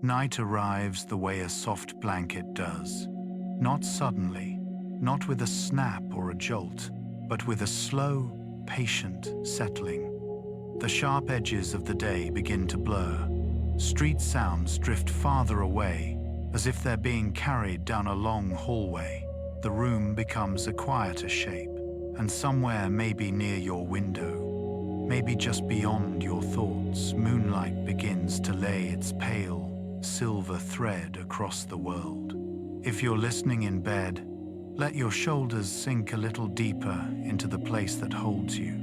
Night arrives the way a soft blanket does. Not suddenly, not with a snap or a jolt, but with a slow, patient settling. The sharp edges of the day begin to blur. Street sounds drift farther away, as if they're being carried down a long hallway. The room becomes a quieter shape, and somewhere maybe near your window, maybe just beyond your thoughts, moonlight begins to lay its pale, silver thread across the world. If you're listening in bed, let your shoulders sink a little deeper into the place that holds you.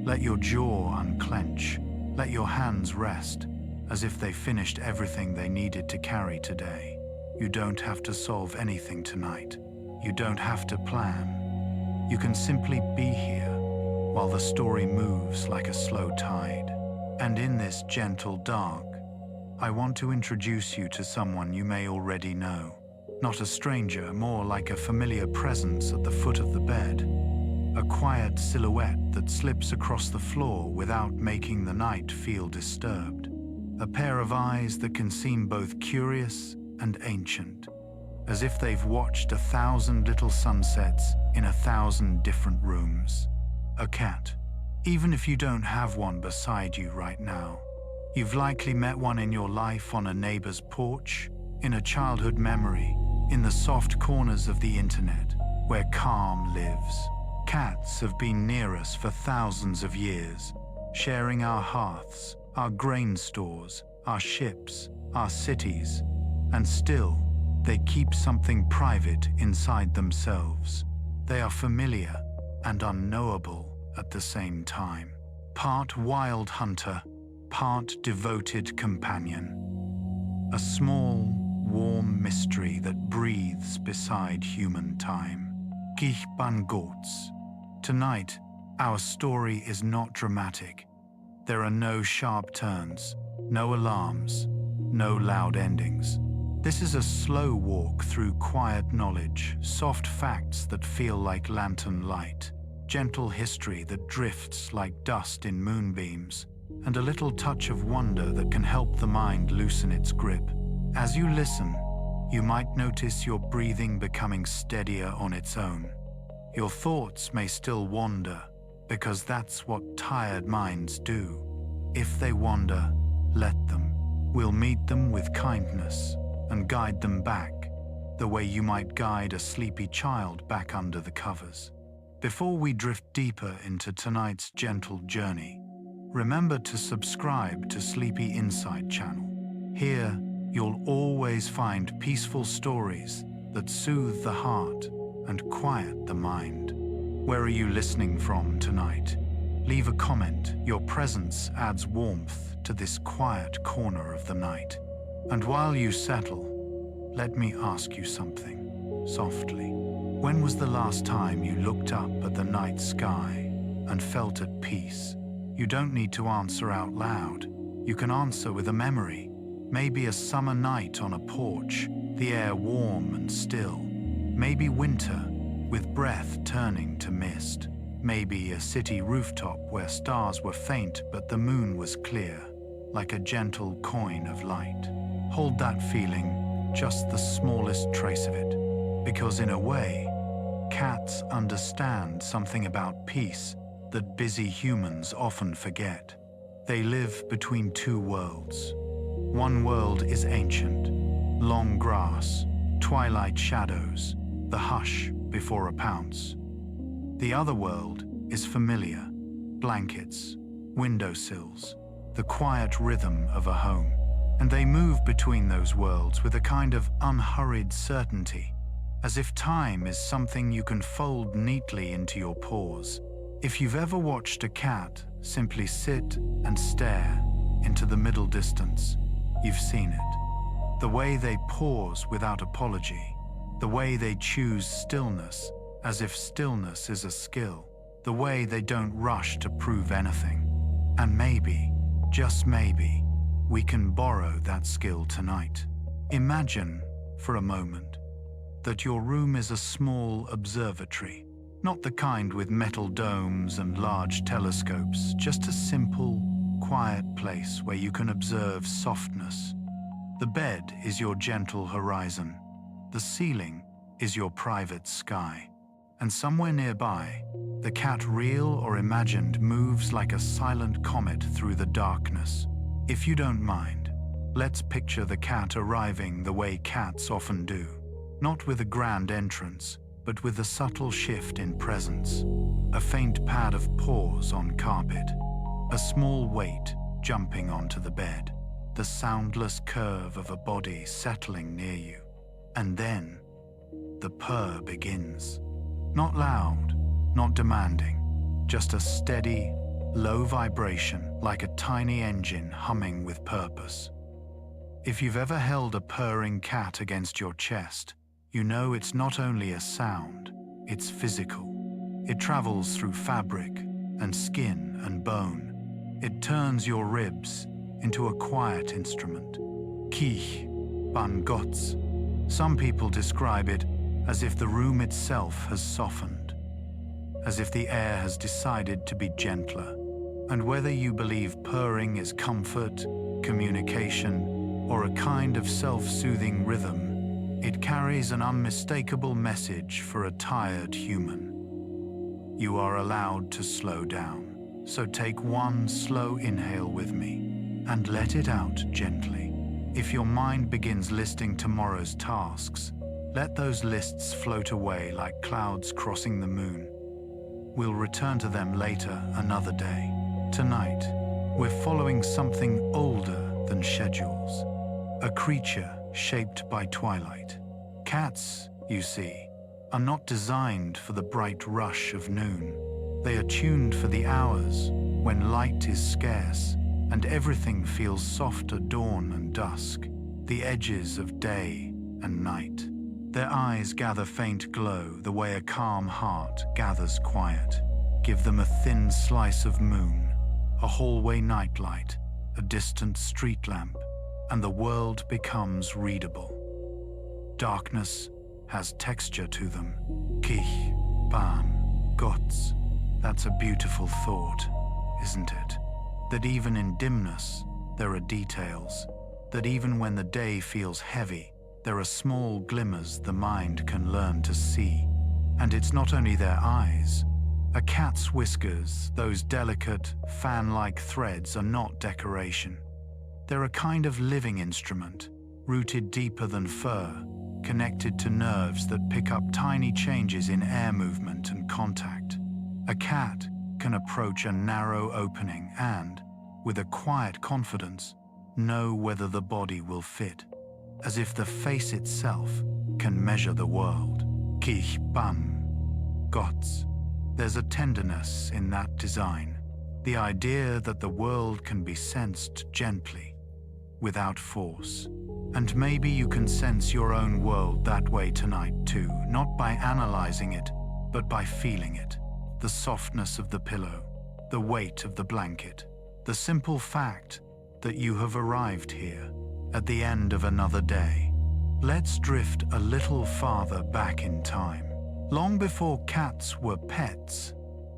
Let your jaw unclench. Let your hands rest, as if they finished everything they needed to carry today. You don't have to solve anything tonight. You don't have to plan. You can simply be here while the story moves like a slow tide. And in this gentle dark, I want to introduce you to someone you may already know. Not a stranger, more like a familiar presence at the foot of the bed. A quiet silhouette that slips across the floor without making the night feel disturbed. A pair of eyes that can seem both curious and ancient, as if they've watched 1,000 little sunsets in 1,000 different rooms. A cat. Even if you don't have one beside you right now, you've likely met one in your life, on a neighbor's porch, in a childhood memory, in the soft corners of the internet, where calm lives. Cats have been near us for thousands of years, sharing our hearths, our grain stores, our ships, our cities, and still, they keep something private inside themselves. They are familiar and unknowable at the same time. Part wild hunter, part devoted companion. A small, warm mystery that breathes beside human time. Gich ban goats. Tonight, our story is not dramatic. There are no sharp turns, no alarms, no loud endings. This is a slow walk through quiet knowledge, soft facts that feel like lantern light, gentle history that drifts like dust in moonbeams, and a little touch of wonder that can help the mind loosen its grip. As you listen, you might notice your breathing becoming steadier on its own. Your thoughts may still wander, because that's what tired minds do. If they wander, let them. We'll meet them with kindness and guide them back, the way you might guide a sleepy child back under the covers. Before we drift deeper into tonight's gentle journey, remember to subscribe to Sleepy Insight channel. Here, you'll always find peaceful stories that soothe the heart and quiet the mind. Where are you listening from tonight? Leave a comment. Your presence adds warmth to this quiet corner of the night. And while you settle, let me ask you something, softly. When was the last time you looked up at the night sky and felt at peace? You don't need to answer out loud. You can answer with a memory. Maybe a summer night on a porch, the air warm and still. Maybe winter, with breath turning to mist. Maybe a city rooftop where stars were faint but the moon was clear, like a gentle coin of light. Hold that feeling, just the smallest trace of it, because in a way, cats understand something about peace that busy humans often forget. They live between two worlds. One world is ancient, long grass, twilight shadows, the hush before a pounce. The other world is familiar, blankets, windowsills, the quiet rhythm of a home. And they move between those worlds with a kind of unhurried certainty, as if time is something you can fold neatly into your paws. If you've ever watched a cat simply sit and stare into the middle distance, you've seen it. The way they pause without apology, the way they choose stillness as if stillness is a skill, the way they don't rush to prove anything. And maybe, just maybe, we can borrow that skill tonight. Imagine, for a moment, that your room is a small observatory, not the kind with metal domes and large telescopes, just a simple, quiet place where you can observe softness, The bed is your gentle horizon. The ceiling is your private sky. And somewhere nearby, the cat, real or imagined, moves like a silent comet through the darkness. If you don't mind, let's picture the cat arriving the way cats often do. Not with a grand entrance, but with a subtle shift in presence. A faint pad of paws on carpet. A small weight jumping onto the bed. The soundless curve of a body settling near you. And then, the purr begins. Not loud, not demanding, just a steady, low vibration like a tiny engine humming with purpose. If you've ever held a purring cat against your chest, you know it's not only a sound, it's physical. It travels through fabric and skin and bone. It turns your ribs into a quiet instrument. Kich, ban gots. Some people describe it as if the room itself has softened, as if the air has decided to be gentler. And whether you believe purring is comfort, communication, or a kind of self-soothing rhythm, it carries an unmistakable message for a tired human. You are allowed to slow down, so take one slow inhale with me and let it out gently. If your mind begins listing tomorrow's tasks, let those lists float away like clouds crossing the moon. We'll return to them later, another day. Tonight, we're following something older than schedules. A creature shaped by twilight. Cats, you see, are not designed for the bright rush of noon. They are tuned for the hours when light is scarce and everything feels soft at dawn and dusk, the edges of day and night. Their eyes gather faint glow the way a calm heart gathers quiet. Give them a thin slice of moon, a hallway nightlight, a distant street lamp, and the world becomes readable. Darkness has texture to them. Kich, ban, gots. That's a beautiful thought, isn't it? That even in dimness, there are details. That even when the day feels heavy, there are small glimmers the mind can learn to see. And it's not only their eyes. A cat's whiskers, those delicate, fan-like threads, are not decoration. They're a kind of living instrument, rooted deeper than fur, connected to nerves that pick up tiny changes in air movement and contact. A cat can approach a narrow opening and, with a quiet confidence, know whether the body will fit, as if the face itself can measure the world. Kich, ban, gots. There's a tenderness in that design, the idea that the world can be sensed gently, without force. And maybe you can sense your own world that way tonight too, not by analyzing it, but by feeling it. The softness of the pillow, the weight of the blanket, the simple fact that you have arrived here at the end of another day. Let's drift a little farther back in time. Long before cats were pets,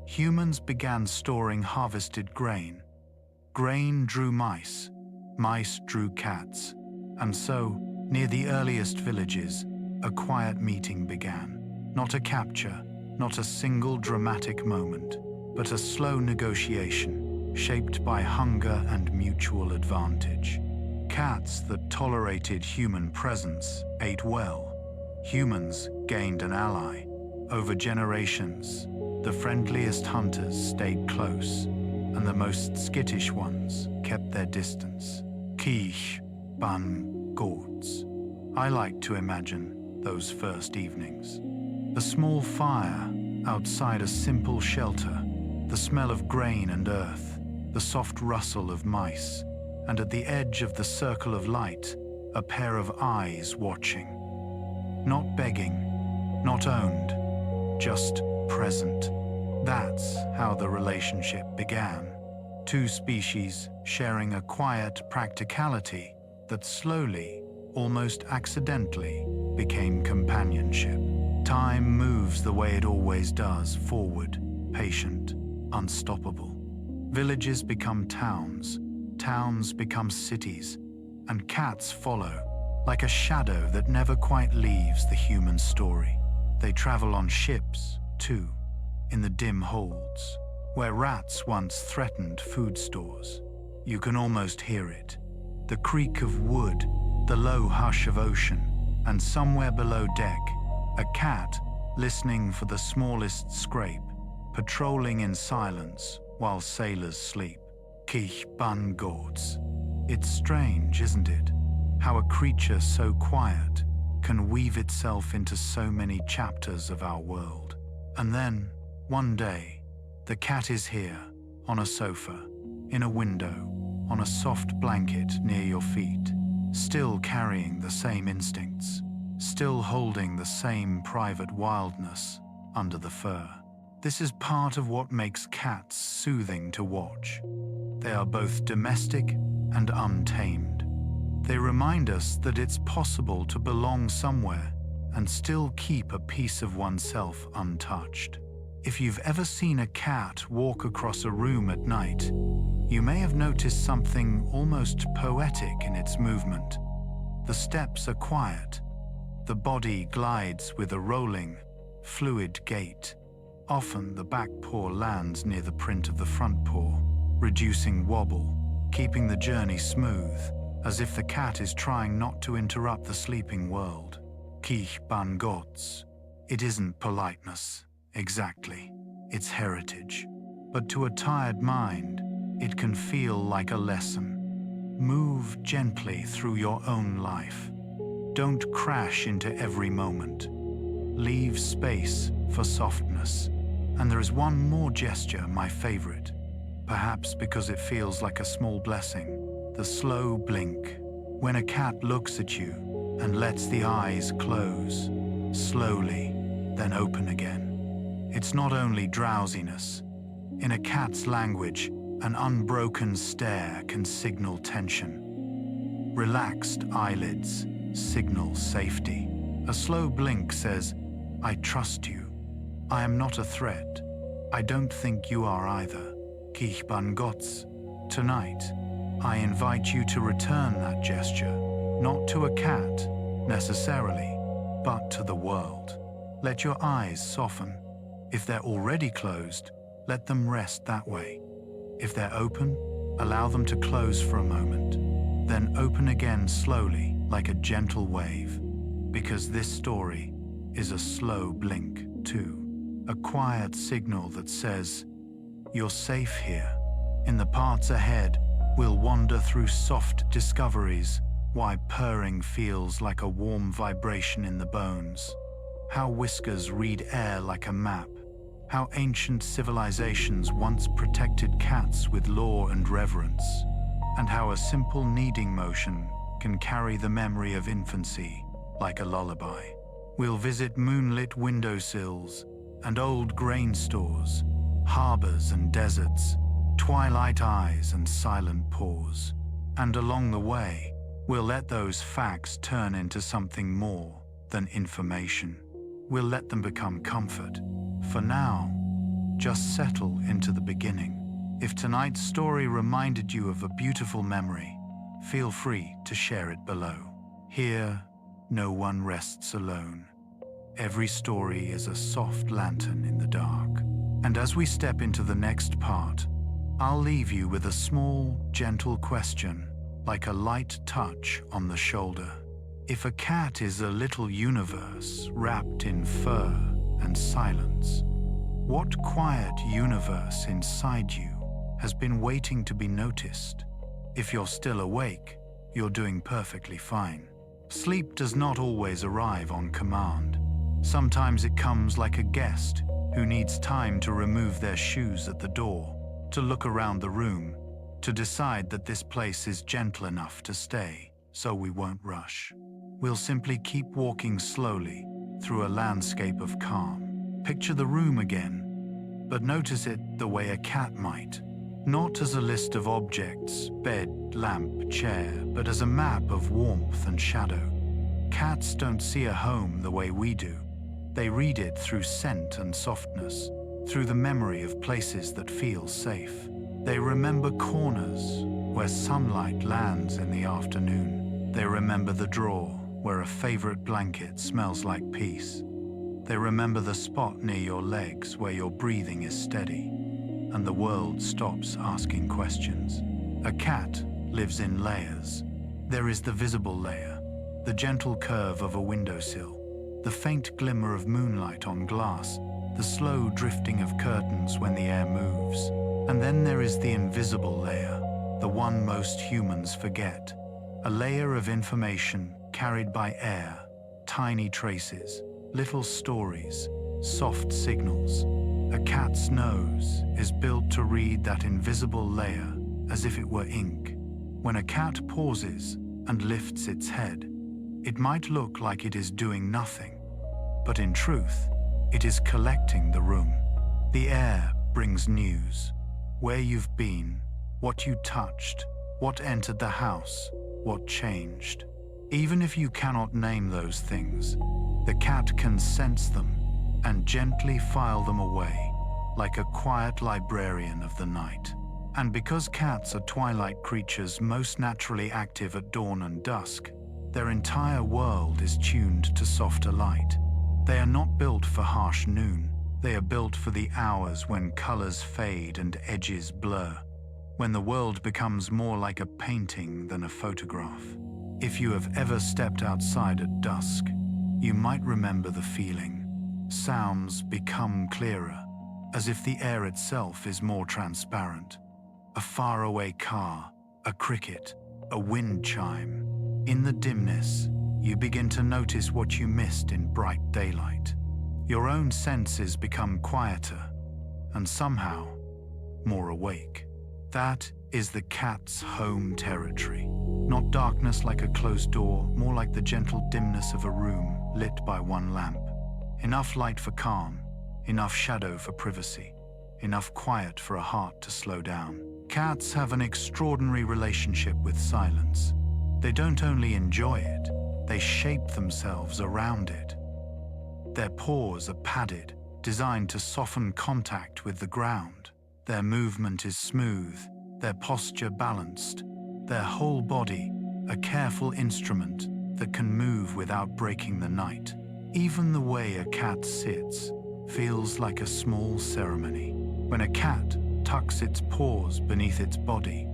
humans began storing harvested grain. Grain drew mice, mice drew cats, and so, near the earliest villages, a quiet meeting began. Not a capture, not a single dramatic moment, but a slow negotiation, shaped by hunger and mutual advantage. Cats that tolerated human presence ate well. Humans gained an ally. Over generations, the friendliest hunters stayed close, and the most skittish ones kept their distance. Kich, ban, gourds. I like to imagine those first evenings. A small fire outside a simple shelter, the smell of grain and earth, the soft rustle of mice, and at the edge of the circle of light, a pair of eyes watching. Not begging, not owned, just present. That's how the relationship began. Two species sharing a quiet practicality that slowly, almost accidentally, became companionship. Time moves the way it always does, forward, patient, unstoppable. Villages become towns, towns become cities, and cats follow, like a shadow that never quite leaves the human story. They travel on ships, too, in the dim holds, where rats once threatened food stores. You can almost hear it, the creak of wood, the low hush of ocean, and somewhere below deck, a cat listening for the smallest scrape, patrolling in silence while sailors sleep. Kich ban gods. It's strange, isn't it? How a creature so quiet can weave itself into so many chapters of our world. And then, one day, the cat is here, on a sofa, in a window, on a soft blanket near your feet, still carrying the same instincts, still holding the same private wildness under the fur. This is part of what makes cats soothing to watch. They are both domestic and untamed. They remind us that it's possible to belong somewhere and still keep a piece of oneself untouched. If you've ever seen a cat walk across a room at night, you may have noticed something almost poetic in its movement. The steps are quiet. The body glides with a rolling, fluid gait. Often the back paw lands near the print of the front paw, reducing wobble, keeping the journey smooth, as if the cat is trying not to interrupt the sleeping world. Kich ban gods. It isn't politeness, exactly. It's heritage. But to a tired mind, it can feel like a lesson. Move gently through your own life. Don't crash into every moment. Leave space for softness. And there is one more gesture, my favorite, perhaps because it feels like a small blessing. The slow blink, when a cat looks at you and lets the eyes close, slowly, then open again. It's not only drowsiness. In a cat's language, an unbroken stare can signal tension. Relaxed eyelids signal safety. A slow blink says, I trust you. I am not a threat. I don't think you are either. Kich ban gods. Tonight, I invite you to return that gesture, not to a cat, necessarily, but to the world. Let your eyes soften. If they're already closed, let them rest that way. If they're open, allow them to close for a moment, then open again slowly, like a gentle wave, because this story is a slow blink, too. A quiet signal that says, you're safe here. In the parts ahead, we'll wander through soft discoveries, why purring feels like a warm vibration in the bones, how whiskers read air like a map, how ancient civilizations once protected cats with lore and reverence, and how a simple kneading motion can carry the memory of infancy like a lullaby. We'll visit moonlit windowsills and old grain stores, harbors and deserts, twilight eyes and silent paws. And along the way, we'll let those facts turn into something more than information. We'll let them become comfort. For now, just settle into the beginning. If tonight's story reminded you of a beautiful memory, feel free to share it below. Here, no one rests alone. Every story is a soft lantern in the dark. And as we step into the next part, I'll leave you with a small, gentle question, like a light touch on the shoulder. If a cat is a little universe wrapped in fur and silence, what quiet universe inside you has been waiting to be noticed? If you're still awake, you're doing perfectly fine. Sleep does not always arrive on command. Sometimes it comes like a guest who needs time to remove their shoes at the door, to look around the room, to decide that this place is gentle enough to stay, so we won't rush. We'll simply keep walking slowly through a landscape of calm. Picture the room again, but notice it the way a cat might. Not as a list of objects, bed, lamp, chair, but as a map of warmth and shadow. Cats don't see a home the way we do. They read it through scent and softness, through the memory of places that feel safe. They remember corners where sunlight lands in the afternoon. They remember the drawer where a favorite blanket smells like peace. They remember the spot near your legs where your breathing is steady and the world stops asking questions. A cat lives in layers. There is the visible layer, the gentle curve of a windowsill, the faint glimmer of moonlight on glass, the slow drifting of curtains when the air moves. And then there is the invisible layer, the one most humans forget. A layer of information carried by air, tiny traces, little stories, soft signals. A cat's nose is built to read that invisible layer as if it were ink. When a cat pauses and lifts its head, it might look like it is doing nothing, but in truth, it is collecting the room. The air brings news, where you've been, what you touched, what entered the house, what changed. Even if you cannot name those things, the cat can sense them and gently file them away, like a quiet librarian of the night. And because cats are twilight creatures most naturally active at dawn and dusk, their entire world is tuned to softer light. They are not built for harsh noon. They are built for the hours when colors fade and edges blur, when the world becomes more like a painting than a photograph. If you have ever stepped outside at dusk, you might remember the feeling. Sounds become clearer, as if the air itself is more transparent. A faraway car, a cricket, a wind chime. In the dimness, you begin to notice what you missed in bright daylight. Your own senses become quieter and somehow more awake. That is the cat's home territory. Not darkness like a closed door, more like the gentle dimness of a room lit by one lamp. Enough light for calm, enough shadow for privacy, enough quiet for a heart to slow down. Cats have an extraordinary relationship with silence. They don't only enjoy it, they shape themselves around it. Their paws are padded, designed to soften contact with the ground. Their movement is smooth, their posture balanced, their whole body a careful instrument that can move without breaking the night. Even the way a cat sits feels like a small ceremony. When a cat tucks its paws beneath its body,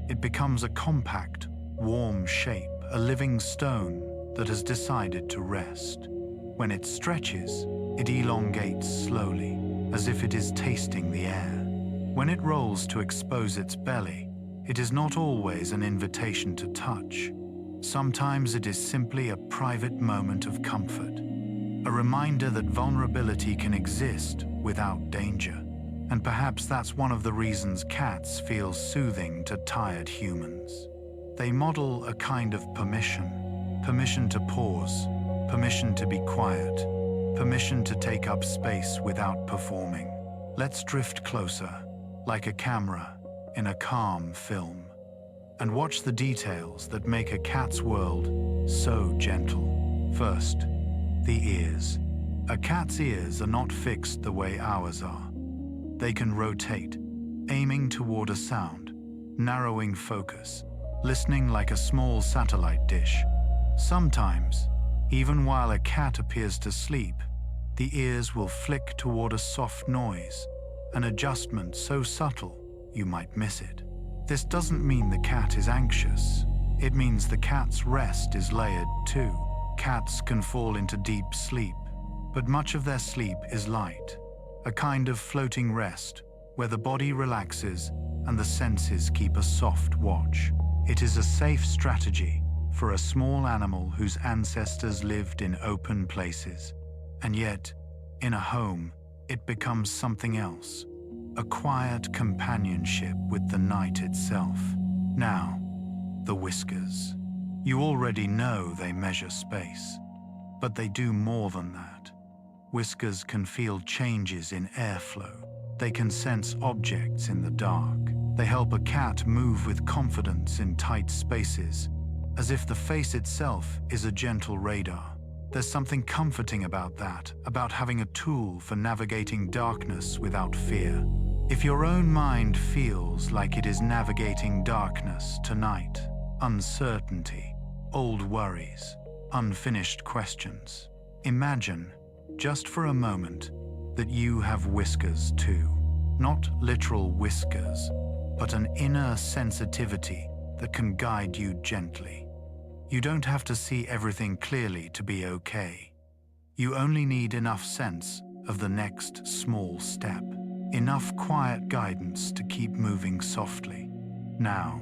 it becomes a compact, warm shape, a living stone that has decided to rest. When it stretches, it elongates slowly, as if it is tasting the air. When it rolls to expose its belly, it is not always an invitation to touch. Sometimes it is simply a private moment of comfort, a reminder that vulnerability can exist without danger. And perhaps that's one of the reasons cats feel soothing to tired humans. They model a kind of permission. Permission to pause, permission to be quiet, permission to take up space without performing. Let's drift closer, like a camera in a calm film, and watch the details that make a cat's world so gentle. First, the ears. A cat's ears are not fixed the way ours are. They can rotate, aiming toward a sound, narrowing focus, listening like a small satellite dish. Sometimes, even while a cat appears to sleep, the ears will flick toward a soft noise, an adjustment so subtle you might miss it. This doesn't mean the cat is anxious. It means the cat's rest is layered too. Cats can fall into deep sleep, but much of their sleep is light, a kind of floating rest where the body relaxes and the senses keep a soft watch. It is a safe strategy for a small animal whose ancestors lived in open places. And yet, in a home, it becomes something else, a quiet companionship with the night itself. Now, the whiskers. You already know they measure space, but they do more than that. Whiskers can feel changes in airflow. They can sense objects in the dark. They help a cat move with confidence in tight spaces, as if the face itself is a gentle radar. There's something comforting about that, about having a tool for navigating darkness without fear. If your own mind feels like it is navigating darkness tonight, uncertainty, old worries, unfinished questions, imagine, just for a moment, that you have whiskers too. Not literal whiskers, but an inner sensitivity that can guide you gently. You don't have to see everything clearly to be okay. You only need enough sense of the next small step, enough quiet guidance to keep moving softly. Now,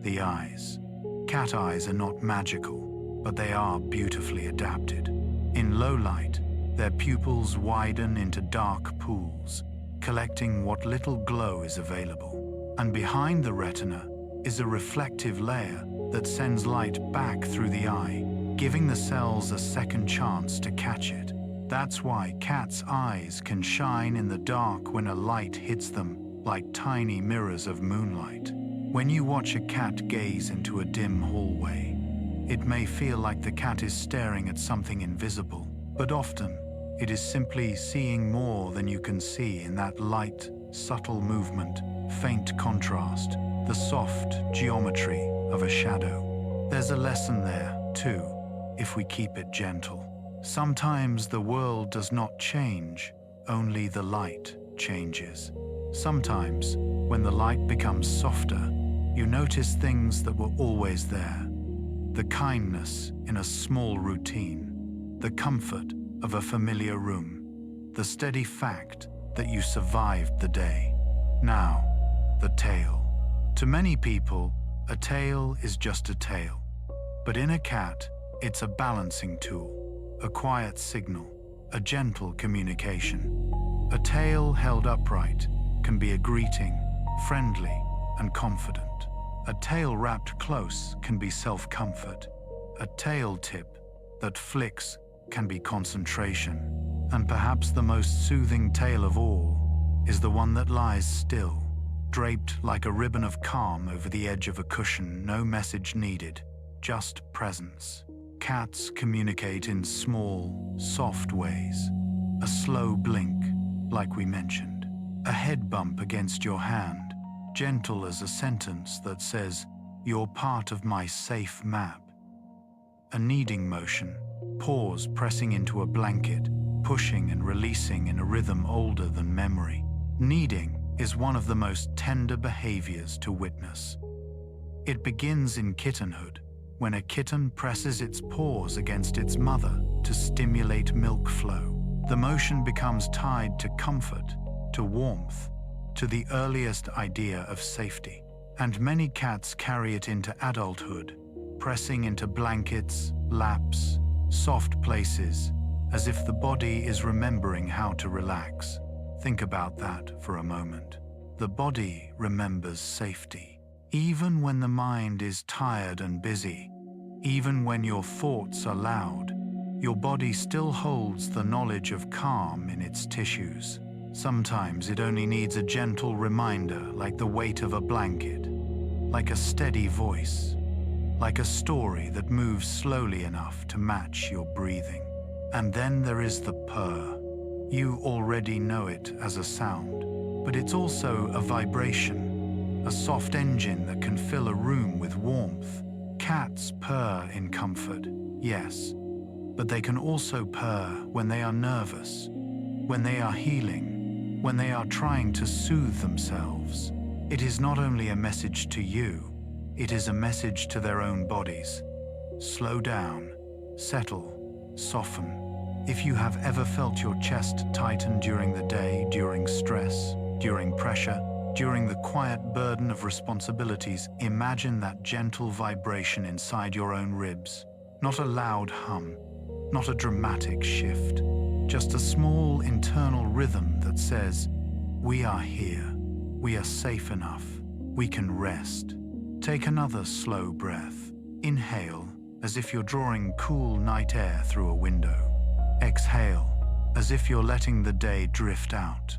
the eyes. Cat eyes are not magical, but they are beautifully adapted. In low light, their pupils widen into dark pools, collecting what little glow is available. And behind the retina is a reflective layer that sends light back through the eye, giving the cells a second chance to catch it. That's why cats' eyes can shine in the dark when a light hits them, like tiny mirrors of moonlight. When you watch a cat gaze into a dim hallway, it may feel like the cat is staring at something invisible, but often it is simply seeing more than you can see in that light, subtle movement, faint contrast, the soft geometry of a shadow. There's a lesson there, too, if we keep it gentle. Sometimes the world does not change, only the light changes. Sometimes, when the light becomes softer, you notice things that were always there. The kindness in a small routine, the comfort of a familiar room, the steady fact that you survived the day. Now, the tail. To many people, a tail is just a tail. But in a cat, it's a balancing tool. A quiet signal, a gentle communication. A tail held upright can be a greeting, friendly and confident. A tail wrapped close can be self-comfort. A tail tip that flicks can be concentration. And perhaps the most soothing tail of all is the one that lies still, draped like a ribbon of calm over the edge of a cushion, no message needed, just presence. Cats communicate in small, soft ways. A slow blink, like we mentioned. A head bump against your hand, gentle as a sentence that says, "You're part of my safe map." A kneading motion, paws pressing into a blanket, pushing and releasing in a rhythm older than memory. Kneading is one of the most tender behaviors to witness. It begins in kittenhood, when a kitten presses its paws against its mother to stimulate milk flow. The motion becomes tied to comfort, to warmth, to the earliest idea of safety. And many cats carry it into adulthood, pressing into blankets, laps, soft places, as if the body is remembering how to relax. Think about that for a moment. The body remembers safety. Even when the mind is tired and busy, even when your thoughts are loud, your body still holds the knowledge of calm in its tissues. Sometimes it only needs a gentle reminder, like the weight of a blanket, like a steady voice, like a story that moves slowly enough to match your breathing. And then there is the purr. You already know it as a sound, but it's also a vibration, a soft engine that can fill a room with warmth. Cats purr in comfort, yes, but they can also purr when they are nervous, when they are healing, when they are trying to soothe themselves. It is not only a message to you, it is a message to their own bodies. Slow down, settle, soften. If you have ever felt your chest tighten during the day, during stress, during pressure, during the quiet burden of responsibilities, imagine that gentle vibration inside your own ribs. Not a loud hum, not a dramatic shift, just a small internal rhythm that says, "We are here, we are safe enough, we can rest." Take another slow breath. Inhale, as if you're drawing cool night air through a window. Exhale, as if you're letting the day drift out,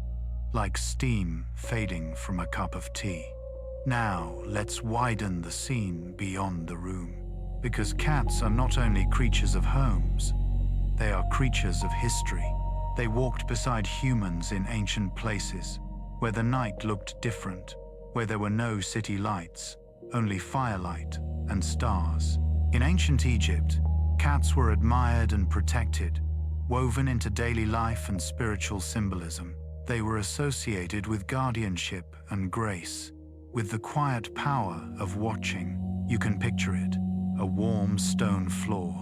like steam fading from a cup of tea. Now, let's widen the scene beyond the room, because cats are not only creatures of homes, they are creatures of history. They walked beside humans in ancient places, where the night looked different, where there were no city lights, only firelight and stars. In ancient Egypt, cats were admired and protected, woven into daily life and spiritual symbolism. They were associated with guardianship and grace, with the quiet power of watching. You can picture it: a warm stone floor,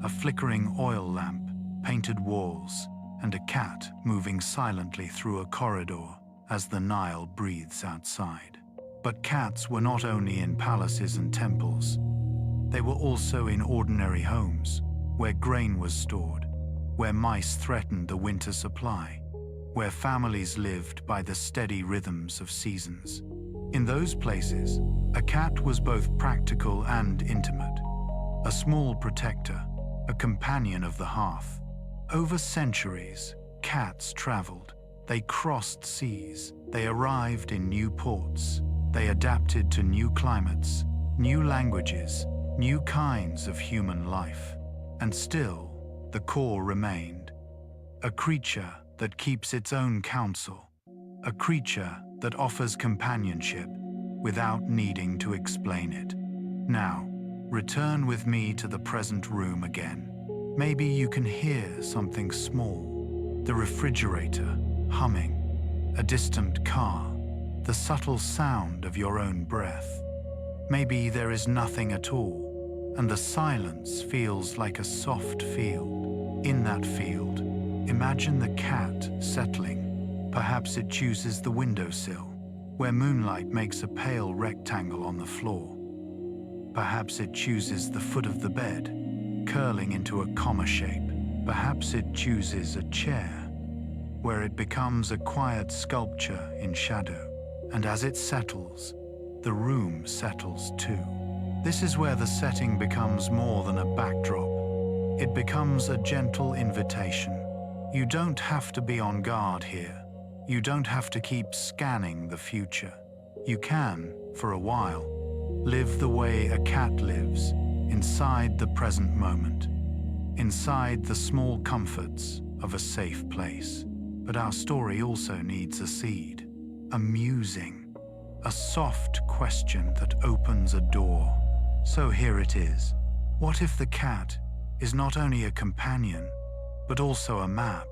a flickering oil lamp, painted walls, and a cat moving silently through a corridor as the Nile breathes outside. But cats were not only in palaces and temples. They were also in ordinary homes, where grain was stored, where mice threatened the winter supply, where families lived by the steady rhythms of seasons. In those places, a cat was both practical and intimate, a small protector, a companion of the hearth. Over centuries, cats traveled. They crossed seas. They arrived in new ports. They adapted to new climates, new languages, new kinds of human life. And still, the core remained. A creature that keeps its own counsel. A creature that offers companionship without needing to explain it. Now, return with me to the present room again. Maybe you can hear something small, the refrigerator humming, a distant car, the subtle sound of your own breath. Maybe there is nothing at all, and the silence feels like a soft field. In that field, imagine the cat settling. Perhaps it chooses the windowsill, where moonlight makes a pale rectangle on the floor. Perhaps it chooses the foot of the bed, curling into a comma shape. Perhaps it chooses a chair, where it becomes a quiet sculpture in shadow. And as it settles, the room settles too. This is where the setting becomes more than a backdrop. It becomes a gentle invitation. You don't have to be on guard here. You don't have to keep scanning the future. You can, for a while, live the way a cat lives, inside the present moment, inside the small comforts of a safe place. But our story also needs a seed, a musing, a soft question that opens a door. So here it is. What if the cat is not only a companion, but also a map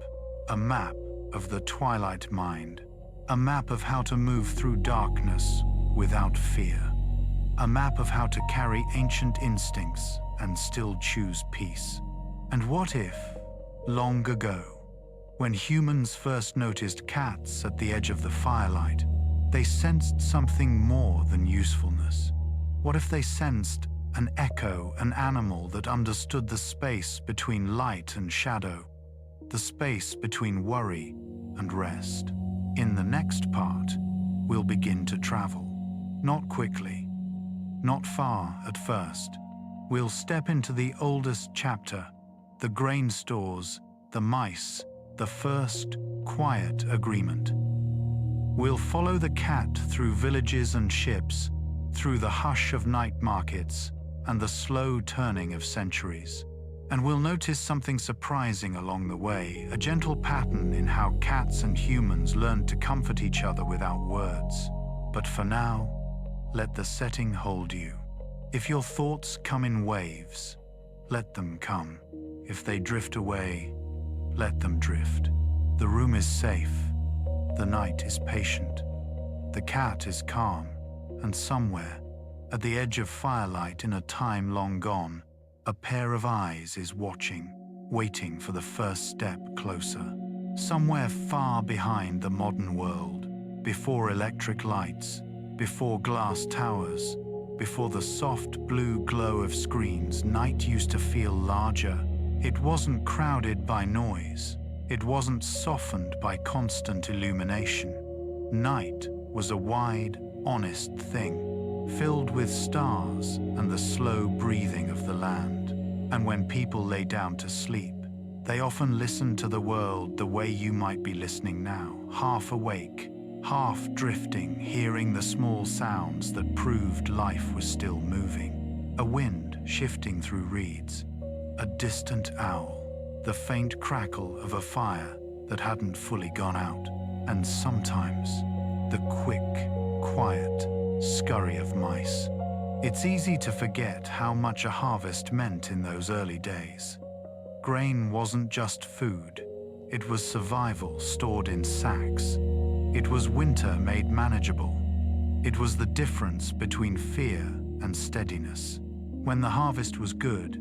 of the twilight mind, a map of how to move through darkness without fear, a map of how to carry ancient instincts and still choose peace? And what if, long ago, when humans first noticed cats at the edge of the firelight, they sensed something more than usefulness? What if they sensed an echo, an animal that understood the space between light and shadow, the space between worry and rest? In the next part, we'll begin to travel. Not quickly, not far at first. We'll step into the oldest chapter, the grain stores, the mice, the first quiet agreement. We'll follow the cat through villages and ships, through the hush of night markets and the slow turning of centuries. And we'll notice something surprising along the way, a gentle pattern in how cats and humans learn to comfort each other without words. But for now, let the setting hold you. If your thoughts come in waves, let them come. If they drift away, let them drift. The room is safe. The night is patient. The cat is calm. And somewhere, at the edge of firelight in a time long gone, a pair of eyes is watching, waiting for the first step closer. Somewhere far behind the modern world, before electric lights, before glass towers, before the soft blue glow of screens, night used to feel larger. It wasn't crowded by noise. It wasn't softened by constant illumination. Night was a wide, honest thing, filled with stars and the slow breathing of the land. And when people lay down to sleep, they often listened to the world the way you might be listening now, half awake, half drifting, hearing the small sounds that proved life was still moving. A wind shifting through reeds, a distant owl, the faint crackle of a fire that hadn't fully gone out. And sometimes, the quick, quiet scurry of mice. It's easy to forget how much a harvest meant in those early days. Grain wasn't just food. It was survival stored in sacks. It was winter made manageable. It was the difference between fear and steadiness. When the harvest was good,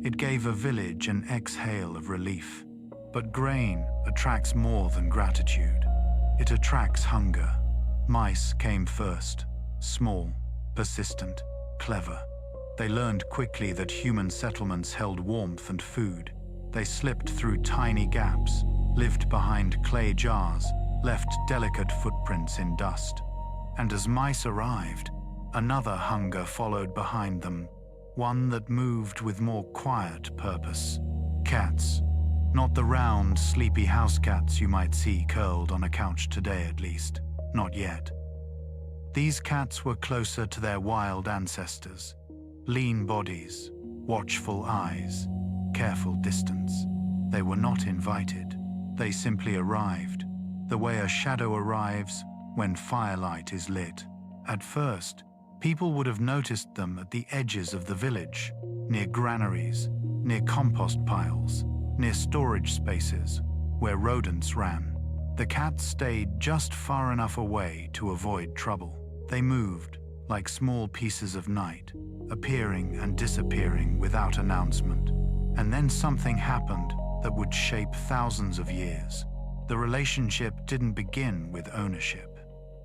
it gave a village an exhale of relief. But grain attracts more than gratitude. It attracts hunger. Mice came first, small, persistent, clever. They learned quickly that human settlements held warmth and food. They slipped through tiny gaps, lived behind clay jars, left delicate footprints in dust. And as mice arrived, another hunger followed behind them, one that moved with more quiet purpose. Cats. Not the round, sleepy house cats you might see curled on a couch today, at least. Not yet. These cats were closer to their wild ancestors. Lean bodies, watchful eyes, careful distance. They were not invited. They simply arrived, the way a shadow arrives when firelight is lit. At first, people would have noticed them at the edges of the village, near granaries, near compost piles, near storage spaces, where rodents ran. The cats stayed just far enough away to avoid trouble. They moved like small pieces of night, appearing and disappearing without announcement. And then something happened that would shape thousands of years. The relationship didn't begin with ownership.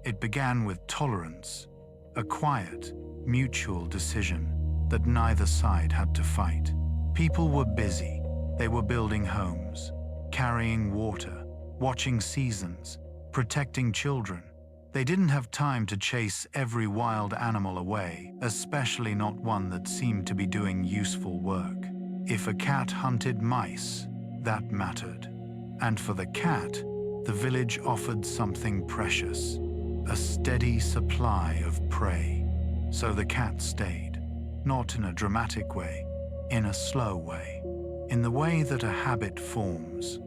It began with tolerance, a quiet, mutual decision that neither side had to fight. People were busy. They were building homes, carrying water, watching seasons, protecting children. They didn't have time to chase every wild animal away, especially not one that seemed to be doing useful work. If a cat hunted mice, that mattered. And for the cat, the village offered something precious, a steady supply of prey. So the cat stayed, not in a dramatic way, in a slow way, in the way that a habit forms,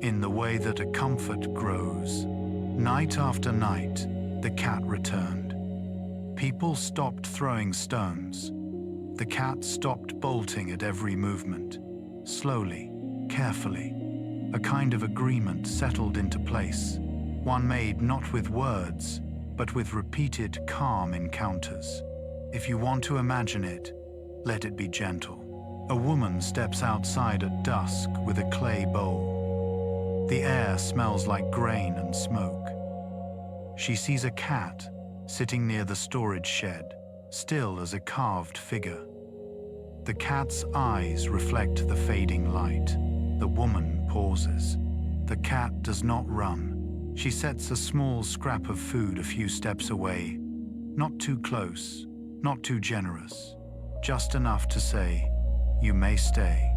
in the way that a comfort grows. Night after night, the cat returned. People stopped throwing stones. The cat stopped bolting at every movement. Slowly, carefully, a kind of agreement settled into place, one made not with words, but with repeated calm encounters. If you want to imagine it, let it be gentle. A woman steps outside at dusk with a clay bowl. The air smells like grain and smoke. She sees a cat sitting near the storage shed, still as a carved figure. The cat's eyes reflect the fading light. The woman pauses. The cat does not run. She sets a small scrap of food a few steps away. Not too close, not too generous. Just enough to say, "You may stay."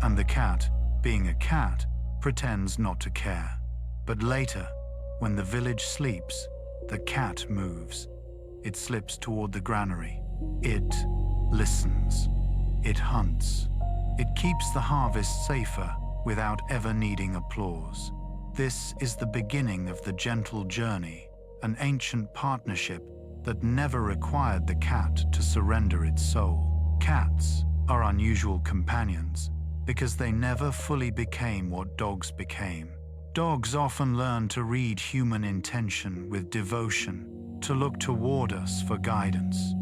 And the cat, being a cat, pretends not to care. But later, when the village sleeps, the cat moves. It slips toward the granary. It listens. It hunts. It keeps the harvest safer without ever needing applause. This is the beginning of the gentle journey, an ancient partnership that never required the cat to surrender its soul. Cats are unusual companions because they never fully became what dogs became. Dogs often learn to read human intention with devotion, to look toward us for guidance.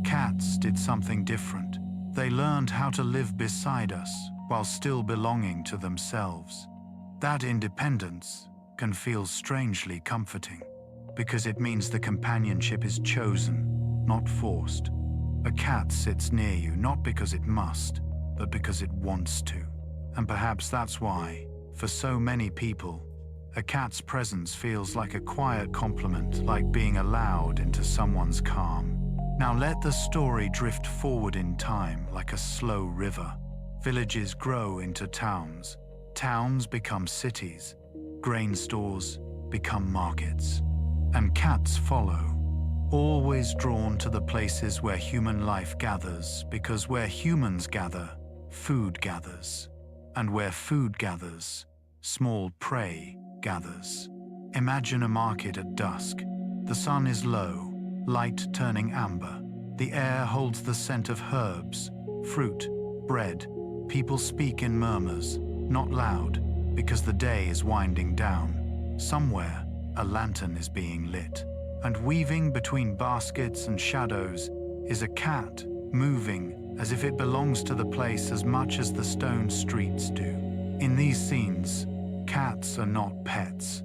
Cats did something different. They learned how to live beside us while still belonging to themselves. That independence can feel strangely comforting because it means the companionship is chosen, not forced. A cat sits near you not because it must, but because it wants to. And perhaps that's why, for so many people, a cat's presence feels like a quiet compliment, like being allowed into someone's calm. Now let the story drift forward in time like a slow river. Villages grow into towns. Towns become cities. Grain stores become markets. And cats follow, always drawn to the places where human life gathers, because where humans gather, food gathers. And where food gathers, small prey gathers. Imagine a market at dusk. The sun is low, light turning amber. The air holds the scent of herbs, fruit, bread. People speak in murmurs, not loud, because the day is winding down. Somewhere, a lantern is being lit, and weaving between baskets and shadows is a cat, moving as if it belongs to the place as much as the stone streets do. In these scenes, cats are not pets,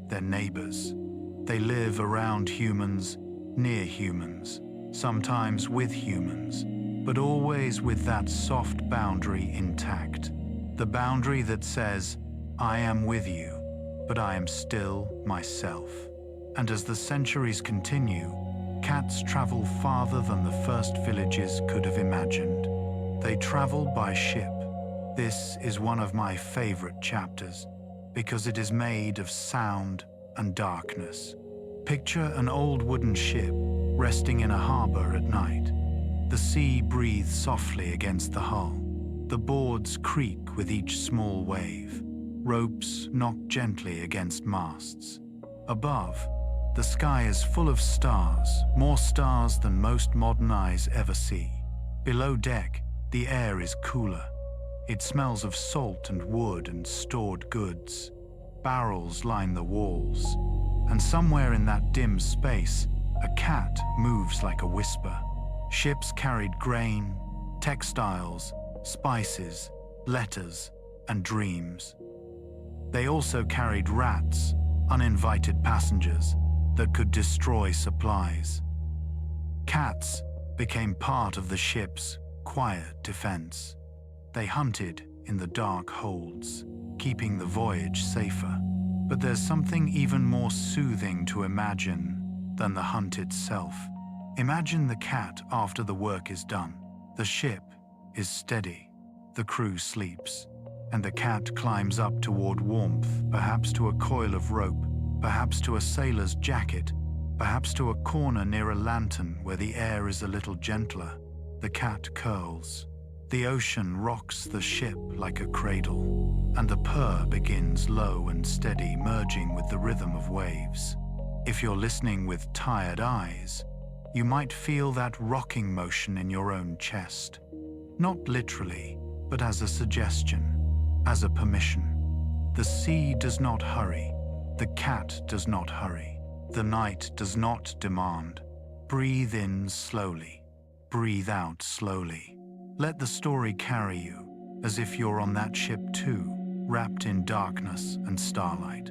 they're neighbors. They live around humans, near humans, sometimes with humans, but always with that soft boundary intact. The boundary that says, I am with you, but I am still myself. And as the centuries continue, cats travel farther than the first villages could have imagined. They travel by ship. This is one of my favorite chapters, because it is made of sound and darkness. Picture an old wooden ship resting in a harbor at night. The sea breathes softly against the hull. The boards creak with each small wave. Ropes knock gently against masts. Above, the sky is full of stars, more stars than most modern eyes ever see. Below deck, the air is cooler. It smells of salt and wood and stored goods. Barrels line the walls. And somewhere in that dim space, a cat moves like a whisper. Ships carried grain, textiles, spices, letters, and dreams. They also carried rats, uninvited passengers that could destroy supplies. Cats became part of the ship's quiet defense. They hunted in the dark holds, keeping the voyage safer. But there's something even more soothing to imagine than the hunt itself. Imagine the cat after the work is done. The ship is steady, the crew sleeps, and the cat climbs up toward warmth, perhaps to a coil of rope, perhaps to a sailor's jacket, perhaps to a corner near a lantern where the air is a little gentler. The cat curls. The ocean rocks the ship like a cradle, and the purr begins low and steady, merging with the rhythm of waves. If you're listening with tired eyes, you might feel that rocking motion in your own chest. Not literally, but as a suggestion, as a permission. The sea does not hurry. The cat does not hurry. The night does not demand. Breathe in slowly. Breathe out slowly. Let the story carry you, as if you're on that ship too, wrapped in darkness and starlight.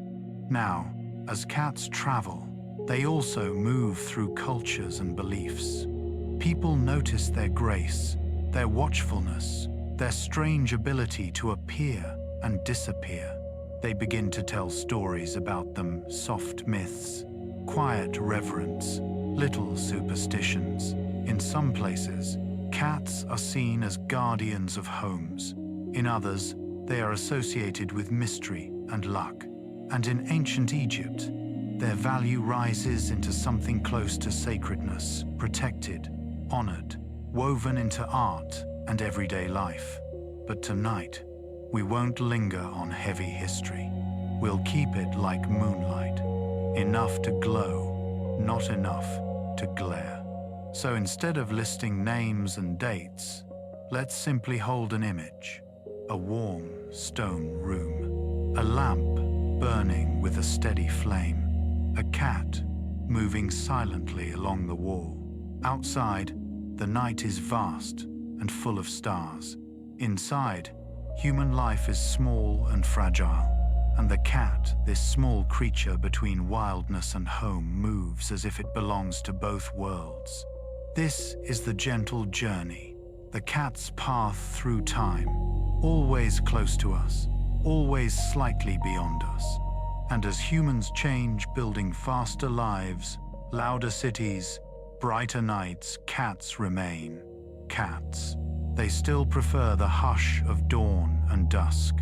Now, as cats travel, they also move through cultures and beliefs. People notice their grace, their watchfulness, their strange ability to appear and disappear. They begin to tell stories about them, soft myths, quiet reverence, little superstitions. In some places, cats are seen as guardians of homes. In others, they are associated with mystery and luck. And in ancient Egypt, their value rises into something close to sacredness, protected, honored, woven into art and everyday life. But tonight, we won't linger on heavy history. We'll keep it like moonlight, enough to glow, not enough to glare. So instead of listing names and dates, let's simply hold an image. A warm stone room. A lamp burning with a steady flame. A cat moving silently along the wall. Outside, the night is vast and full of stars. Inside, human life is small and fragile. And the cat, this small creature between wildness and home, moves as if it belongs to both worlds. This is the gentle journey, the cat's path through time, always close to us, always slightly beyond us. And as humans change, building faster lives, louder cities, brighter nights, cats remain cats. They still prefer the hush of dawn and dusk.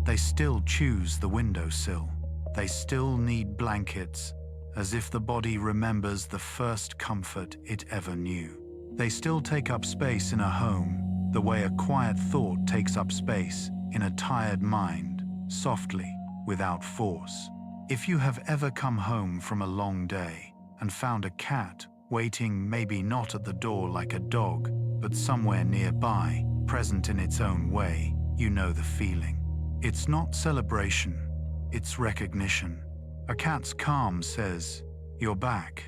They still choose the windowsill. They still need blankets, as if the body remembers the first comfort it ever knew. They still take up space in a home, the way a quiet thought takes up space in a tired mind, softly, without force. If you have ever come home from a long day, and found a cat waiting, maybe not at the door like a dog, but somewhere nearby, present in its own way, you know the feeling. It's not celebration, it's recognition. A cat's calm says, "You're back.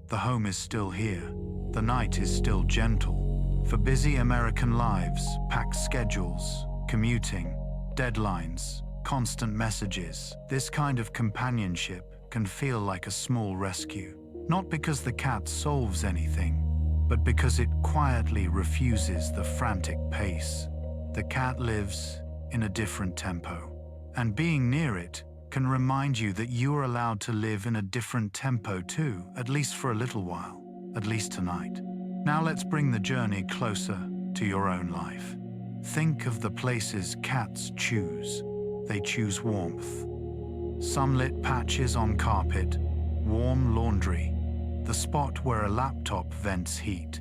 The home is still here. The night is still gentle." For busy American lives, packed schedules, commuting, deadlines, constant messages, this kind of companionship can feel like a small rescue. Not because the cat solves anything, but because it quietly refuses the frantic pace. The cat lives in a different tempo, and being near it can remind you that you are allowed to live in a different tempo too, at least for a little while, at least tonight. Now let's bring the journey closer to your own life. Think of the places cats choose. They choose warmth. Sunlit patches on carpet, warm laundry, the spot where a laptop vents heat.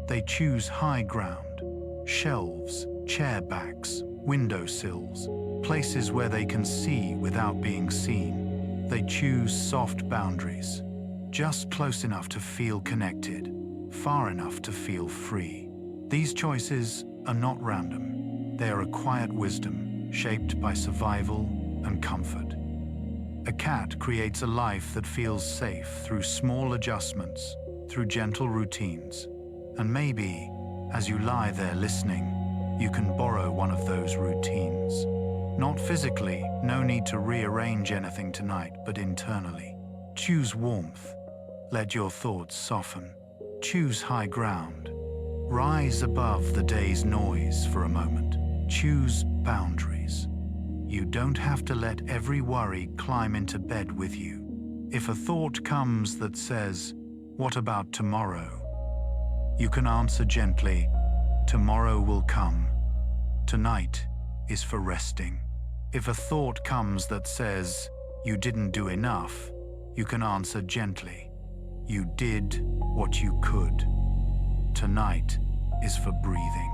They choose high ground, shelves, chair backs, windowsills, places where they can see without being seen. They choose soft boundaries, just close enough to feel connected, far enough to feel free. These choices are not random. They are a quiet wisdom shaped by survival and comfort. A cat creates a life that feels safe through small adjustments, through gentle routines. And maybe, as you lie there listening, you can borrow one of those routines. Not physically, no need to rearrange anything tonight, but internally. Choose warmth. Let your thoughts soften. Choose high ground. Rise above the day's noise for a moment. Choose boundaries. You don't have to let every worry climb into bed with you. If a thought comes that says, "What about tomorrow?" you can answer gently, "Tomorrow will come. Tonight is for resting." If a thought comes that says, "You didn't do enough," you can answer gently, "You did what you could. Tonight is for breathing."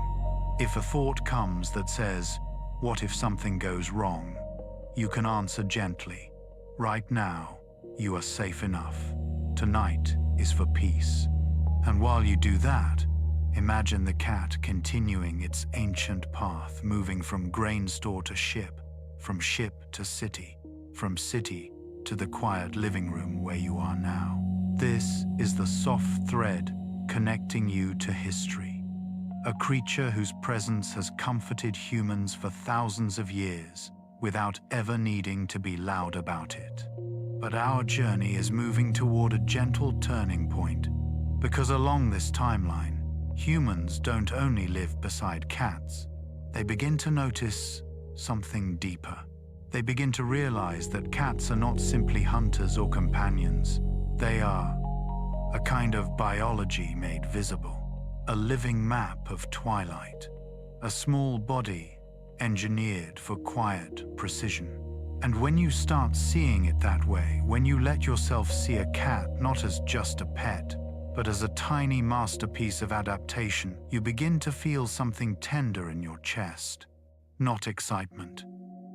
If a thought comes that says, "What if something goes wrong?" you can answer gently, "Right now, you are safe enough. Tonight is for peace." And while you do that, imagine the cat continuing its ancient path, moving from grain store to ship, from ship to city, from city to the quiet living room where you are now. This is the soft thread connecting you to history. A creature whose presence has comforted humans for thousands of years without ever needing to be loud about it. But our journey is moving toward a gentle turning point, because along this timeline, humans don't only live beside cats, they begin to notice something deeper. They begin to realize that cats are not simply hunters or companions. They are a kind of biology made visible. A living map of twilight, a small body engineered for quiet precision. And when you start seeing it that way, when you let yourself see a cat not as just a pet, but as a tiny masterpiece of adaptation, you begin to feel something tender in your chest. Not excitement,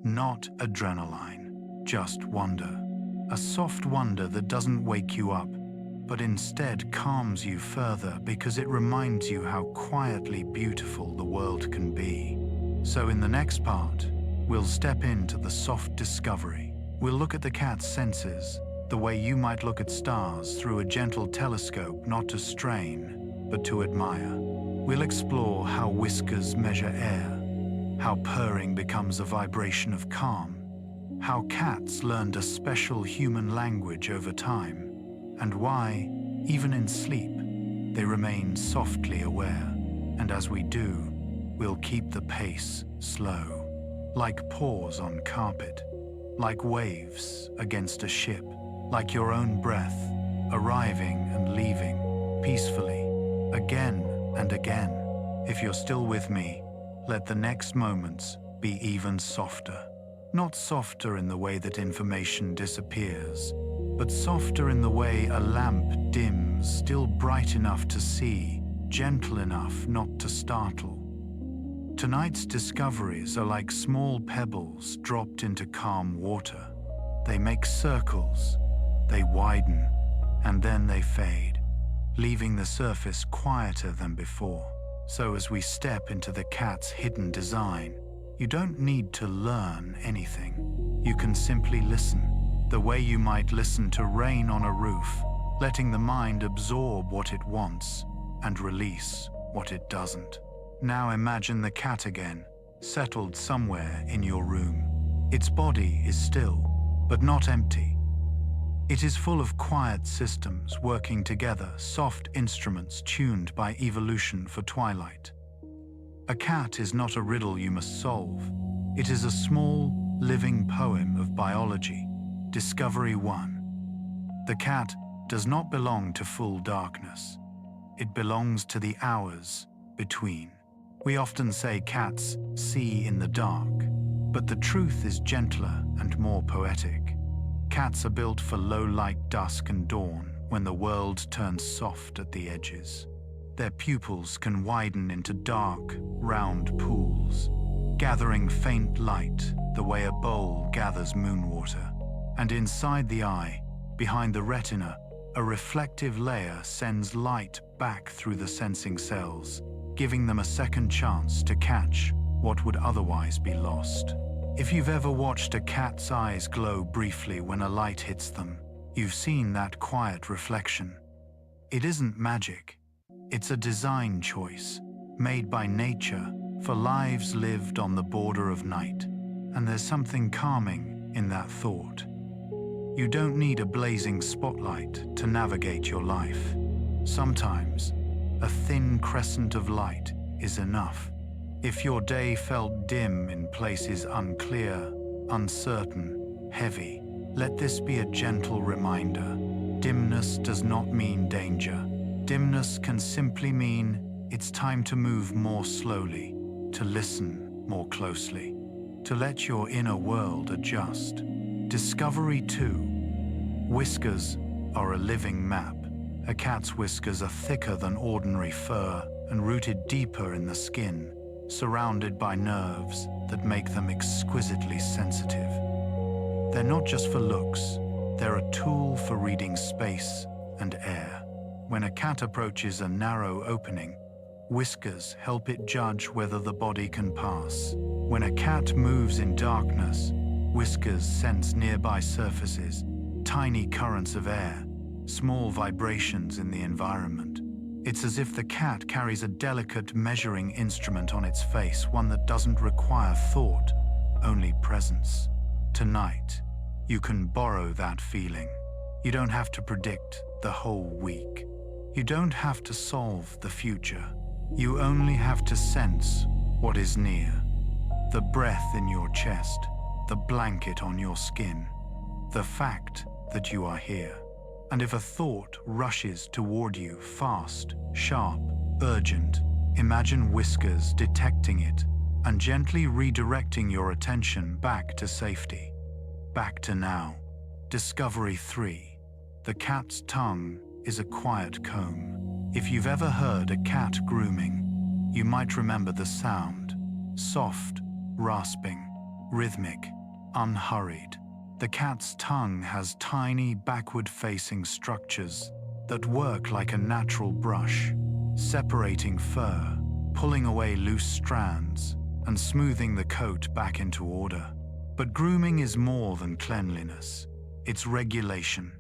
not adrenaline, just wonder. A soft wonder that doesn't wake you up, but instead calms you further because it reminds you how quietly beautiful the world can be. So in the next part, we'll step into the soft discovery. We'll look at the cat's senses, the way you might look at stars through a gentle telescope, not to strain, but to admire. We'll explore how whiskers measure air, how purring becomes a vibration of calm, how cats learned a special human language over time, and why, even in sleep, they remain softly aware. And as we do, we'll keep the pace slow, like paws on carpet, like waves against a ship, like your own breath, arriving and leaving, peacefully, again and again. If you're still with me, let the next moments be even softer. Not softer in the way that information disappears, but softer in the way a lamp dims, still bright enough to see, gentle enough not to startle. Tonight's discoveries are like small pebbles dropped into calm water. They make circles, they widen, and then they fade, leaving the surface quieter than before. So as we step into the cat's hidden design, you don't need to learn anything. You can simply listen, the way you might listen to rain on a roof, letting the mind absorb what it wants and release what it doesn't. Now imagine the cat again, settled somewhere in your room. Its body is still, but not empty. It is full of quiet systems working together, soft instruments tuned by evolution for twilight. A cat is not a riddle you must solve. It is a small, living poem of biology. Discovery 1. The cat does not belong to full darkness. It belongs to the hours between. We often say cats see in the dark, but the truth is gentler and more poetic. Cats are built for low-light dusk and dawn, when the world turns soft at the edges. Their pupils can widen into dark, round pools, gathering faint light the way a bowl gathers moonwater. And inside the eye, behind the retina, a reflective layer sends light back through the sensing cells, giving them a second chance to catch what would otherwise be lost. If you've ever watched a cat's eyes glow briefly when a light hits them, you've seen that quiet reflection. It isn't magic. It's a design choice, made by nature for lives lived on the border of night. And there's something calming in that thought. You don't need a blazing spotlight to navigate your life. Sometimes, a thin crescent of light is enough. If your day felt dim in places unclear, uncertain, heavy, let this be a gentle reminder. Dimness does not mean danger. Dimness can simply mean it's time to move more slowly, to listen more closely, to let your inner world adjust. Discovery 2. Whiskers are a living map. A cat's whiskers are thicker than ordinary fur and rooted deeper in the skin, surrounded by nerves that make them exquisitely sensitive. They're not just for looks, they're a tool for reading space and air. When a cat approaches a narrow opening, whiskers help it judge whether the body can pass. When a cat moves in darkness, whiskers sense nearby surfaces, tiny currents of air, small vibrations in the environment. It's as if the cat carries a delicate measuring instrument on its face, one that doesn't require thought, only presence. Tonight, you can borrow that feeling. You don't have to predict the whole week. You don't have to solve the future. You only have to sense what is near. The breath in your chest, the blanket on your skin, the fact that you are here. And if a thought rushes toward you, fast, sharp, urgent, imagine whiskers detecting it and gently redirecting your attention back to safety, back to now. Discovery 3. The cat's tongue is a quiet comb. If you've ever heard a cat grooming, you might remember the sound. Soft, rasping, rhythmic, unhurried. The cat's tongue has tiny backward-facing structures that work like a natural brush, separating fur, pulling away loose strands, and smoothing the coat back into order. But grooming is more than cleanliness. It's regulation.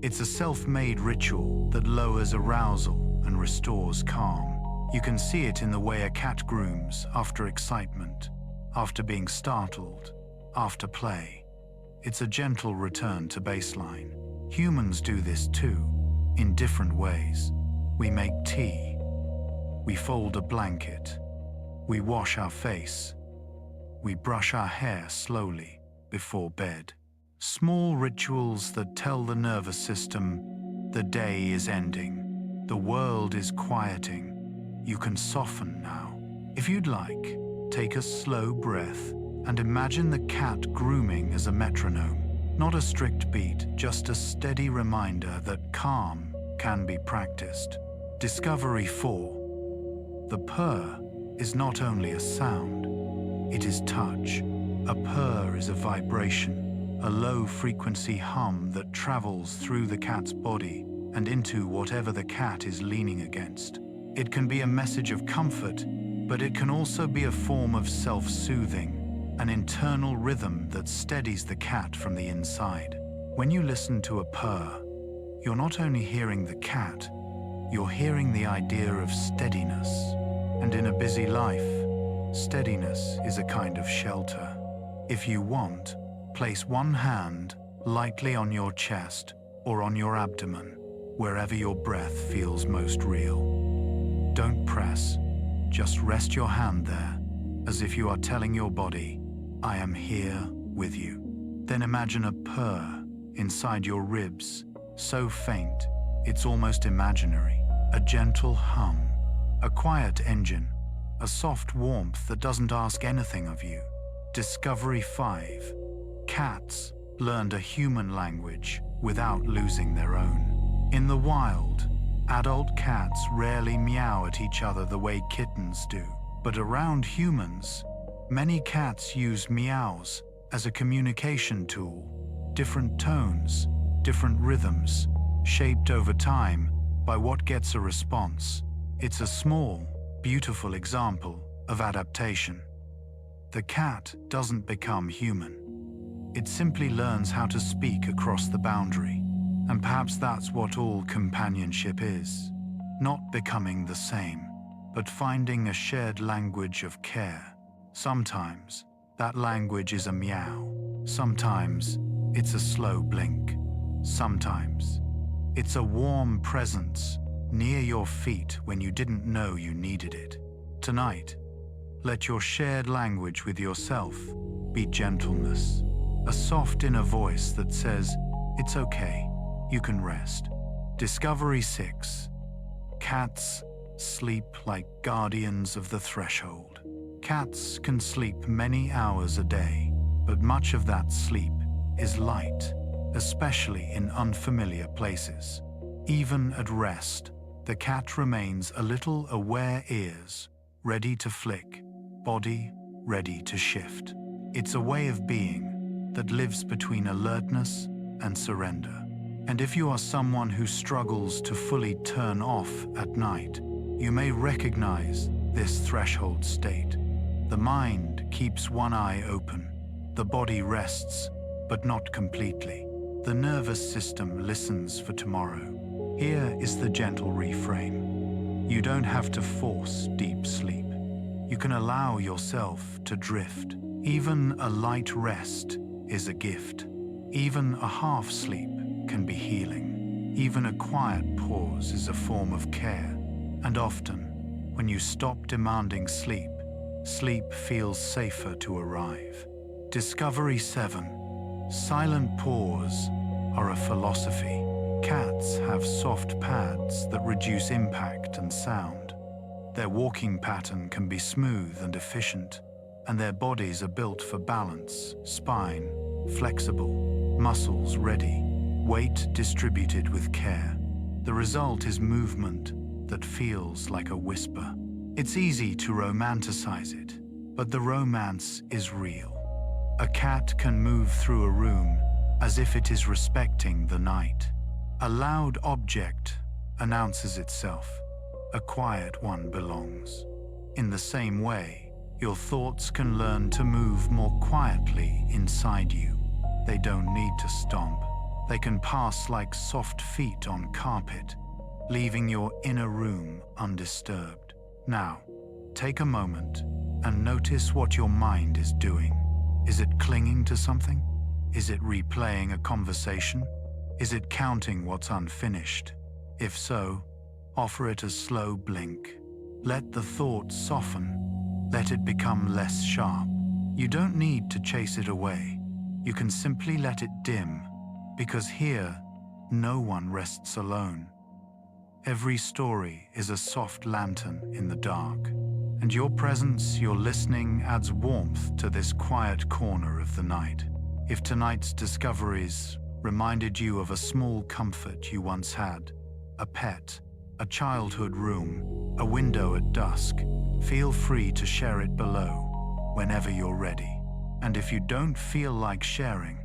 It's a self-made ritual that lowers arousal and restores calm. You can see it in the way a cat grooms after excitement, after being startled, after play. It's a gentle return to baseline. Humans do this too, in different ways. We make tea. We fold a blanket. We wash our face. We brush our hair slowly before bed. Small rituals that tell the nervous system the day is ending. The world is quieting. You can soften now. If you'd like, take a slow breath and imagine the cat grooming as a metronome. Not a strict beat, just a steady reminder that calm can be practiced. Discovery 4. The purr is not only a sound, it is touch. A purr is a vibration, a low-frequency hum that travels through the cat's body, and into whatever the cat is leaning against. It can be a message of comfort, but it can also be a form of self-soothing, an internal rhythm that steadies the cat from the inside. When you listen to a purr, you're not only hearing the cat, you're hearing the idea of steadiness. And in a busy life, steadiness is a kind of shelter. If you want, place one hand lightly on your chest or on your abdomen, wherever your breath feels most real. Don't press, just rest your hand there, as if you are telling your body, I am here with you. Then imagine a purr inside your ribs, so faint, it's almost imaginary. A gentle hum, a quiet engine, a soft warmth that doesn't ask anything of you. Discovery 5. Cats learned a human language without losing their own. In the wild, adult cats rarely meow at each other the way kittens do. But around humans, many cats use meows as a communication tool. Different tones, different rhythms, shaped over time by what gets a response. It's a small, beautiful example of adaptation. The cat doesn't become human. It simply learns how to speak across the boundary. And perhaps that's what all companionship is. Not becoming the same, but finding a shared language of care. Sometimes that language is a meow. Sometimes it's a slow blink. Sometimes it's a warm presence near your feet when you didn't know you needed it. Tonight, let your shared language with yourself be gentleness. A soft inner voice that says, it's okay, you can rest. Discovery 6. Cats sleep like guardians of the threshold. Cats can sleep many hours a day, but much of that sleep is light, especially in unfamiliar places. Even at rest, the cat remains a little aware, ears ready to flick, body ready to shift. It's a way of being that lives between alertness and surrender. And if you are someone who struggles to fully turn off at night, you may recognize this threshold state. The mind keeps one eye open. The body rests, but not completely. The nervous system listens for tomorrow. Here is the gentle reframe. You don't have to force deep sleep. You can allow yourself to drift. Even a light rest is a gift. Even a half sleep can be healing. Even a quiet pause is a form of care. And often, when you stop demanding sleep, sleep feels safer to arrive. Discovery 7. Silent paws are a philosophy. Cats have soft pads that reduce impact and sound. Their walking pattern can be smooth and efficient, and their bodies are built for balance, spine flexible, muscles ready, weight distributed with care. The result is movement that feels like a whisper. It's easy to romanticize it, but the romance is real. A cat can move through a room as if it is respecting the night. A loud object announces itself. A quiet one belongs. In the same way, your thoughts can learn to move more quietly inside you. They don't need to stomp. They can pass like soft feet on carpet, leaving your inner room undisturbed. Now, take a moment and notice what your mind is doing. Is it clinging to something? Is it replaying a conversation? Is it counting what's unfinished? If so, offer it a slow blink. Let the thought soften. Let it become less sharp. You don't need to chase it away. You can simply let it dim, because here, no one rests alone. Every story is a soft lantern in the dark, and your presence, your listening, adds warmth to this quiet corner of the night. If tonight's discoveries reminded you of a small comfort you once had, a pet, a childhood room, a window at dusk, feel free to share it below whenever you're ready. And if you don't feel like sharing,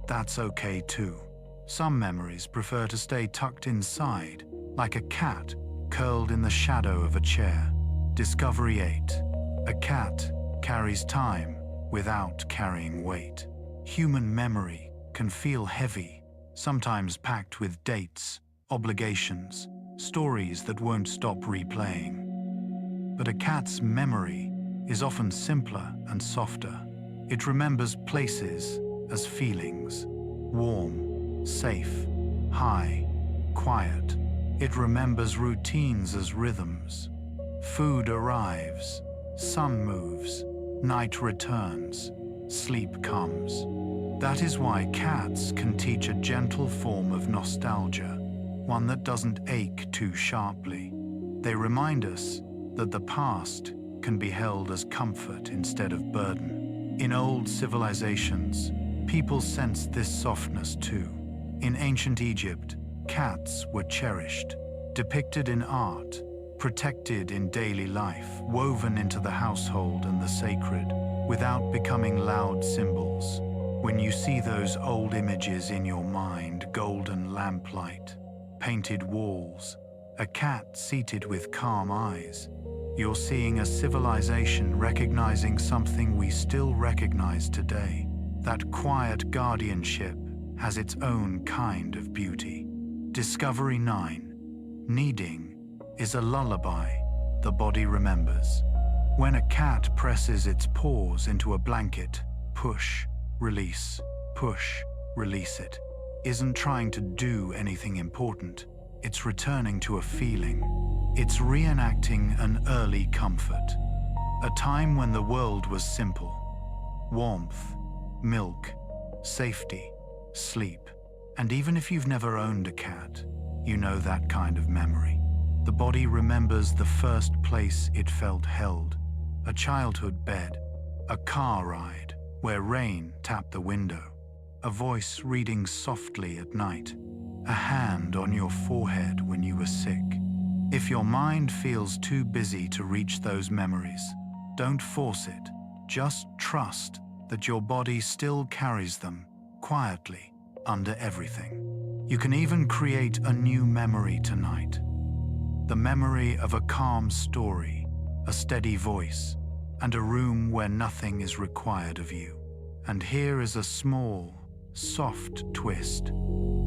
that's okay too. Some memories prefer to stay tucked inside, like a cat curled in the shadow of a chair. Discovery 8. A cat carries time without carrying weight. Human memory can feel heavy, sometimes packed with dates, obligations, stories that won't stop replaying. But a cat's memory is often simpler and softer. It remembers places as feelings, warm, safe, high, quiet. It remembers routines as rhythms. Food arrives, sun moves, night returns, sleep comes. That is why cats can teach a gentle form of nostalgia, one that doesn't ache too sharply. They remind us that the past can be held as comfort instead of burden. In old civilizations, people sensed this softness too. In ancient Egypt, cats were cherished, depicted in art, protected in daily life, woven into the household and the sacred, without becoming loud symbols. When you see those old images in your mind, golden lamplight, painted walls, a cat seated with calm eyes, you're seeing a civilization recognizing something we still recognize today. That quiet guardianship has its own kind of beauty. Discovery 9. Kneading is a lullaby the body remembers. When a cat presses its paws into a blanket, push, release it, isn't trying to do anything important. It's returning to a feeling. It's reenacting an early comfort. A time when the world was simple. Warmth, milk, safety, sleep. And even if you've never owned a cat, you know that kind of memory. The body remembers the first place it felt held. A childhood bed, a car ride where rain tapped the window, a voice reading softly at night, a hand on your forehead when you were sick. If your mind feels too busy to reach those memories, don't force it. Just trust that your body still carries them quietly under everything. You can even create a new memory tonight. The memory of a calm story, a steady voice, and a room where nothing is required of you. And here is a small, soft twist,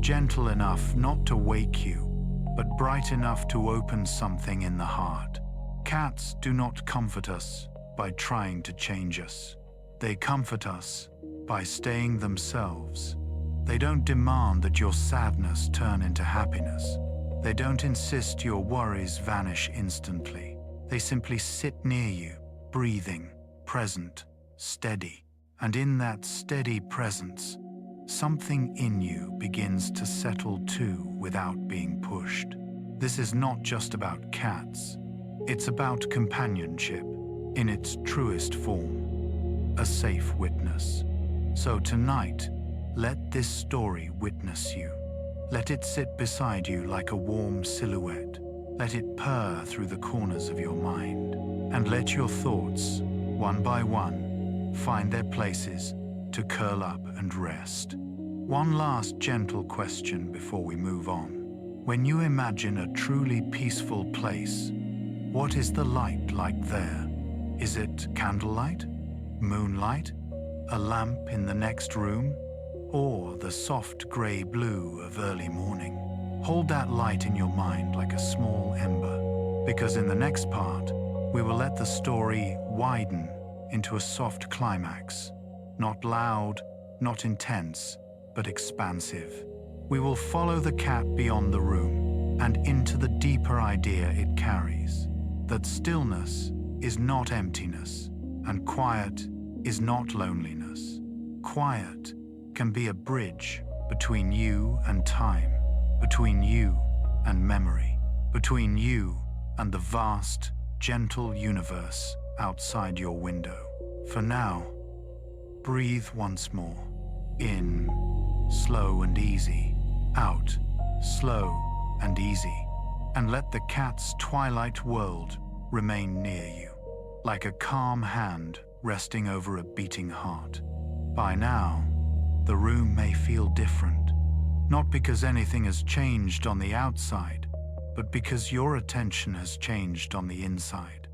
gentle enough not to wake you, but bright enough to open something in the heart. Cats do not comfort us by trying to change us. They comfort us by staying themselves. They don't demand that your sadness turn into happiness. They don't insist your worries vanish instantly. They simply sit near you, breathing, present, steady. And in that steady presence, something in you begins to settle too without being pushed. This is not just about cats. It's about companionship in its truest form, a safe witness. So tonight, let this story witness you. Let it sit beside you like a warm silhouette. Let it purr through the corners of your mind. And let your thoughts, one by one, find their places to curl up and rest. One last gentle question before we move on. When you imagine a truly peaceful place, what is the light like there? Is it candlelight? Moonlight? A lamp in the next room? Or the soft grey blue of early morning? Hold that light in your mind like a small ember, because in the next part, we will let the story widen into a soft climax. Not loud, not intense, but expansive. We will follow the cat beyond the room and into the deeper idea it carries, that stillness is not emptiness, and quiet is not loneliness. Quiet can be a bridge between you and time, between you and memory, between you and the vast, gentle universe outside your window. For now, breathe once more. In, slow and easy. Out, slow and easy. And let the cat's twilight world remain near you, like a calm hand resting over a beating heart. By now, the room may feel different. Not because anything has changed on the outside, but because your attention has changed on the inside.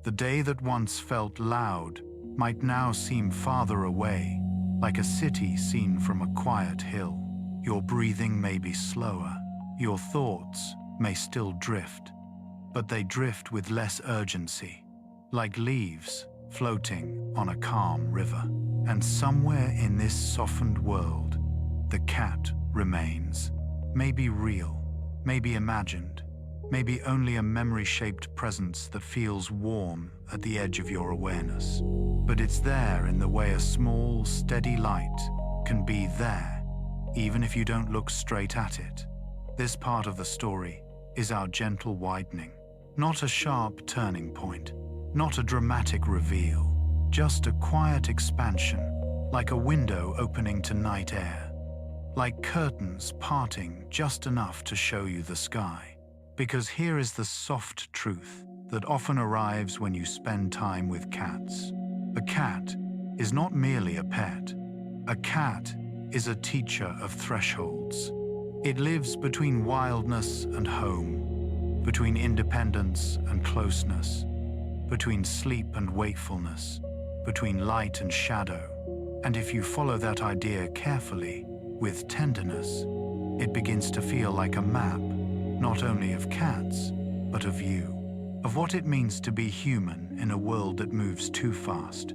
The day that once felt loud might now seem farther away, like a city seen from a quiet hill. Your breathing may be slower, your thoughts may still drift, but they drift with less urgency, like leaves floating on a calm river. And somewhere in this softened world, the cat remains. Maybe real, maybe imagined, maybe only a memory-shaped presence that feels warm at the edge of your awareness. But it's there in the way a small, steady light can be there, even if you don't look straight at it. This part of the story is our gentle widening. Not a sharp turning point, not a dramatic reveal, just a quiet expansion, like a window opening to night air, like curtains parting just enough to show you the sky. Because here is the soft truth that often arrives when you spend time with cats. A cat is not merely a pet. A cat is a teacher of thresholds. It lives between wildness and home, between independence and closeness, between sleep and wakefulness, between light and shadow. And if you follow that idea carefully, with tenderness, it begins to feel like a map, not only of cats, but of you. Of what it means to be human in a world that moves too fast.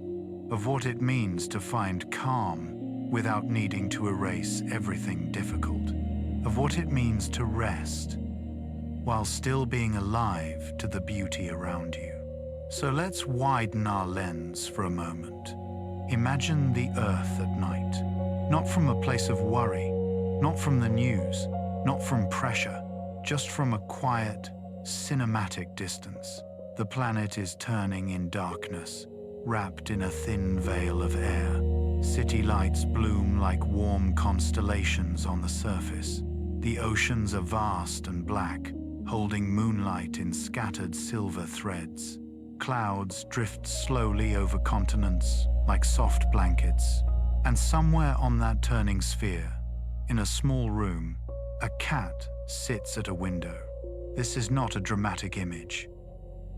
Of what it means to find calm without needing to erase everything difficult. Of what it means to rest while still being alive to the beauty around you. So let's widen our lens for a moment. Imagine the earth at night, not from a place of worry, not from the news, not from pressure, just from a quiet, cinematic distance. The planet is turning in darkness, wrapped in a thin veil of air. City lights bloom like warm constellations on the surface. The oceans are vast and black, holding moonlight in scattered silver threads. Clouds drift slowly over continents like soft blankets. And somewhere on that turning sphere, in a small room, a cat sits at a window. This is not a dramatic image.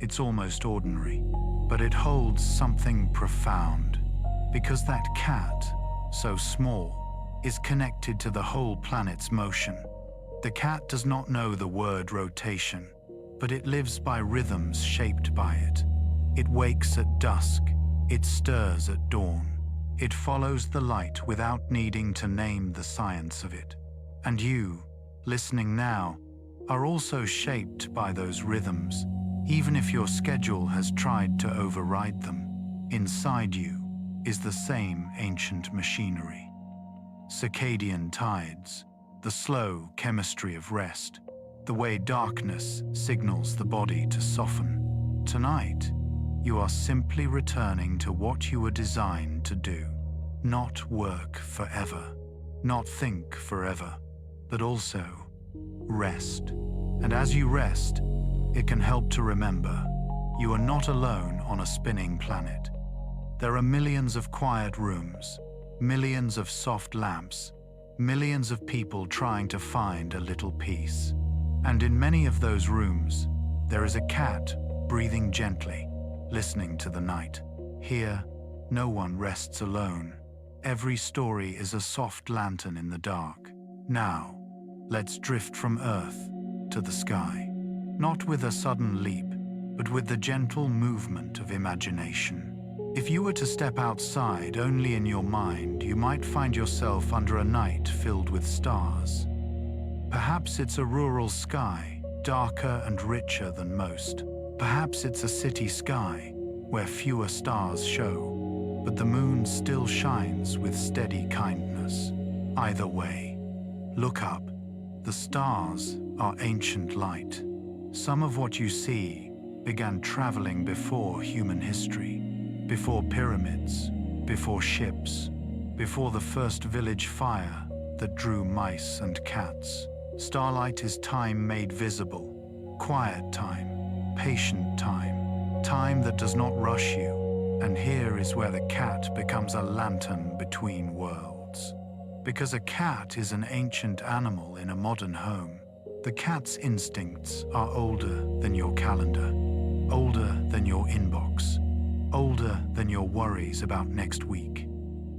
It's almost ordinary, but it holds something profound, because that cat, so small, is connected to the whole planet's motion. The cat does not know the word rotation, but it lives by rhythms shaped by it. It wakes at dusk, it stirs at dawn. It follows the light without needing to name the science of it. And you, listening now, are also shaped by those rhythms, even if your schedule has tried to override them. Inside you is the same ancient machinery. Circadian tides, the slow chemistry of rest, the way darkness signals the body to soften. Tonight, you are simply returning to what you were designed to do. Not work forever, not think forever, but also rest. And as you rest, it can help to remember you are not alone on a spinning planet. There are millions of quiet rooms, millions of soft lamps, millions of people trying to find a little peace. And in many of those rooms, there is a cat breathing gently, listening to the night. Here, no one rests alone. Every story is a soft lantern in the dark. Now, let's drift from Earth to the sky. Not with a sudden leap, but with the gentle movement of imagination. If you were to step outside only in your mind, you might find yourself under a night filled with stars. Perhaps it's a rural sky, darker and richer than most. Perhaps it's a city sky, where fewer stars show, but the moon still shines with steady kindness. Either way, look up. The stars are ancient light. Some of what you see began traveling before human history, before pyramids, before ships, before the first village fire that drew mice and cats. Starlight is time made visible, quiet time, patient time, time that does not rush you. And here is where the cat becomes a lantern between worlds. Because a cat is an ancient animal in a modern home. The cat's instincts are older than your calendar, older than your inbox, older than your worries about next week.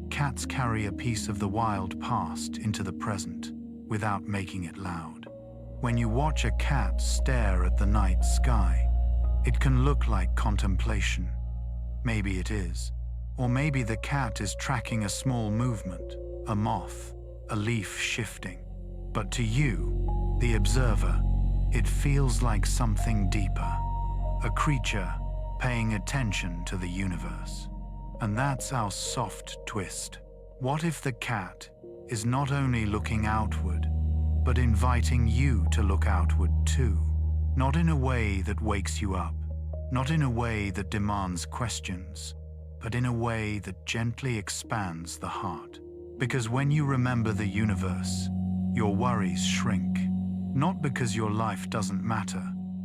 Cats carry a piece of the wild past into the present without making it loud. When you watch a cat stare at the night sky, it can look like contemplation. Maybe it is. Or maybe the cat is tracking a small movement, a moth, a leaf shifting. But to you, the observer, it feels like something deeper, a creature paying attention to the universe. And that's our soft twist. What if the cat is not only looking outward, but inviting you to look outward too? Not in a way that wakes you up, not in a way that demands questions, but in a way that gently expands the heart. Because when you remember the universe, your worries shrink. Not because your life doesn't matter,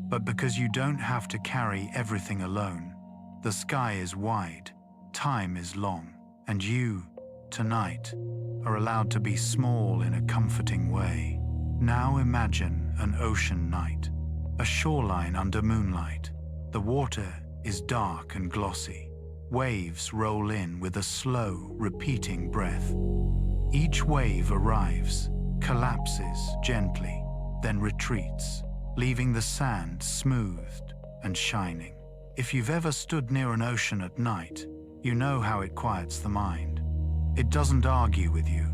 but because you don't have to carry everything alone. The sky is wide, time is long, and you, tonight, are allowed to be small in a comforting way. Now imagine an ocean night, a shoreline under moonlight. The water is dark and glossy. Waves roll in with a slow, repeating breath. Each wave arrives, collapses gently, then retreats, leaving the sand smoothed and shining. If you've ever stood near an ocean at night, you know how it quiets the mind. It doesn't argue with you.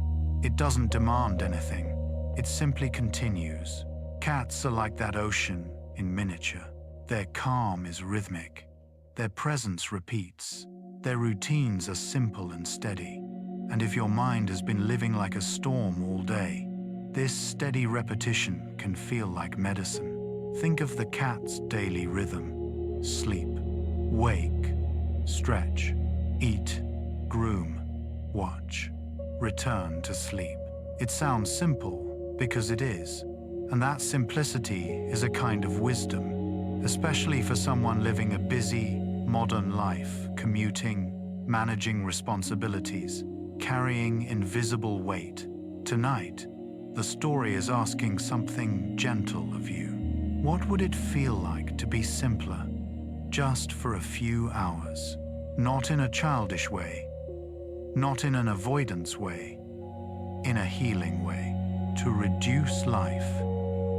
It doesn't demand anything. It simply continues. Cats are like that ocean in miniature. Their calm is rhythmic. Their presence repeats. Their routines are simple and steady. And if your mind has been living like a storm all day, this steady repetition can feel like medicine. Think of the cat's daily rhythm. Sleep, wake, stretch, eat, groom, watch, return to sleep. It sounds simple because it is. And that simplicity is a kind of wisdom, especially for someone living a busy, modern life, commuting, managing responsibilities, carrying invisible weight. Tonight, the story is asking something gentle of you. What would it feel like to be simpler, just for a few hours? Not in a childish way, not in an avoidance way, in a healing way, to reduce life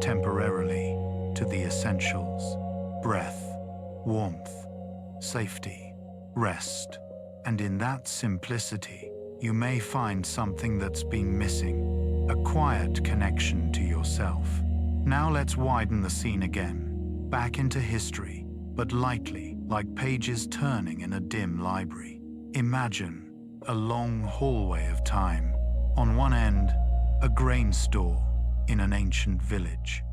temporarily to the essentials: breath, warmth, safety, rest. And in that simplicity, you may find something that's been missing, a quiet connection to yourself. Now let's widen the scene again, back into history, but lightly, like pages turning in a dim library. Imagine a long hallway of time. On one end, a grain store in an ancient village.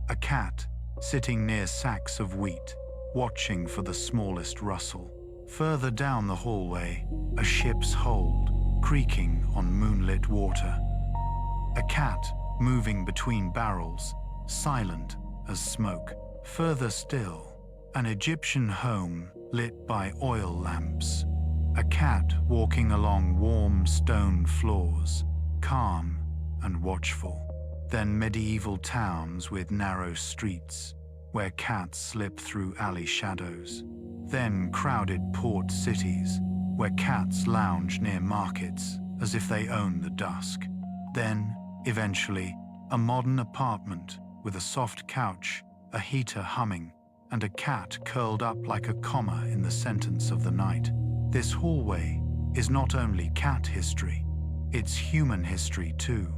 A cat sitting near sacks of wheat, watching for the smallest rustle. Further down the hallway, a ship's hold, creaking on moonlit water. A cat moving between barrels, silent as smoke. Further still, an Egyptian home lit by oil lamps. A cat walking along warm stone floors, calm and watchful. Then medieval towns with narrow streets, where cats slip through alley shadows. Then crowded port cities, where cats lounge near markets as if they own the dusk. Then, eventually, a modern apartment with a soft couch, a heater humming, and a cat curled up like a comma in the sentence of the night. This hallway is not only cat history, it's human history too.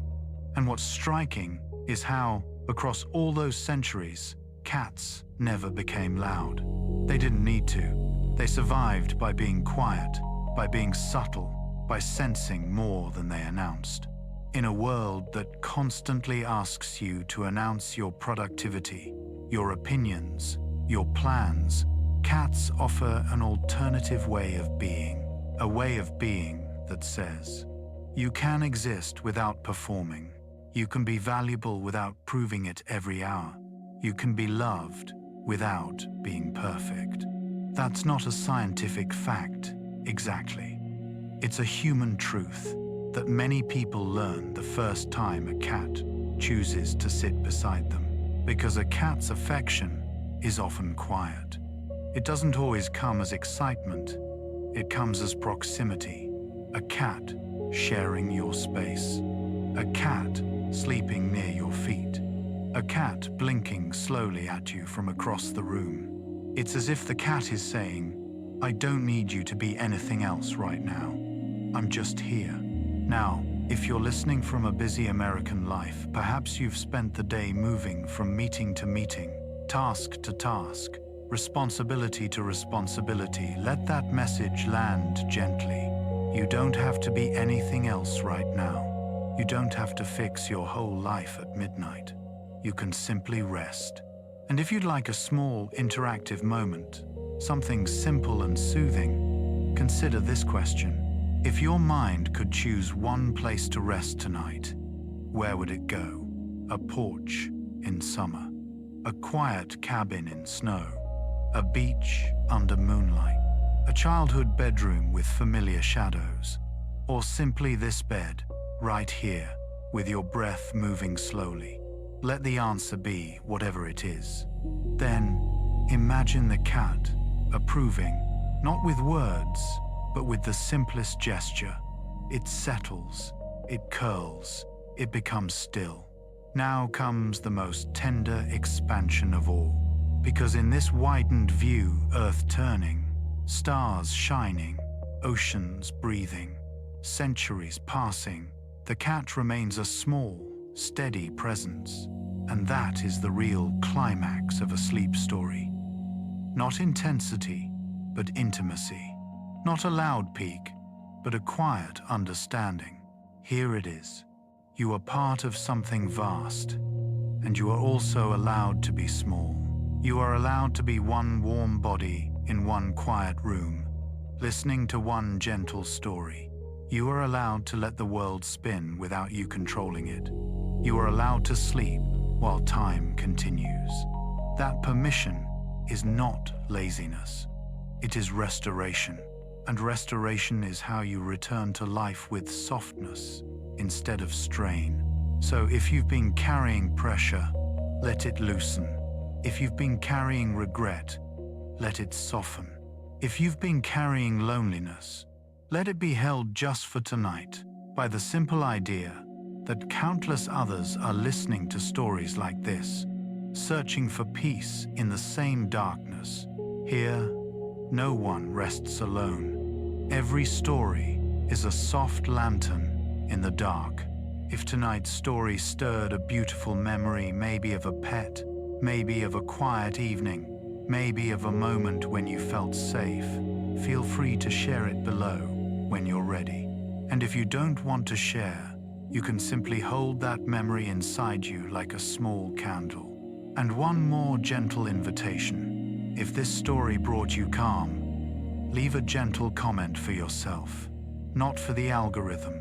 And what's striking is how, across all those centuries, cats never became loud. They didn't need to. They survived by being quiet, by being subtle, by sensing more than they announced. In a world that constantly asks you to announce your productivity, your opinions, your plans, cats offer an alternative way of being. A way of being that says, you can exist without performing. You can be valuable without proving it every hour. You can be loved without being perfect. That's not a scientific fact, exactly. It's a human truth. that many people learn the first time a cat chooses to sit beside them, because a cat's affection is often quiet. It doesn't always come as excitement, it comes as proximity. A cat sharing your space. A cat sleeping near your feet. A cat blinking slowly at you from across the room. It's as if the cat is saying, I don't need you to be anything else right now. I'm just here. Now, if you're listening from a busy American life, perhaps you've spent the day moving from meeting to meeting, task to task, responsibility to responsibility. Let that message land gently. You don't have to be anything else right now. You don't have to fix your whole life at midnight. You can simply rest. And if you'd like a small, interactive moment, something simple and soothing, consider this question. If your mind could choose one place to rest tonight, where would it go? A porch in summer, a quiet cabin in snow, a beach under moonlight, a childhood bedroom with familiar shadows, or simply this bed, right here, with your breath moving slowly. Let the answer be whatever it is. Then, imagine the cat, approving, not with words, but with the simplest gesture. It settles, it curls, it becomes still. Now comes the most tender expansion of all, because in this widened view, earth turning, stars shining, oceans breathing, centuries passing, the cat remains a small, steady presence. And that is the real climax of a sleep story. Not intensity, but intimacy. Not a loud peak, but a quiet understanding. Here it is. You are part of something vast, and you are also allowed to be small. You are allowed to be one warm body in one quiet room, listening to one gentle story. You are allowed to let the world spin without you controlling it. You are allowed to sleep while time continues. That permission is not laziness. It is restoration. And restoration is how you return to life with softness instead of strain. So if you've been carrying pressure, let it loosen. If you've been carrying regret, let it soften. If you've been carrying loneliness, let it be held just for tonight by the simple idea that countless others are listening to stories like this, searching for peace in the same darkness. Here, no one rests alone. Every story is a soft lantern in the dark. If tonight's story stirred a beautiful memory, maybe of a pet, maybe of a quiet evening, maybe of a moment when you felt safe, feel free to share it below when you're ready. And if you don't want to share, you can simply hold that memory inside you like a small candle. And one more gentle invitation. If this story brought you calm, leave a gentle comment for yourself. Not for the algorithm,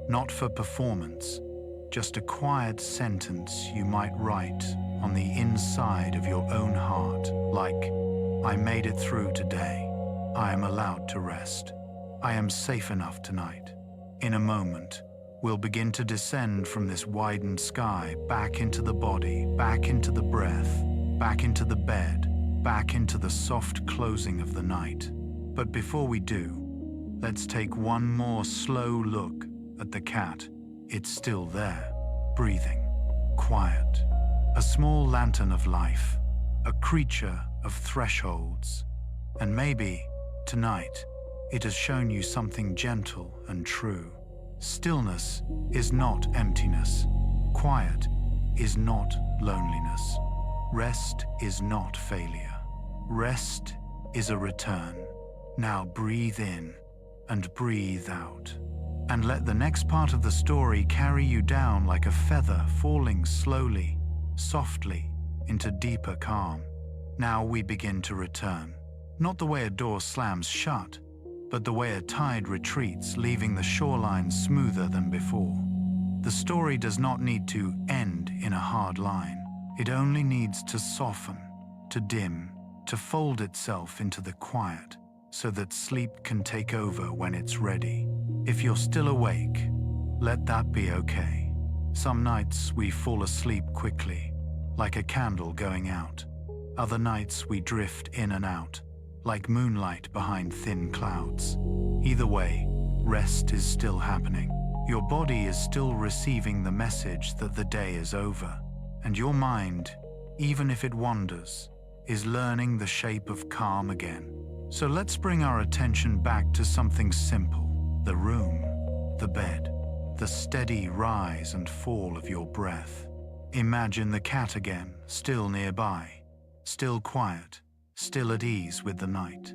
not for performance, just a quiet sentence you might write on the inside of your own heart, like, I made it through today. I am allowed to rest. I am safe enough tonight. In a moment, we'll begin to descend from this widened sky back into the body, back into the breath, back into the bed, back into the soft closing of the night. But before we do, let's take one more slow look at the cat. It's still there, breathing, quiet. A small lantern of life, a creature of thresholds. And maybe, tonight, it has shown you something gentle and true. Stillness is not emptiness. Quiet is not loneliness. Rest is not failure. Rest is a return. Now breathe in and breathe out. And let the next part of the story carry you down like a feather falling slowly, softly, into deeper calm. Now we begin to return. Not the way a door slams shut, but the way a tide retreats, leaving the shoreline smoother than before. The story does not need to end in a hard line. It only needs to soften, to dim, to fold itself into the quiet, so that sleep can take over when it's ready. If you're still awake, Let that be okay. Some nights we fall asleep quickly, like a candle going out. Other nights we drift in and out, like moonlight behind thin clouds. Either way, rest is still happening. Your body is still receiving the message that the day is over, and your mind, even if it wanders, is learning the shape of calm again. So let's bring our attention back to something simple: the room, the bed, the steady rise and fall of your breath. Imagine the cat again, still nearby, still quiet, still at ease with the night.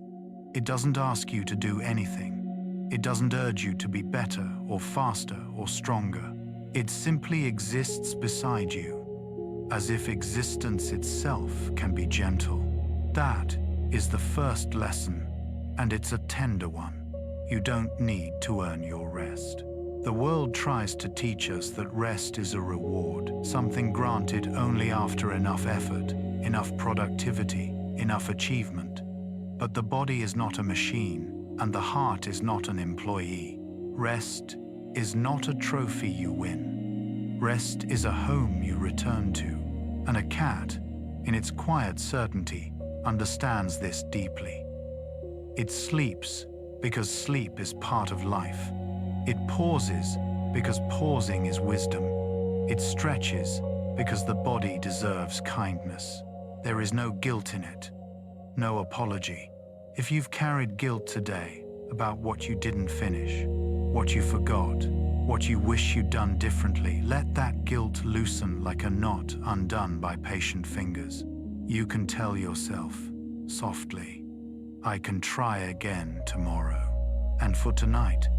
It doesn't ask you to do anything. It doesn't urge you to be better or faster or stronger. It simply exists beside you, as if existence itself can be gentle. That is the first lesson, and it's a tender one. You don't need to earn your rest. The world tries to teach us that rest is a reward, something granted only after enough effort, enough productivity, enough achievement. But the body is not a machine, and the heart is not an employee. Rest is not a trophy you win. Rest is a home you return to, and a cat, in its quiet certainty, understands this deeply. It sleeps because sleep is part of life. It pauses because pausing is wisdom. It stretches because the body deserves kindness. There is no guilt in it, no apology. If you've carried guilt today about what you didn't finish, what you forgot, what you wish you'd done differently, let that guilt loosen like a knot undone by patient fingers. You can tell yourself, softly, I can try again tomorrow. And for tonight,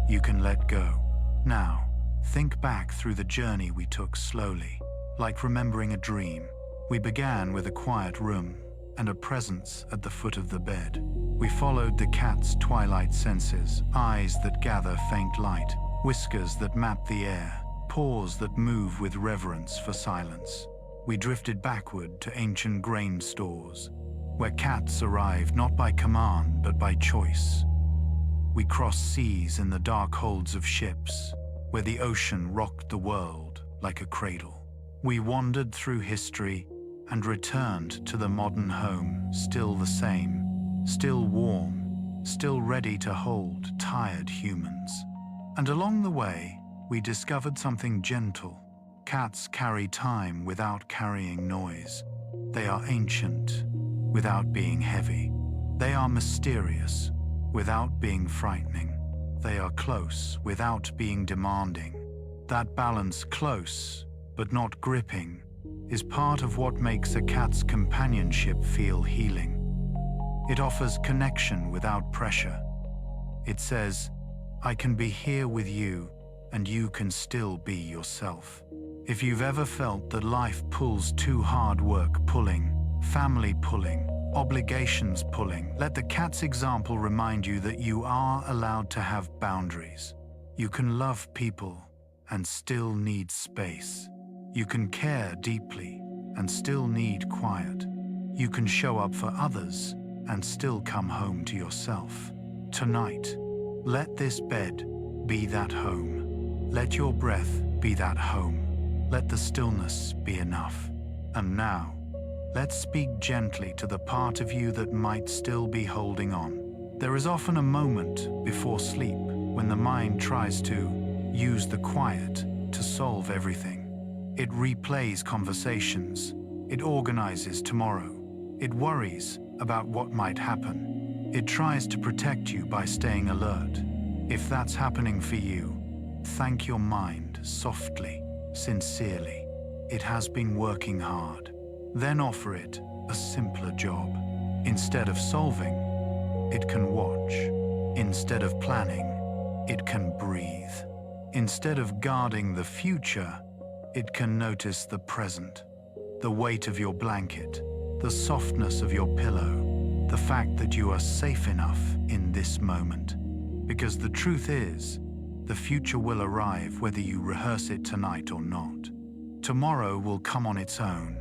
you can let go. Now, think back through the journey we took slowly, like remembering a dream. We began with a quiet room and a presence at the foot of the bed. We followed the cat's twilight senses, eyes that gather faint light, whiskers that map the air, paws that move with reverence for silence. We drifted backward to ancient grain stores, where cats arrived not by command but by choice. We crossed seas in the dark holds of ships, where the ocean rocked the world like a cradle. We wandered through history and returned to the modern home, still the same, still warm, still ready to hold tired humans. And along the way, we discovered something gentle. Cats carry time without carrying noise. They are ancient without being heavy. They are mysterious without being frightening. They are close without being demanding. That balance, close but not gripping, is part of what makes a cat's companionship feel healing. It offers connection without pressure. It says, I can be here with you, and you can still be yourself. If you've ever felt that life pulls too hard, work pulling, family pulling, obligations pulling, let the cat's example remind you that you are allowed to have boundaries. You can love people and still need space. You can care deeply and still need quiet. You can show up for others and still come home to yourself. Tonight, let this bed be that home. Let your breath be that home. Let the stillness be enough. And now, let's speak gently to the part of you that might still be holding on. There is often a moment before sleep when the mind tries to use the quiet to solve everything. It replays conversations. It organizes tomorrow. It worries about what might happen. It tries to protect you by staying alert. If that's happening for you, thank your mind softly, sincerely. It has been working hard. Then offer it a simpler job. Instead of solving, it can watch. Instead of planning, it can breathe. Instead of guarding the future, it can notice the present. The weight of your blanket, the softness of your pillow, the fact that you are safe enough in this moment. Because the truth is, the future will arrive whether you rehearse it tonight or not. Tomorrow will come on its own.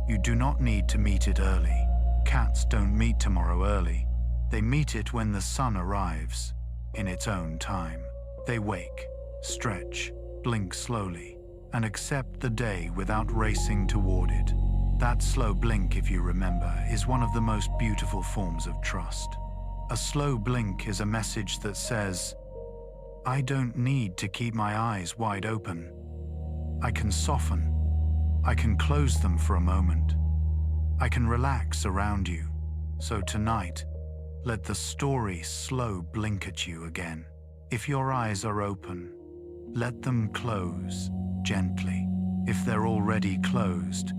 You do not need to meet it early. Cats don't meet tomorrow early. They meet it when the sun arrives, in its own time. They wake, stretch, blink slowly, and accept the day without racing toward it. That slow blink, if you remember, is one of the most beautiful forms of trust. A slow blink is a message that says, I don't need to keep my eyes wide open. I can soften. I can close them for a moment. I can relax around you. So tonight, let the story slow blink at you again. If your eyes are open, let them close gently. If they're already closed,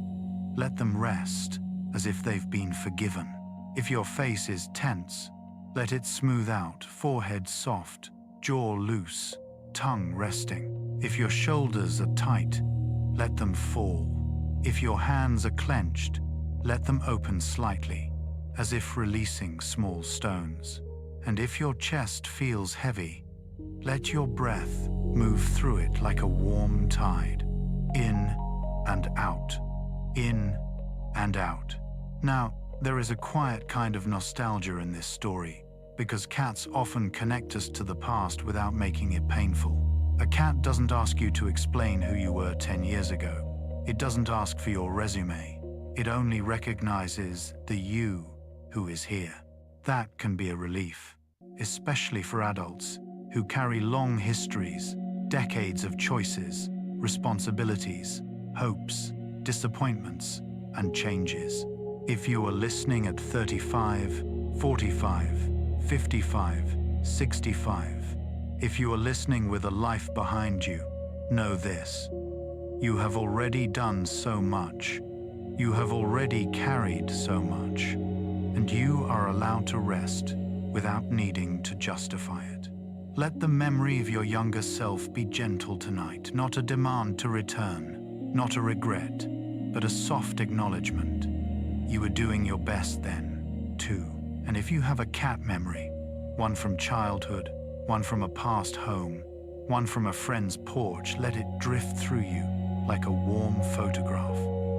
let them rest as if they've been forgiven. If your face is tense, let it smooth out, forehead soft, jaw loose, tongue resting. If your shoulders are tight, let them fall. If your hands are clenched, let them open slightly, as if releasing small stones. And if your chest feels heavy, let your breath move through it like a warm tide. In and out. In and out. Now, there is a quiet kind of nostalgia in this story, because cats often connect us to the past without making it painful. A cat doesn't ask you to explain who you were 10 years ago. It doesn't ask for your resume. It only recognizes the you who is here. That can be a relief, especially for adults who carry long histories, decades of choices, responsibilities, hopes, disappointments, and changes. If you are listening at 35, 45, 55, 65, if you are listening with a life behind you, know this: you have already done so much. You have already carried so much, and you are allowed to rest without needing to justify it. Let the memory of your younger self be gentle tonight, not a demand to return, not a regret, but a soft acknowledgement. You were doing your best then, too. And if you have a cat memory, one from childhood, one from a past home, one from a friend's porch, let it drift through you like a warm photograph.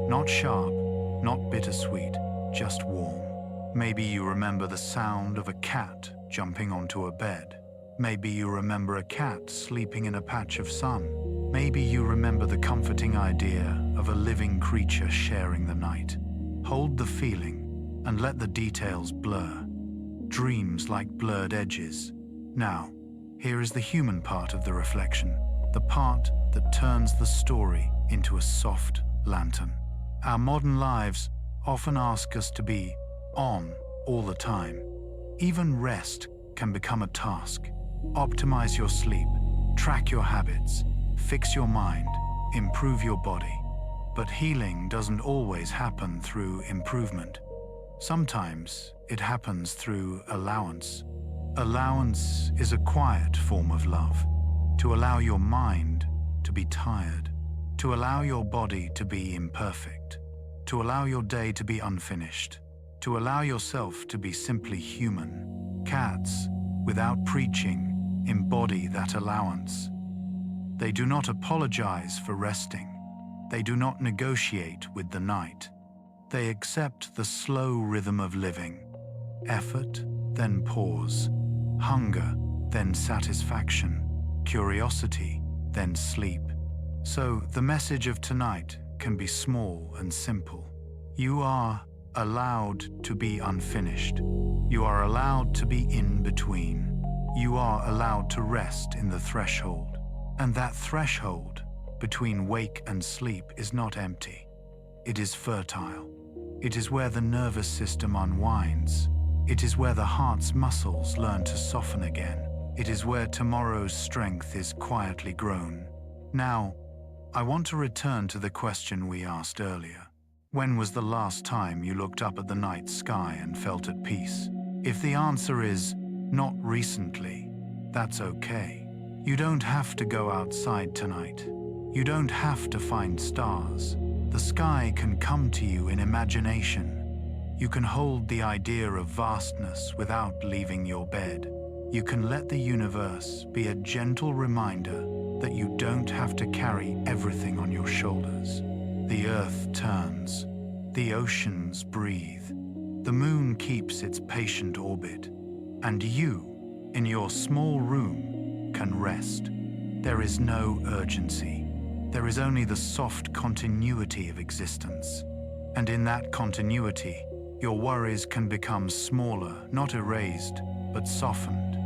Not sharp, not bittersweet, just warm. Maybe you remember the sound of a cat jumping onto a bed. Maybe you remember a cat sleeping in a patch of sun. Maybe you remember the comforting idea of a living creature sharing the night. Hold the feeling and let the details blur. Dreams like blurred edges. Now, here is the human part of the reflection, the part that turns the story into a soft lantern. Our modern lives often ask us to be on all the time. Even rest can become a task. Optimize your sleep, track your habits, fix your mind, improve your body. But healing doesn't always happen through improvement. Sometimes it happens through allowance. Allowance is a quiet form of love. To allow your mind to be tired. To allow your body to be imperfect. To allow your day to be unfinished. To allow yourself to be simply human. Cats, without preaching, embody that allowance. They do not apologize for resting. They do not negotiate with the night. They accept the slow rhythm of living. Effort, then pause. Hunger, then satisfaction. Curiosity, then sleep. So the message of tonight can be small and simple. You are allowed to be unfinished. You are allowed to be in between. You are allowed to rest in the threshold. And that threshold between wake and sleep is not empty. It is fertile. It is where the nervous system unwinds. It is where the heart's muscles learn to soften again. It is where tomorrow's strength is quietly grown. Now, I want to return to the question we asked earlier. When was the last time you looked up at the night sky and felt at peace? If the answer is not recently, that's okay. You don't have to go outside tonight. You don't have to find stars. The sky can come to you in imagination. You can hold the idea of vastness without leaving your bed. You can let the universe be a gentle reminder that you don't have to carry everything on your shoulders. The earth turns. The oceans breathe. The moon keeps its patient orbit. And you, in your small room, can rest. There is no urgency. There is only the soft continuity of existence. And in that continuity, your worries can become smaller, not erased, but softened,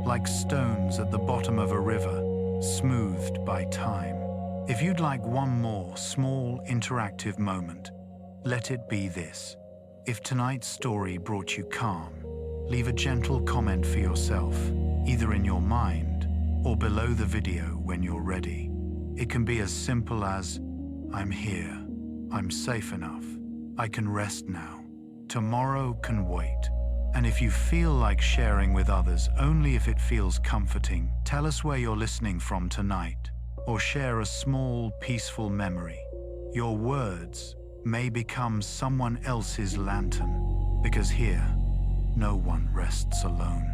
like stones at the bottom of a river, smoothed by time. If you'd like one more small interactive moment, let it be this. If tonight's story brought you calm, leave a gentle comment for yourself, either in your mind or below the video when you're ready. It can be as simple as, "I'm here, I'm safe enough, I can rest now, tomorrow can wait." And if you feel like sharing with others, only if it feels comforting, tell us where you're listening from tonight, or share a small, peaceful memory. Your words may become someone else's lantern, because here, no one rests alone.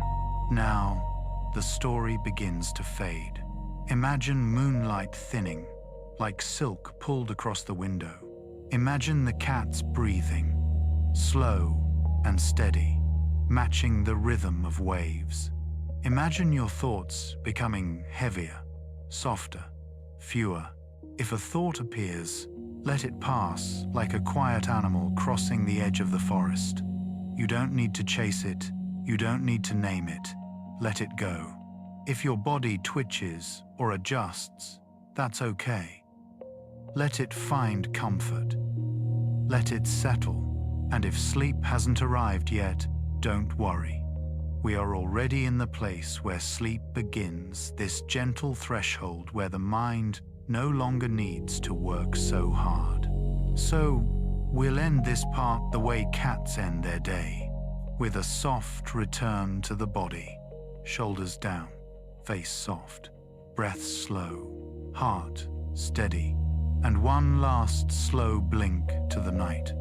Now, the story begins to fade. Imagine moonlight thinning, like silk pulled across the window. Imagine the cat's breathing, slow and steady, matching the rhythm of waves. Imagine your thoughts becoming heavier, softer, fewer. If a thought appears, let it pass like a quiet animal crossing the edge of the forest. You don't need to chase it, you don't need to name it. Let it go. If your body twitches or adjusts, that's okay. Let it find comfort. Let it settle. And if sleep hasn't arrived yet, don't worry. We are already in the place where sleep begins, this gentle threshold where the mind no longer needs to work so hard. So, we'll end this part the way cats end their day, with a soft return to the body. Shoulders down, face soft, breath slow, heart steady, and one last slow blink to the night.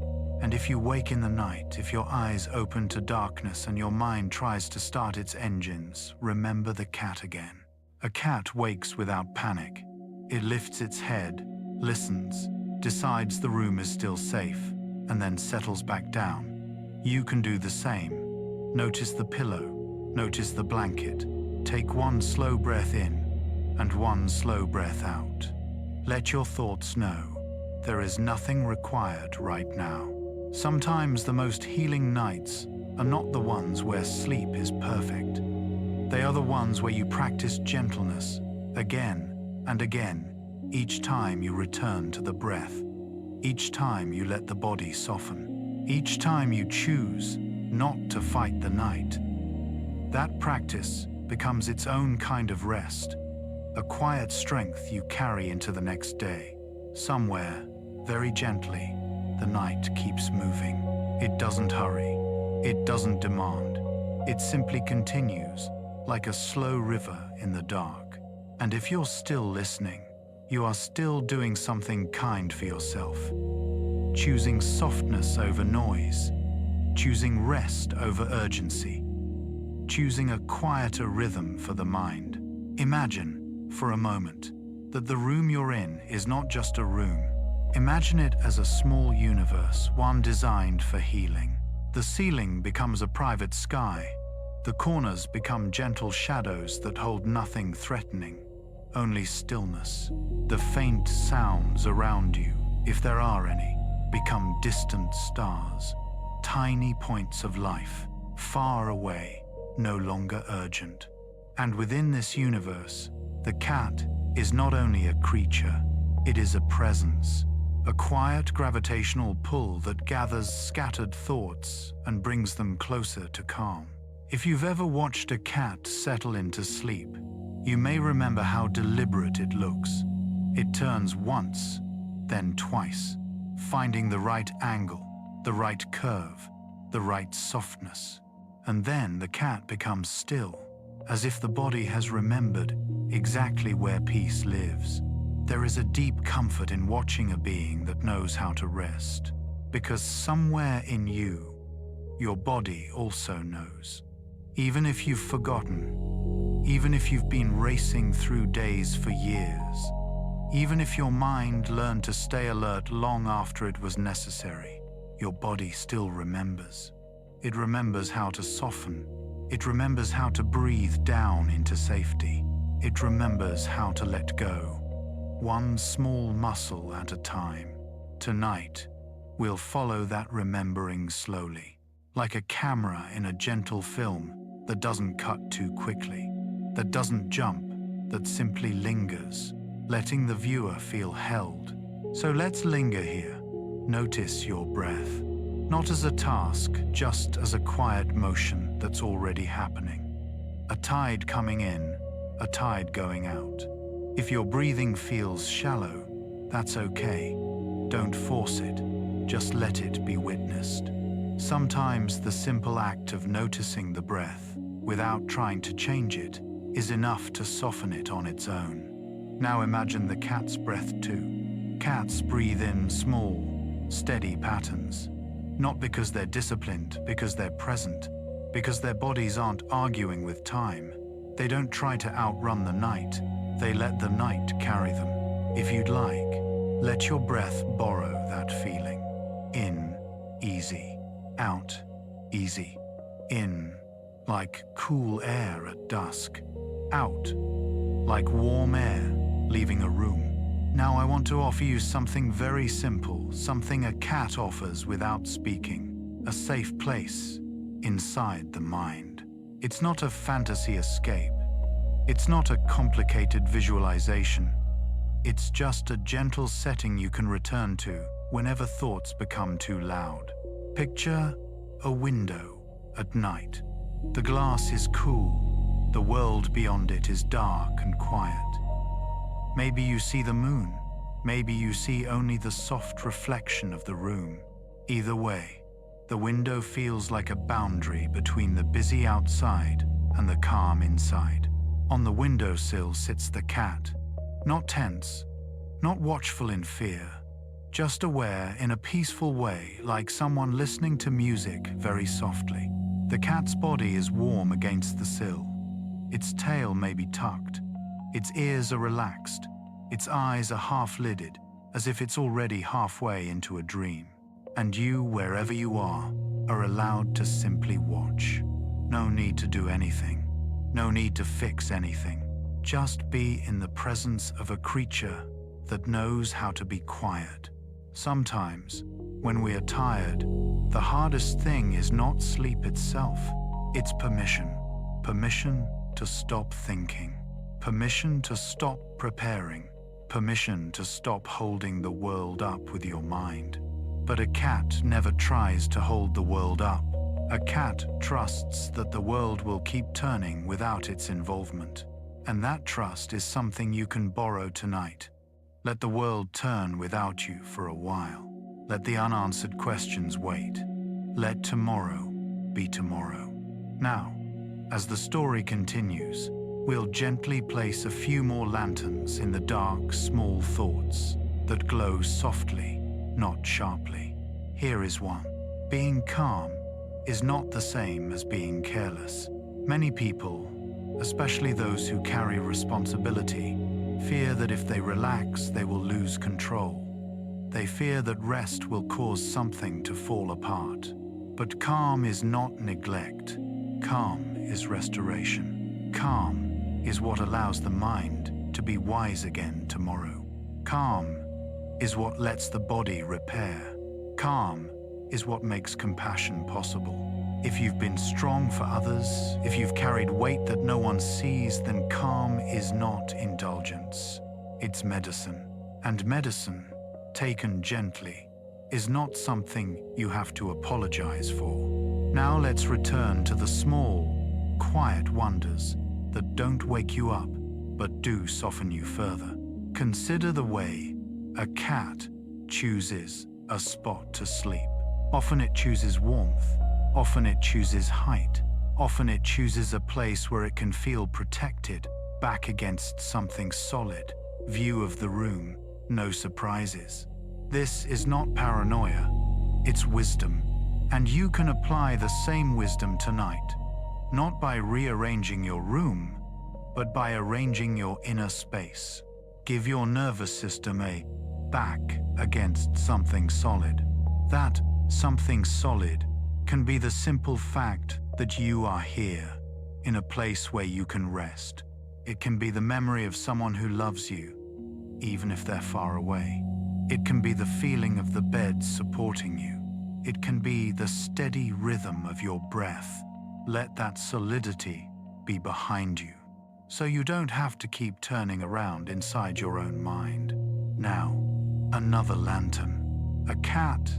And if you wake in the night, if your eyes open to darkness and your mind tries to start its engines, remember the cat again. A cat wakes without panic. It lifts its head, listens, decides the room is still safe, and then settles back down. You can do the same. Notice the pillow, notice the blanket. Take one slow breath in and one slow breath out. Let your thoughts know there is nothing required right now. Sometimes the most healing nights are not the ones where sleep is perfect. They are the ones where you practice gentleness again and again, each time you return to the breath, each time you let the body soften, each time you choose not to fight the night. That practice becomes its own kind of rest, a quiet strength you carry into the next day. Somewhere, very gently, the night keeps moving. It doesn't hurry. It doesn't demand. It simply continues, like a slow river in the dark. And if you're still listening, you are still doing something kind for yourself. Choosing softness over noise. Choosing rest over urgency. Choosing a quieter rhythm for the mind. Imagine, for a moment, that the room you're in is not just a room. Imagine it as a small universe, one designed for healing. The ceiling becomes a private sky. The corners become gentle shadows that hold nothing threatening, only stillness. The faint sounds around you, if there are any, become distant stars, tiny points of life, far away, no longer urgent. And within this universe, the cat is not only a creature, it is a presence. A quiet gravitational pull that gathers scattered thoughts and brings them closer to calm. If you've ever watched a cat settle into sleep, you may remember how deliberate it looks. It turns once, then twice, finding the right angle, the right curve, the right softness. And then the cat becomes still, as if the body has remembered exactly where peace lives. There is a deep comfort in watching a being that knows how to rest, because somewhere in you, your body also knows. Even if you've forgotten, even if you've been racing through days for years, even if your mind learned to stay alert long after it was necessary, your body still remembers. It remembers how to soften. It remembers how to breathe down into safety. it remembers how to let go, one small muscle at a time. Tonight, we'll follow that remembering slowly, like a camera in a gentle film that doesn't cut too quickly, that doesn't jump, that simply lingers, letting the viewer feel held. So let's linger here. Notice your breath, not as a task, just as a quiet motion that's already happening. A tide coming in, a tide going out. If your breathing feels shallow, that's okay. Don't force it, just let it be witnessed. Sometimes the simple act of noticing the breath, without trying to change it, is enough to soften it on its own. Now imagine the cat's breath too. Cats breathe in small, steady patterns. Not because they're disciplined, because they're present, because their bodies aren't arguing with time. They don't try to outrun the night, they let the night carry them. If you'd like, let your breath borrow that feeling. In, easy. Out, easy. In, like cool air at dusk. Out, like warm air leaving a room. Now I want to offer you something very simple, something a cat offers without speaking. A safe place inside the mind. It's not a fantasy escape. It's not a complicated visualization. It's just a gentle setting you can return to whenever thoughts become too loud. Picture a window at night. The glass is cool. The world beyond it is dark and quiet. Maybe you see the moon. Maybe you see only the soft reflection of the room. Either way, the window feels like a boundary between the busy outside and the calm inside. On the windowsill sits the cat, not tense, not watchful in fear, just aware in a peaceful way, like someone listening to music very softly. The cat's body is warm against the sill. Its tail may be tucked. Its ears are relaxed. Its eyes are half-lidded, as if it's already halfway into a dream. And you, wherever you are allowed to simply watch. No need to do anything. No need to fix anything. Just be in the presence of a creature that knows how to be quiet. Sometimes, when we are tired, the hardest thing is not sleep itself. It's permission. Permission to stop thinking. Permission to stop preparing. Permission to stop holding the world up with your mind. But a cat never tries to hold the world up. A cat trusts that the world will keep turning without its involvement. And that trust is something you can borrow tonight. Let the world turn without you for a while. Let the unanswered questions wait. Let tomorrow be tomorrow. Now, as the story continues, we'll gently place a few more lanterns in the dark, small thoughts that glow softly, not sharply. Here is one. Being calm is not the same as being careless. Many people, especially those who carry responsibility, fear that if they relax, they will lose control. They fear that rest will cause something to fall apart. But calm is not neglect. Calm is restoration. Calm is what allows the mind to be wise again tomorrow. Calm is what lets the body repair. Calm is what makes compassion possible. If you've been strong for others, if you've carried weight that no one sees, then calm is not indulgence. It's medicine. And medicine, taken gently, is not something you have to apologize for. Now let's return to the small, quiet wonders that don't wake you up, but do soften you further. Consider the way a cat chooses a spot to sleep. Often it chooses warmth. Often it chooses height. Often it chooses a place where it can feel protected, back against something solid. View of the room, no surprises. This is not paranoia, it's wisdom. And you can apply the same wisdom tonight, not by rearranging your room, but by arranging your inner space. Give your nervous system a back against something solid. That something solid can be the simple fact that you are here, in a place where you can rest. It can be the memory of someone who loves you, even if they're far away. It can be the feeling of the bed supporting you. It can be the steady rhythm of your breath. Let that solidity be behind you, so you don't have to keep turning around inside your own mind. Now, another lantern. A cat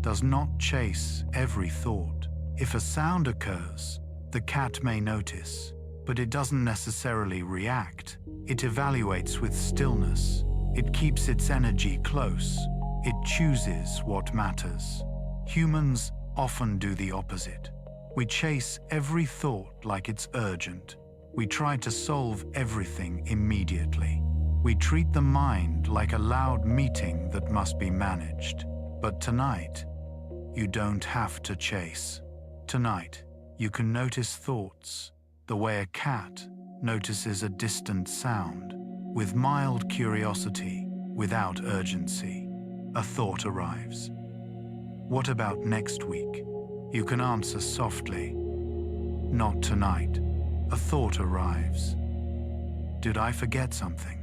does not chase every thought. If a sound occurs, the cat may notice, but it doesn't necessarily react. It evaluates with stillness. It keeps its energy close. It chooses what matters. Humans often do the opposite. We chase every thought like it's urgent. We try to solve everything immediately. We treat the mind like a loud meeting that must be managed. But tonight, you don't have to chase. Tonight, you can notice thoughts the way a cat notices a distant sound, with mild curiosity, without urgency. A thought arrives. What about next week? You can answer softly. Not tonight. A thought arrives. Did I forget something?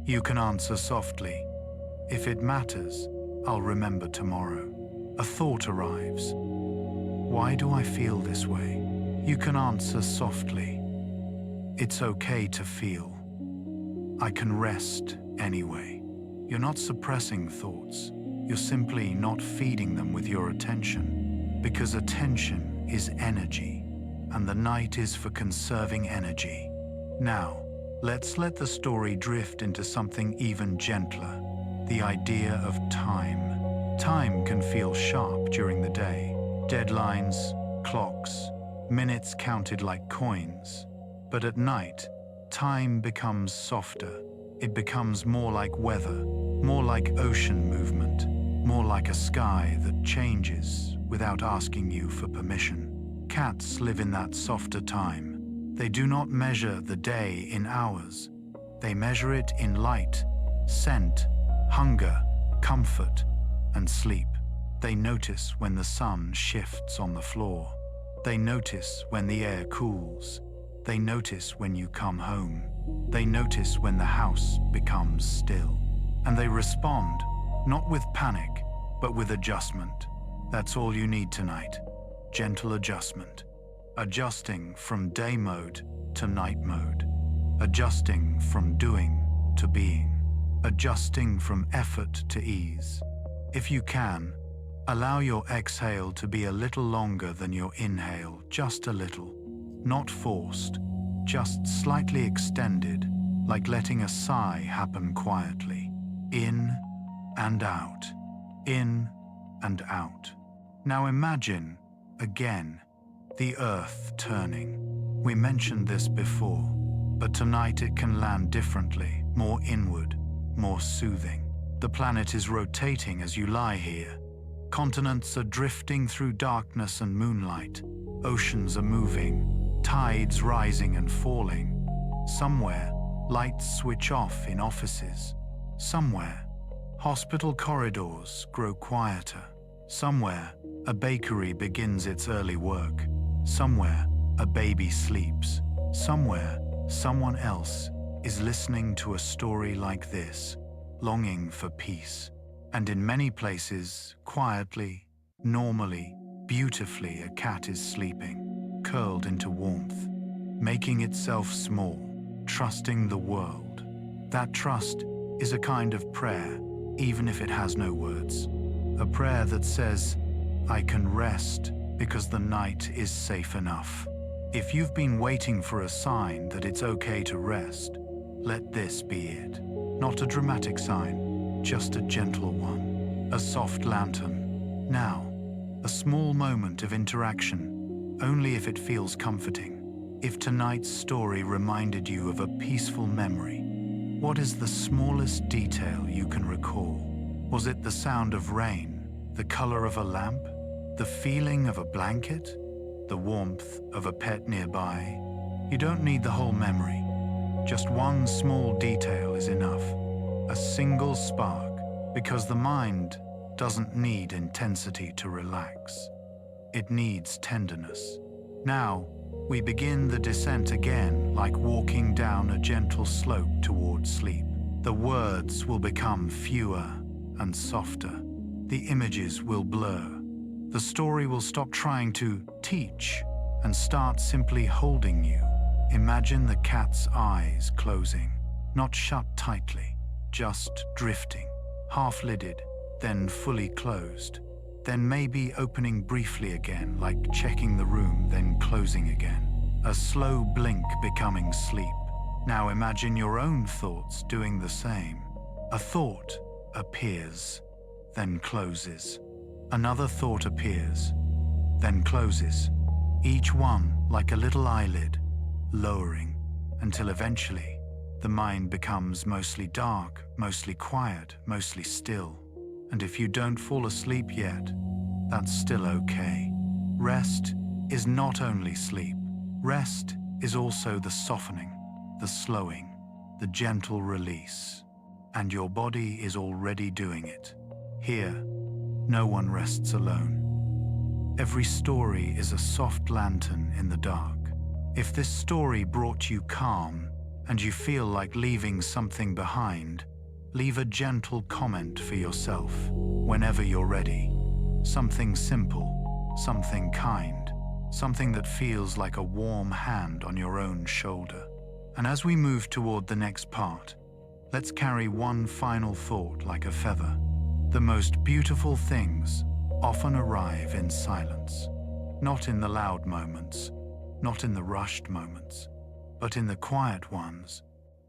You can answer softly. If it matters, I'll remember tomorrow. A thought arrives. Why do I feel this way? You can answer softly. It's okay to feel. I can rest anyway. You're not suppressing thoughts. You're simply not feeding them with your attention, because attention is energy, and the night is for conserving energy. Now, let's let the story drift into something even gentler, the idea of time. Time can feel sharp during the day. Deadlines, clocks, minutes counted like coins. But at night, time becomes softer. It becomes more like weather, more like ocean movement, more like a sky that changes without asking you for permission. Cats live in that softer time. They do not measure the day in hours. They measure it in light, scent, hunger, comfort, and sleep. They notice when the sun shifts on the floor. They notice when the air cools. They notice when you come home. They notice when the house becomes still. And they respond, not with panic, but with adjustment. That's all you need tonight. Gentle adjustment. Adjusting from day mode to night mode. Adjusting from doing to being. Adjusting from effort to ease. If you can, allow your exhale to be a little longer than your inhale, just a little. Not forced, just slightly extended, like letting a sigh happen quietly. In and out. In and out. Now imagine, again, the earth turning. We mentioned this before, but tonight it can land differently, more inward, more soothing. The planet is rotating as you lie here. Continents are drifting through darkness and moonlight. Oceans are moving, tides rising and falling. Somewhere, lights switch off in offices. Somewhere, hospital corridors grow quieter. Somewhere, a bakery begins its early work. Somewhere, a baby sleeps. Somewhere, someone else is listening to a story like this, longing for peace. And in many places, quietly, normally, beautifully, a cat is sleeping, curled into warmth, making itself small, trusting the world. That trust is a kind of prayer, even if it has no words. A prayer that says, I can rest because the night is safe enough. If you've been waiting for a sign that it's okay to rest, let this be it. Not a dramatic sign, just a gentle one. A soft lantern. Now, a small moment of interaction, only if it feels comforting. If tonight's story reminded you of a peaceful memory, what is the smallest detail you can recall? Was it the sound of rain, the color of a lamp, the feeling of a blanket, the warmth of a pet nearby? You don't need the whole memory. Just one small detail is enough. A single spark, because the mind doesn't need intensity to relax. It needs tenderness. Now, we begin the descent again, like walking down a gentle slope toward sleep. The words will become fewer and softer. The images will blur. The story will stop trying to teach and start simply holding you. Imagine the cat's eyes closing, not shut tightly, just drifting, half-lidded, then fully closed, then maybe opening briefly again, like checking the room, then closing again. A slow blink becoming sleep. Now imagine your own thoughts doing the same. A thought appears, then closes. Another thought appears, then closes. Each one like a little eyelid, lowering, until eventually the mind becomes mostly dark, mostly quiet, mostly still. And if you don't fall asleep yet, that's still okay. Rest is not only sleep. Rest is also the softening, the slowing, the gentle release. And your body is already doing it. Here, no one rests alone. Every story is a soft lantern in the dark. If this story brought you calm and you feel like leaving something behind, leave a gentle comment for yourself whenever you're ready. Something simple, something kind, something that feels like a warm hand on your own shoulder. And as we move toward the next part, let's carry one final thought like a feather. The most beautiful things often arrive in silence, not in the loud moments, not in the rushed moments, but in the quiet ones,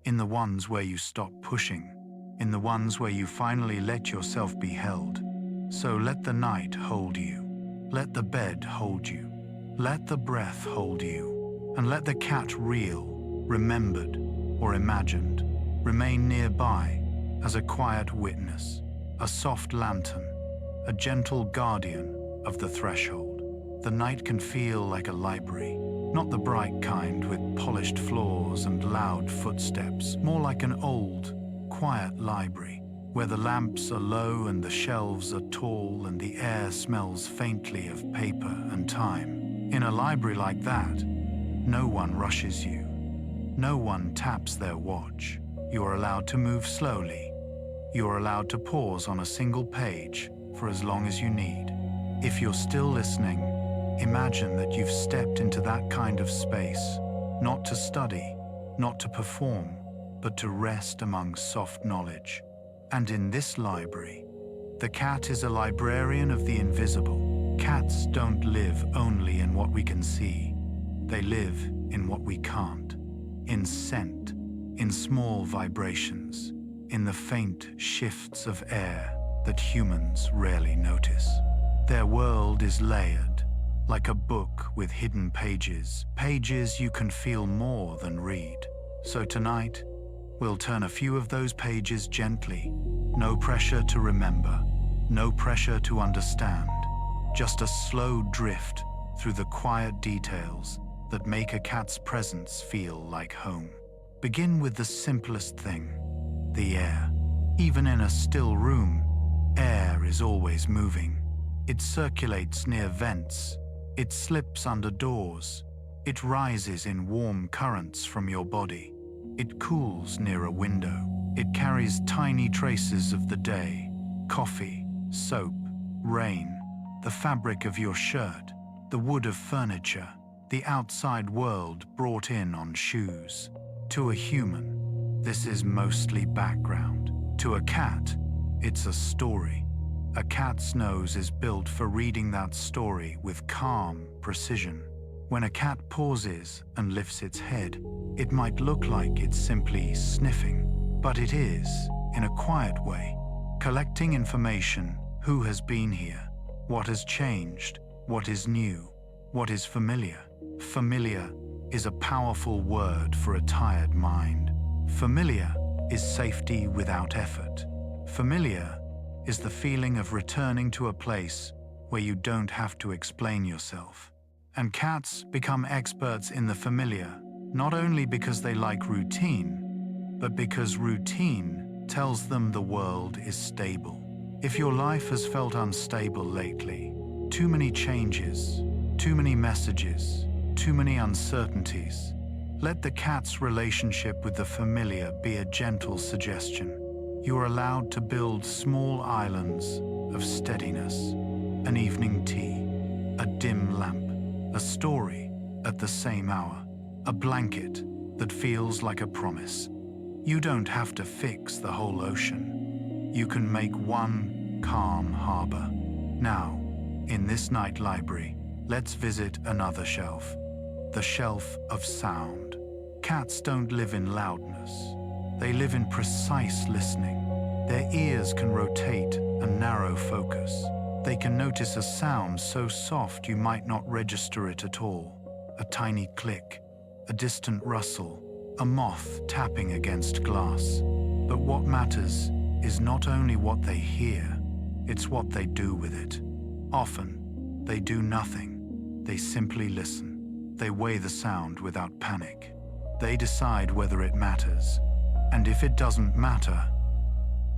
in the ones where you stop pushing, in the ones where you finally let yourself be held. So let the night hold you, let the bed hold you, let the breath hold you, and let the cat real, remembered, or imagined, remain nearby as a quiet witness, a soft lantern, a gentle guardian of the threshold. The night can feel like a library, not the bright kind with polished floors and loud footsteps, more like an old, quiet library, where the lamps are low and the shelves are tall and the air smells faintly of paper and time. In a library like that, no one rushes you. No one taps their watch. You are allowed to move slowly. You are allowed to pause on a single page for as long as you need. If you're still listening, imagine that you've stepped into that kind of space, not to study, not to perform, but to rest among soft knowledge. And in this library, the cat is a librarian of the invisible. Cats don't live only in what we can see. They live in what we can't. In scent, in small vibrations, in the faint shifts of air that humans rarely notice. Their world is layered, like a book with hidden pages, pages you can feel more than read. So tonight, we'll turn a few of those pages gently. No pressure to remember, no pressure to understand, just a slow drift through the quiet details that make a cat's presence feel like home. Begin with the simplest thing, the air. Even in a still room, air is always moving. It circulates near vents. It slips under doors. It rises in warm currents from your body. It cools near a window. It carries tiny traces of the day, coffee, soap, rain, the fabric of your shirt, the wood of furniture, the outside world brought in on shoes. To a human, this is mostly background. To a cat, it's a story. A cat's nose is built for reading that story with calm precision. When a cat pauses and lifts its head, it might look like it's simply sniffing, but it is, in a quiet way, collecting information. Who has been here? What has changed? What is new? What is familiar? Familiar is a powerful word for a tired mind. Familiar is safety without effort. Familiar is the feeling of returning to a place where you don't have to explain yourself. And cats become experts in the familiar, not only because they like routine, but because routine tells them the world is stable. If your life has felt unstable lately, too many changes, too many messages, too many uncertainties. Let the cat's relationship with the familiar be a gentle suggestion. You are allowed to build small islands of steadiness. An evening tea, a dim lamp, a story at the same hour, a blanket that feels like a promise. You don't have to fix the whole ocean. You can make one calm harbor. Now, in this night library, let's visit another shelf. The shelf of sound. Cats don't live in loudness. They live in precise listening. Their ears can rotate and narrow focus. They can notice a sound so soft you might not register it at all. A tiny click, a distant rustle, a moth tapping against glass. But what matters is not only what they hear, it's what they do with it. Often, they do nothing. They simply listen. They weigh the sound without panic. They decide whether it matters. And if it doesn't matter,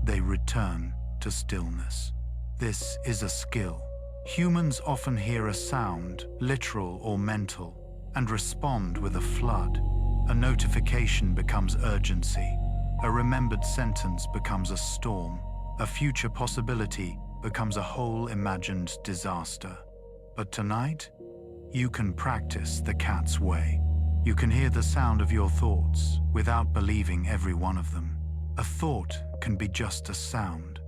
they return to stillness. This is a skill. Humans often hear a sound, literal or mental, and respond with a flood. A notification becomes urgency. A remembered sentence becomes a storm. A future possibility becomes a whole imagined disaster. But tonight, you can practice the cat's way. You can hear the sound of your thoughts without believing every one of them. A thought can be just a sound,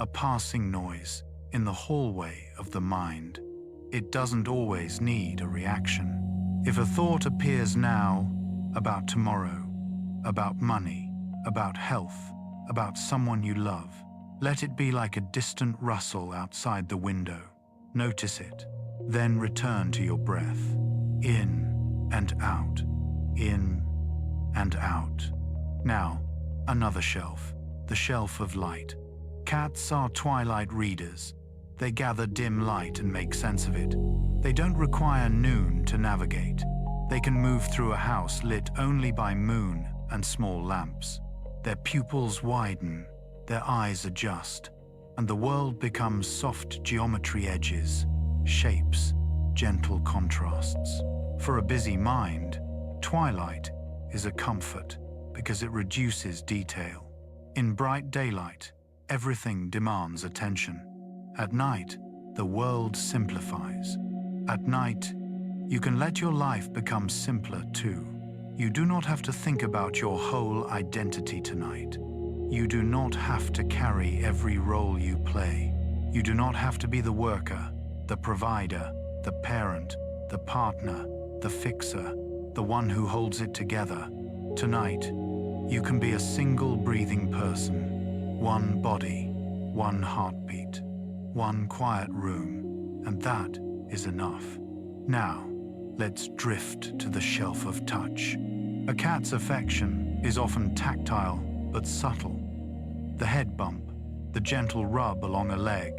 a passing noise in the hallway of the mind. It doesn't always need a reaction. If a thought appears now, about tomorrow, about money, about health, about someone you love, let it be like a distant rustle outside the window. Notice it, then return to your breath. In and out, in and out. Now, another shelf, the shelf of light. Cats are twilight readers. They gather dim light and make sense of it. They don't require noon to navigate. They can move through a house lit only by moon and small lamps. Their pupils widen, their eyes adjust, and the world becomes soft geometry edges, shapes, gentle contrasts. For a busy mind, twilight is a comfort because it reduces detail. In bright daylight, everything demands attention. At night, the world simplifies. At night, you can let your life become simpler too. You do not have to think about your whole identity tonight. You do not have to carry every role you play. You do not have to be the worker, the provider, the parent, the partner, the fixer, the one who holds it together. Tonight, you can be a single breathing person, one body, one heartbeat, one quiet room, and that is enough. Now, let's drift to the shelf of touch. A cat's affection is often tactile but subtle. The head bump, the gentle rub along a leg,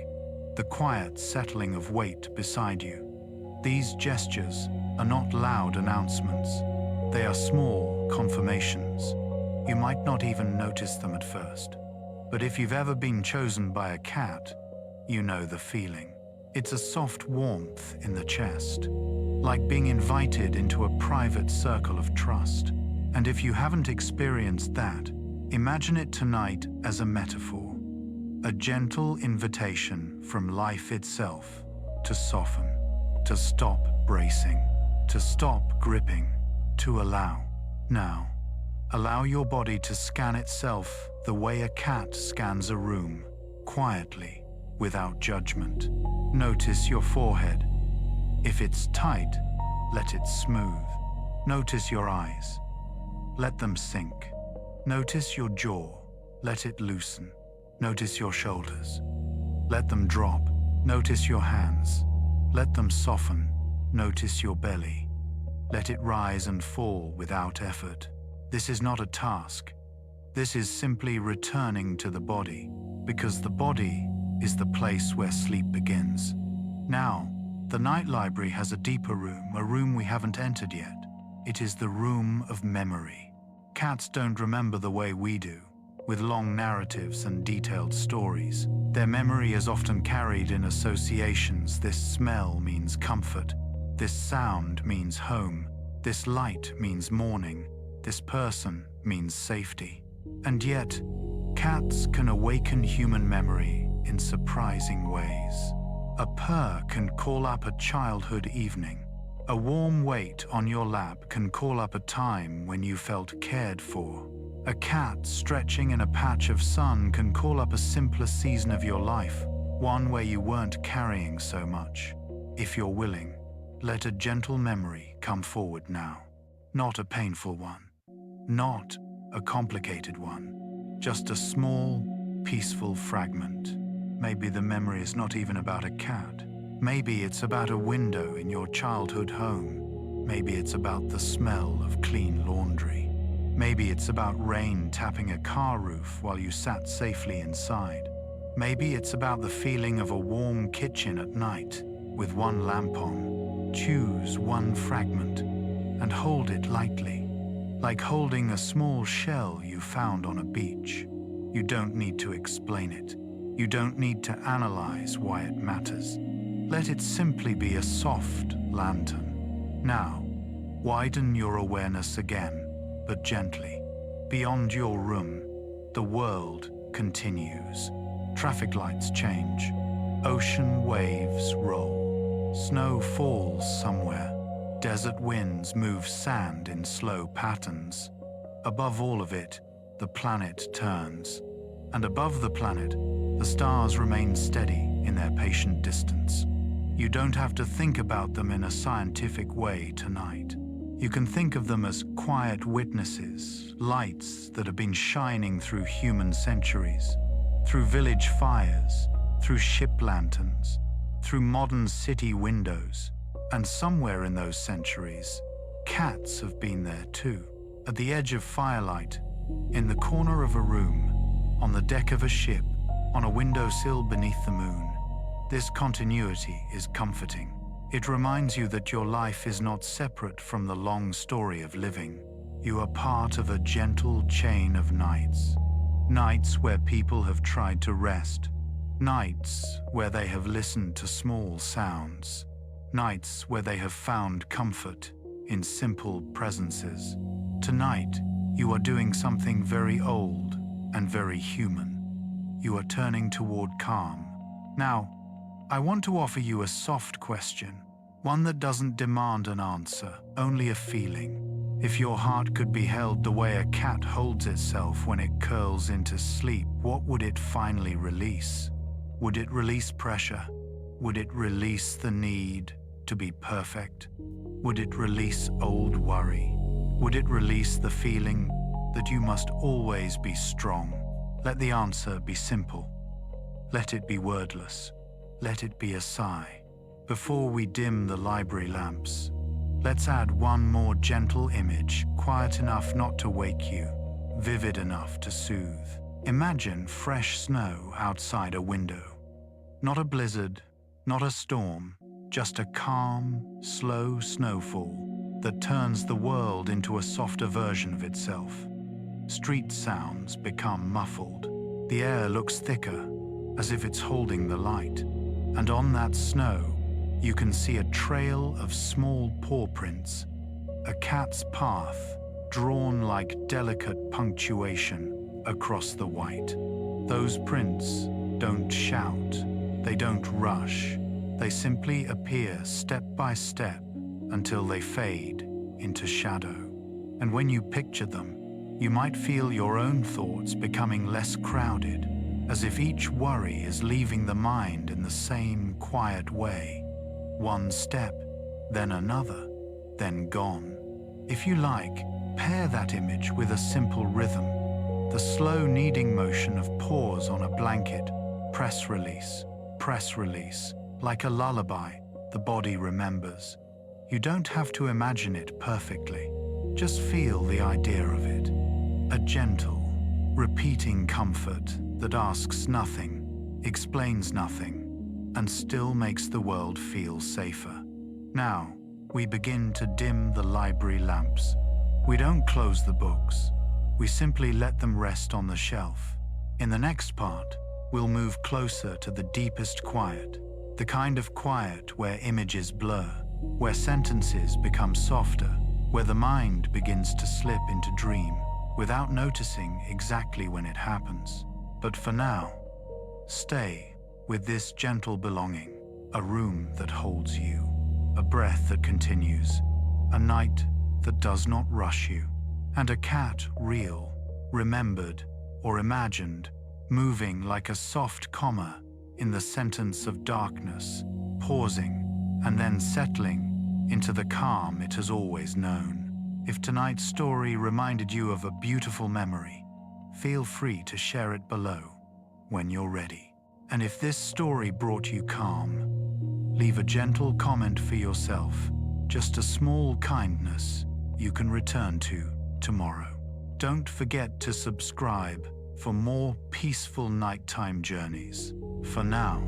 the quiet settling of weight beside you. These gestures are not loud announcements. They are small confirmations. You might not even notice them at first. But if you've ever been chosen by a cat, you know the feeling. It's a soft warmth in the chest, like being invited into a private circle of trust. And if you haven't experienced that, imagine it tonight as a metaphor, a gentle invitation from life itself to soften, to stop bracing, to stop gripping, to allow. Now, allow your body to scan itself the way a cat scans a room, quietly, without judgment. Notice your forehead. If it's tight, let it smooth. Notice your eyes. Let them sink. Notice your jaw. Let it loosen. Notice your shoulders. Let them drop. Notice your hands. Let them soften. Notice your belly. Let it rise and fall without effort. This is not a task. This is simply returning to the body, because the body is the place where sleep begins. Now, the night library has a deeper room, a room we haven't entered yet. It is the room of memory. Cats don't remember the way we do, with long narratives and detailed stories. Their memory is often carried in associations. This smell means comfort. This sound means home. This light means morning. This person means safety. And yet, cats can awaken human memory in surprising ways. A purr can call up a childhood evening. A warm weight on your lap can call up a time when you felt cared for. A cat stretching in a patch of sun can call up a simpler season of your life, one where you weren't carrying so much. If you're willing, let a gentle memory come forward now. Not a painful one, not a complicated one, just a small, peaceful fragment. Maybe the memory is not even about a cat. Maybe it's about a window in your childhood home. Maybe it's about the smell of clean laundry. Maybe it's about rain tapping a car roof while you sat safely inside. Maybe it's about the feeling of a warm kitchen at night with one lamp on. Choose one fragment and hold it lightly, like holding a small shell you found on a beach. You don't need to explain it. You don't need to analyze why it matters. Let it simply be a soft lantern. Now, widen your awareness again, but gently. Beyond your room, the world continues. Traffic lights change. Ocean waves roll. Snow falls somewhere. Desert winds move sand in slow patterns. Above all of it, the planet turns. And above the planet, the stars remain steady in their patient distance. You don't have to think about them in a scientific way tonight. You can think of them as quiet witnesses, lights that have been shining through human centuries, through village fires, through ship lanterns, through modern city windows. And somewhere in those centuries, cats have been there too. At the edge of firelight, in the corner of a room, on the deck of a ship, on a windowsill beneath the moon. This continuity is comforting. It reminds you that your life is not separate from the long story of living. You are part of a gentle chain of nights. Nights where people have tried to rest. Nights where they have listened to small sounds. Nights where they have found comfort in simple presences. Tonight, you are doing something very old and very human. You are turning toward calm. Now, I want to offer you a soft question, one that doesn't demand an answer, only a feeling. If your heart could be held the way a cat holds itself when it curls into sleep, what would it finally release? Would it release pressure? Would it release the need to be perfect? Would it release old worry? Would it release the feeling that you must always be strong? Let the answer be simple. Let it be wordless. Let it be a sigh. Before we dim the library lamps, let's add one more gentle image, quiet enough not to wake you, vivid enough to soothe. Imagine fresh snow outside a window. Not a blizzard, not a storm, just a calm, slow snowfall that turns the world into a softer version of itself. Street sounds become muffled. The air looks thicker, as if it's holding the light. And on that snow, you can see a trail of small paw prints, a cat's path drawn like delicate punctuation across the white. Those prints don't shout, they don't rush, they simply appear step by step until they fade into shadow. And when you picture them, you might feel your own thoughts becoming less crowded, as if each worry is leaving the mind in the same quiet way. One step, then another, then gone. If you like, pair that image with a simple rhythm, the slow kneading motion of paws on a blanket, press release, like a lullaby the body remembers. You don't have to imagine it perfectly, just feel the idea of it. A gentle, repeating comfort that asks nothing, explains nothing, and still makes the world feel safer. Now, we begin to dim the library lamps. We don't close the books. We simply let them rest on the shelf. In the next part, we'll move closer to the deepest quiet, the kind of quiet where images blur, where sentences become softer, where the mind begins to slip into dream without noticing exactly when it happens. But for now, stay with this gentle belonging, a room that holds you, a breath that continues, a night that does not rush you, and a cat real, remembered, or imagined, moving like a soft comma in the sentence of darkness, pausing and then settling into the calm it has always known. If tonight's story reminded you of a beautiful memory, feel free to share it below when you're ready. And if this story brought you calm, leave a gentle comment for yourself, just a small kindness you can return to tomorrow. Don't forget to subscribe for more peaceful nighttime journeys. For now,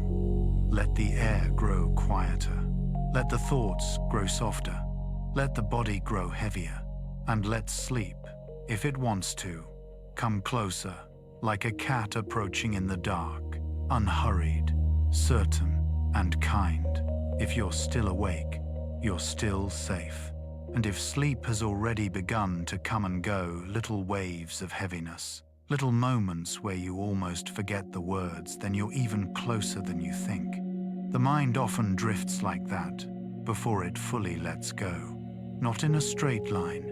let the air grow quieter. Let the thoughts grow softer. Let the body grow heavier. And let sleep, if it wants to, come closer, like a cat approaching in the dark, unhurried, certain, and kind. If you're still awake, you're still safe. And if sleep has already begun to come and go, little waves of heaviness, little moments where you almost forget the words, then you're even closer than you think. The mind often drifts like that before it fully lets go, not in a straight line,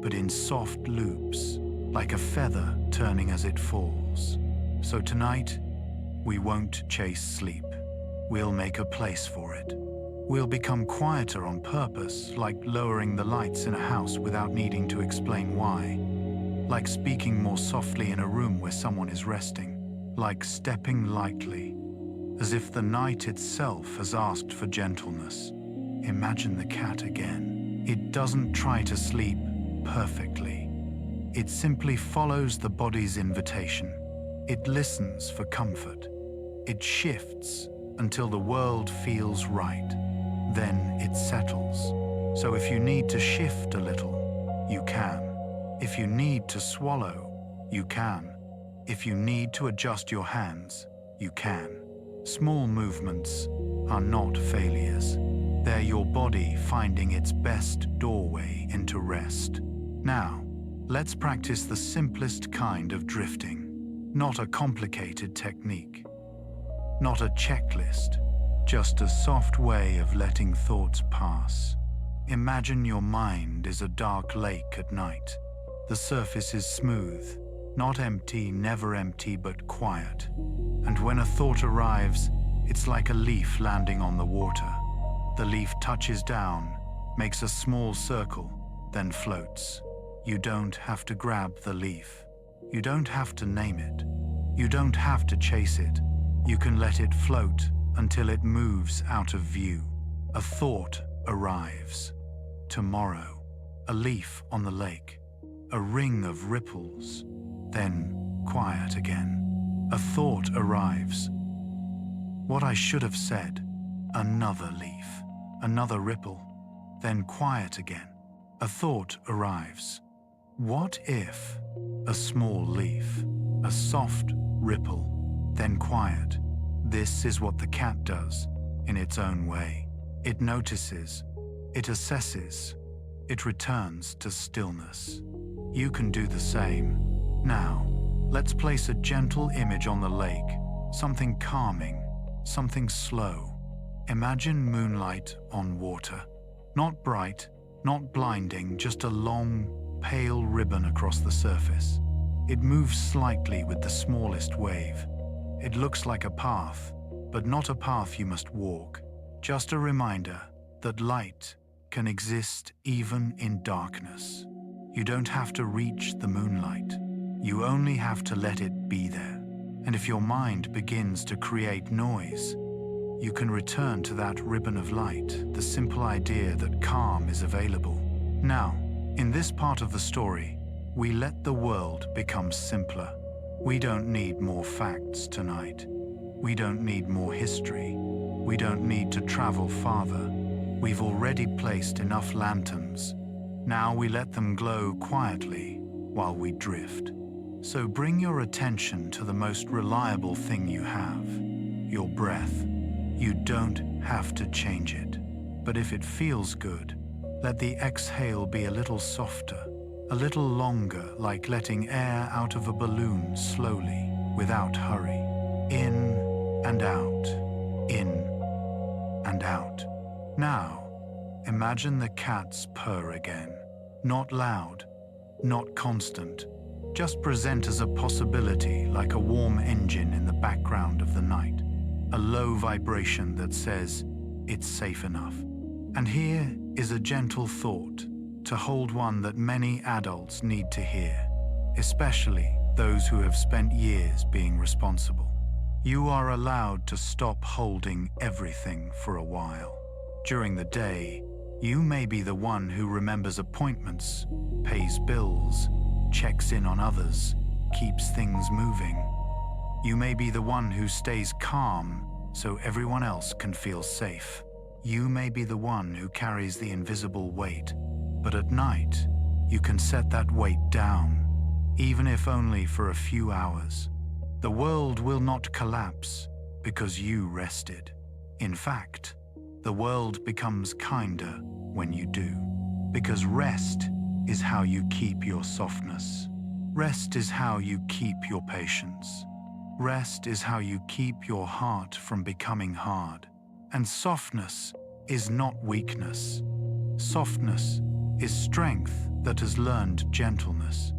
but in soft loops, like a feather turning as it falls. So tonight, we won't chase sleep. We'll make a place for it. We'll become quieter on purpose, like lowering the lights in a house without needing to explain why. Like speaking more softly in a room where someone is resting. Like stepping lightly, as if the night itself has asked for gentleness. Imagine the cat again. It doesn't try to sleep perfectly. It simply follows the body's invitation. It listens for comfort. It shifts until the world feels right. Then it settles. So if you need to shift a little, you can. If you need to swallow, you can. If you need to adjust your hands, you can. Small movements are not failures. They're your body finding its best doorway into rest. Now, let's practice the simplest kind of drifting. Not a complicated technique. Not a checklist. Just a soft way of letting thoughts pass. Imagine your mind is a dark lake at night. The surface is smooth, not empty, never empty, but quiet. And when a thought arrives, it's like a leaf landing on the water. The leaf touches down, makes a small circle, then floats. You don't have to grab the leaf. You don't have to name it. You don't have to chase it. You can let it float until it moves out of view. A thought arrives. Tomorrow, a leaf on the lake. A ring of ripples, then quiet again. A thought arrives. What I should have said. Another leaf, another ripple, then quiet again. A thought arrives. What if? A small leaf, a soft ripple, then quiet. This is what the cat does in its own way. It notices, it assesses, it returns to stillness. You can do the same. Now, let's place a gentle image on the lake, something calming, something slow. Imagine moonlight on water. Not bright, not blinding, just a long, pale ribbon across the surface. It moves slightly with the smallest wave. It looks like a path, but not a path you must walk. Just a reminder that light can exist even in darkness. You don't have to reach the moonlight. You only have to let it be there. And if your mind begins to create noise, you can return to that ribbon of light, the simple idea that calm is available. Now, in this part of the story, we let the world become simpler. We don't need more facts tonight. We don't need more history. We don't need to travel farther. We've already placed enough lanterns. Now we let them glow quietly while we drift. So bring your attention to the most reliable thing you have, your breath. You don't have to change it. But if it feels good, let the exhale be a little softer, a little longer, like letting air out of a balloon slowly, without hurry. In and out, in and out. Now, imagine the cat's purr again. Not loud, not constant, just present as a possibility, like a warm engine in the background of the night. A low vibration that says, it's safe enough. And here is a gentle thought, to hold one that many adults need to hear, especially those who have spent years being responsible. You are allowed to stop holding everything for a while. During the day, you may be the one who remembers appointments, pays bills, checks in on others, keeps things moving. You may be the one who stays calm so everyone else can feel safe. You may be the one who carries the invisible weight, but at night, you can set that weight down, even if only for a few hours. The world will not collapse because you rested. In fact, the world becomes kinder when you do, because rest is how you keep your softness. Rest is how you keep your patience. Rest is how you keep your heart from becoming hard. And softness is not weakness. Softness is strength that has learned gentleness.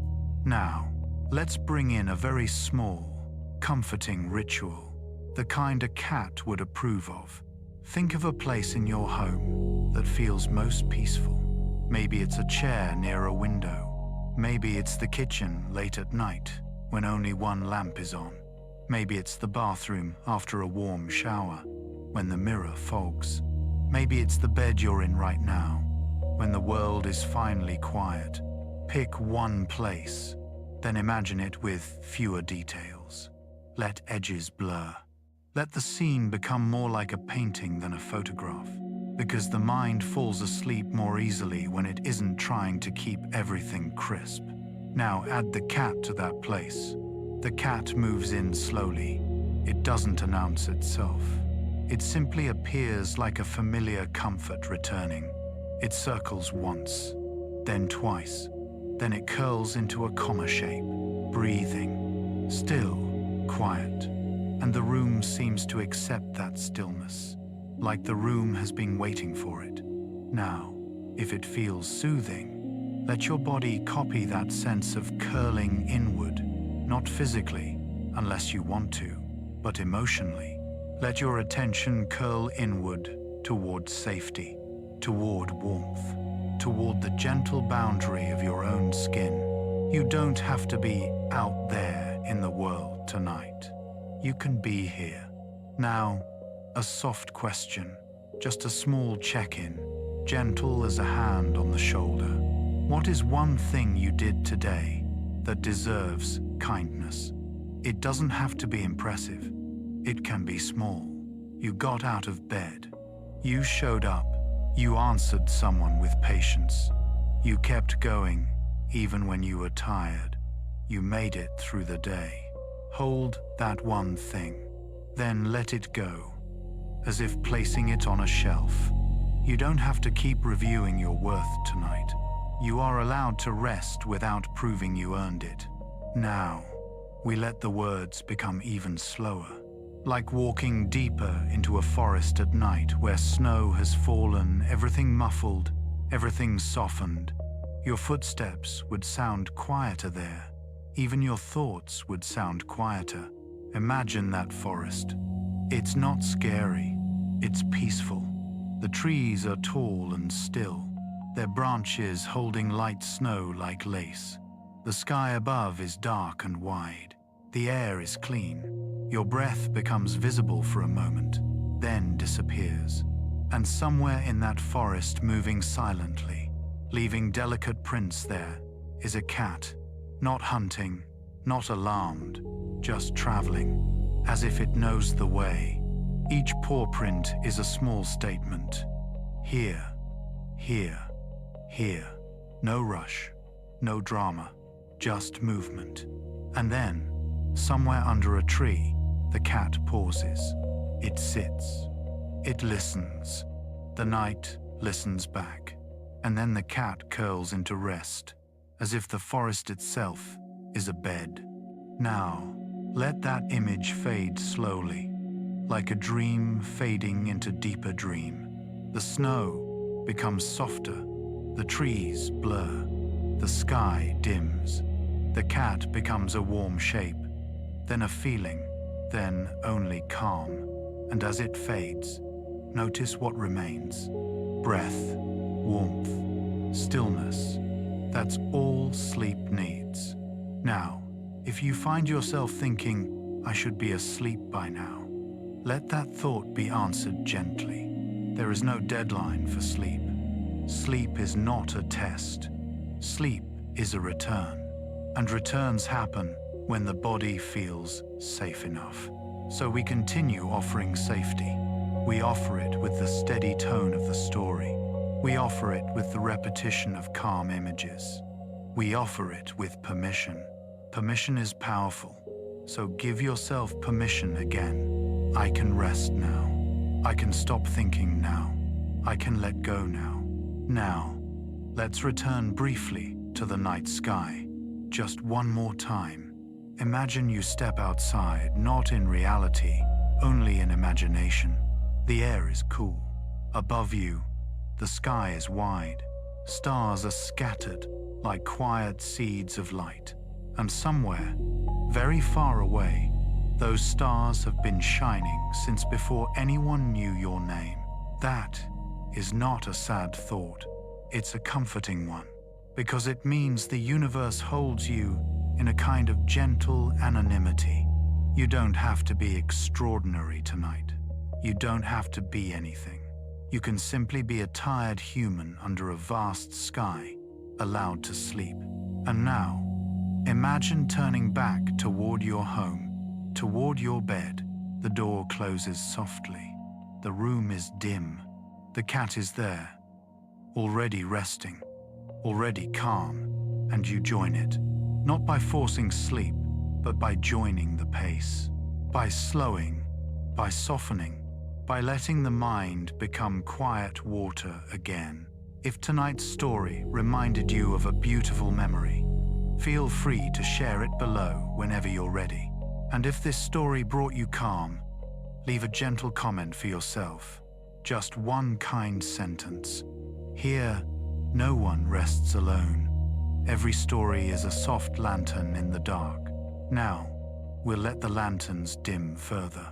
Now, let's bring in a very small, comforting ritual, the kind a cat would approve of. Think of a place in your home that feels most peaceful. Maybe it's a chair near a window. Maybe it's the kitchen late at night when only one lamp is on. Maybe it's the bathroom after a warm shower when the mirror fogs. Maybe it's the bed you're in right now when the world is finally quiet. Pick one place, then imagine it with fewer details. Let edges blur. Let the scene become more like a painting than a photograph, because the mind falls asleep more easily when it isn't trying to keep everything crisp. Now add the cat to that place. The cat moves in slowly. It doesn't announce itself. It simply appears like a familiar comfort returning. It circles once, then twice. Then it curls into a comma shape, breathing, still, quiet. And the room seems to accept that stillness, like the room has been waiting for it. Now, if it feels soothing, let your body copy that sense of curling inward, not physically, unless you want to, but emotionally. Let your attention curl inward toward safety, toward warmth, toward the gentle boundary of your own skin. You don't have to be out there in the world tonight. You can be here. Now, a soft question, just a small check-in, gentle as a hand on the shoulder. What is one thing you did today that deserves kindness? It doesn't have to be impressive. It can be small. You got out of bed. You showed up. You answered someone with patience. You kept going, even when you were tired. You made it through the day. Hold that one thing, then let it go, as if placing it on a shelf. You don't have to keep reviewing your worth tonight. You are allowed to rest without proving you earned it. Now, we let the words become even slower, like walking deeper into a forest at night where snow has fallen, everything muffled, everything softened. Your footsteps would sound quieter there. Even your thoughts would sound quieter. Imagine that forest. It's not scary, it's peaceful. The trees are tall and still, their branches holding light snow like lace. The sky above is dark and wide. The air is clean. Your breath becomes visible for a moment, then disappears. And somewhere in that forest, moving silently, leaving delicate prints there, is a cat. Not hunting, not alarmed, just traveling, as if it knows the way. Each paw print is a small statement. Here, here, here. No rush, no drama, just movement. And then, somewhere under a tree, the cat pauses. It sits. It listens. The night listens back, and then the cat curls into rest, as if the forest itself is a bed. Now, let that image fade slowly, like a dream fading into deeper dream. The snow becomes softer, the trees blur, the sky dims. The cat becomes a warm shape, then a feeling, then only calm. And as it fades, notice what remains. Breath, warmth, stillness. That's all sleep needs. Now, if you find yourself thinking, I should be asleep by now, let that thought be answered gently. There is no deadline for sleep. Sleep is not a test. Sleep is a return. And returns happen when the body feels safe enough. So we continue offering safety. We offer it with the steady tone of the story. We offer it with the repetition of calm images. We offer it with permission. Permission is powerful, so give yourself permission again. I can rest now. I can stop thinking now. I can let go now. Now, let's return briefly to the night sky. Just one more time. Imagine you step outside, not in reality, only in imagination. The air is cool. Above you, the sky is wide. Stars are scattered like quiet seeds of light. And somewhere, very far away, those stars have been shining since before anyone knew your name. That is not a sad thought. It's a comforting one, because it means the universe holds you in a kind of gentle anonymity. You don't have to be extraordinary tonight. You don't have to be anything. You can simply be a tired human under a vast sky, allowed to sleep. And now, imagine turning back toward your home, toward your bed. The door closes softly. The room is dim. The cat is there, already resting, already calm, and you join it, not by forcing sleep, but by joining the pace, by slowing, by softening, by letting the mind become quiet water again. If tonight's story reminded you of a beautiful memory, feel free to share it below whenever you're ready. And if this story brought you calm, leave a gentle comment for yourself. Just one kind sentence. Here, no one rests alone. Every story is a soft lantern in the dark. Now, we'll let the lanterns dim further.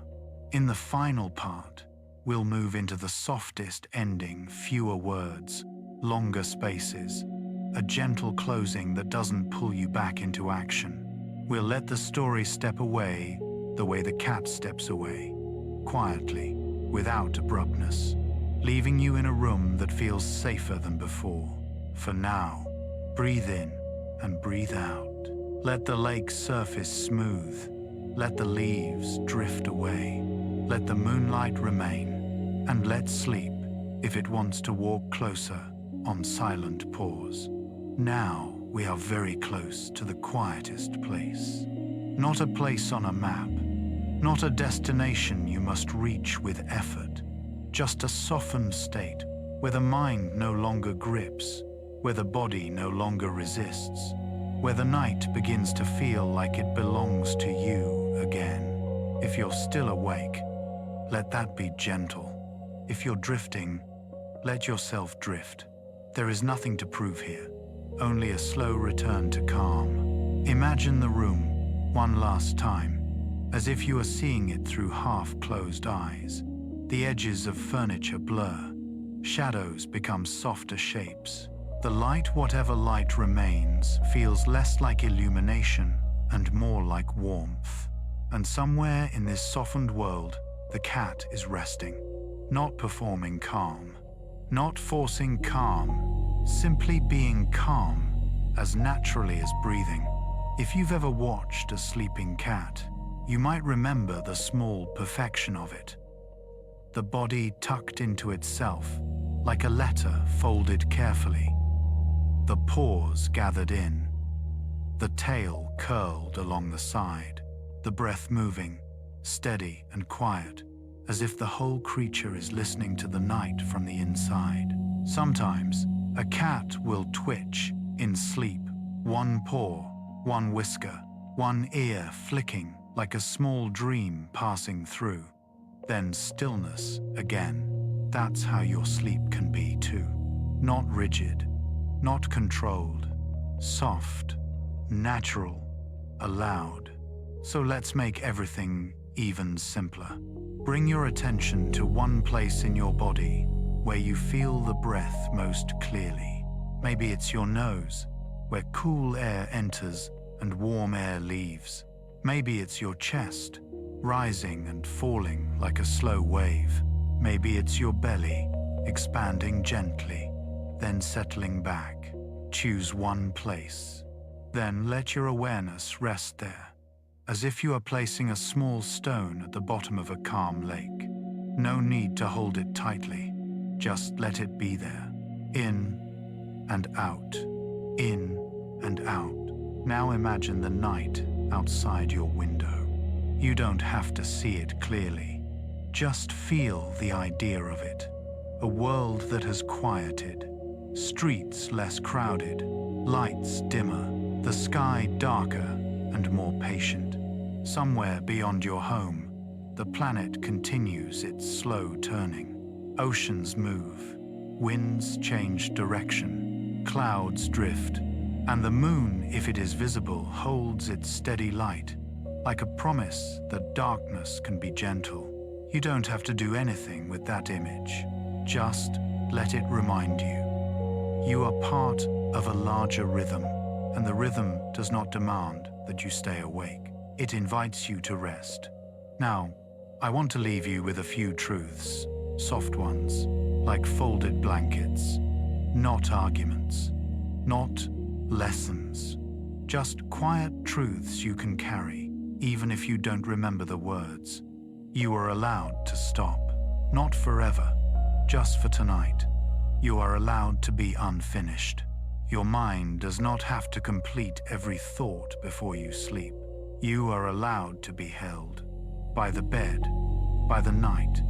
In the final part, we'll move into the softest ending, fewer words, longer spaces, a gentle closing that doesn't pull you back into action. We'll let the story step away the way the cat steps away, quietly, without abruptness, leaving you in a room that feels safer than before. For now, breathe in and breathe out. Let the lake's surface smooth. Let the leaves drift away. Let the moonlight remain. And let sleep, if it wants to walk closer, on silent pause. Now we are very close to the quietest place. Not a place on a map. Not a destination you must reach with effort. Just a softened state where the mind no longer grips, where the body no longer resists, where the night begins to feel like it belongs to you again. If you're still awake, let that be gentle. If you're drifting, let yourself drift. There is nothing to prove here, only a slow return to calm. Imagine the room one last time, as if you are seeing it through half-closed eyes. The edges of furniture blur. Shadows become softer shapes. The light, whatever light remains, feels less like illumination and more like warmth. And somewhere in this softened world, the cat is resting, not performing calm, not forcing calm, simply being calm, as naturally as breathing. If you've ever watched a sleeping cat, you might remember the small perfection of it. The body tucked into itself, like a letter folded carefully. The paws gathered in, the tail curled along the side, the breath moving, steady and quiet. as if the whole creature is listening to the night from the inside. Sometimes, a cat will twitch in sleep, one paw, one whisker, one ear flicking like a small dream passing through. Then stillness again. That's how your sleep can be too. Not rigid, not controlled, soft, natural, allowed. So let's make everything even simpler. Bring your attention to one place in your body where you feel the breath most clearly. Maybe it's your nose, where cool air enters and warm air leaves. Maybe it's your chest, rising and falling like a slow wave. Maybe it's your belly, expanding gently, then settling back. Choose one place. Then let your awareness rest there, as if you are placing a small stone at the bottom of a calm lake. No need to hold it tightly. Just let it be there. In and out. In and out. Now imagine the night outside your window. You don't have to see it clearly. Just feel the idea of it. A world that has quieted. Streets less crowded. Lights dimmer. The sky darker and more patient. Somewhere beyond your home, the planet continues its slow turning. Oceans move. Winds change direction. Clouds drift. And the moon, if it is visible, holds its steady light, like a promise that darkness can be gentle. You don't have to do anything with that image. Just let it remind you. You are part of a larger rhythm, and the rhythm does not demand that you stay awake. It invites you to rest. Now, I want to leave you with a few truths, soft ones, like folded blankets, not arguments, not lessons, just quiet truths you can carry, even if you don't remember the words. You are allowed to stop, not forever, just for tonight. You are allowed to be unfinished. Your mind does not have to complete every thought before you sleep. You are allowed to be held by the bed, by the night,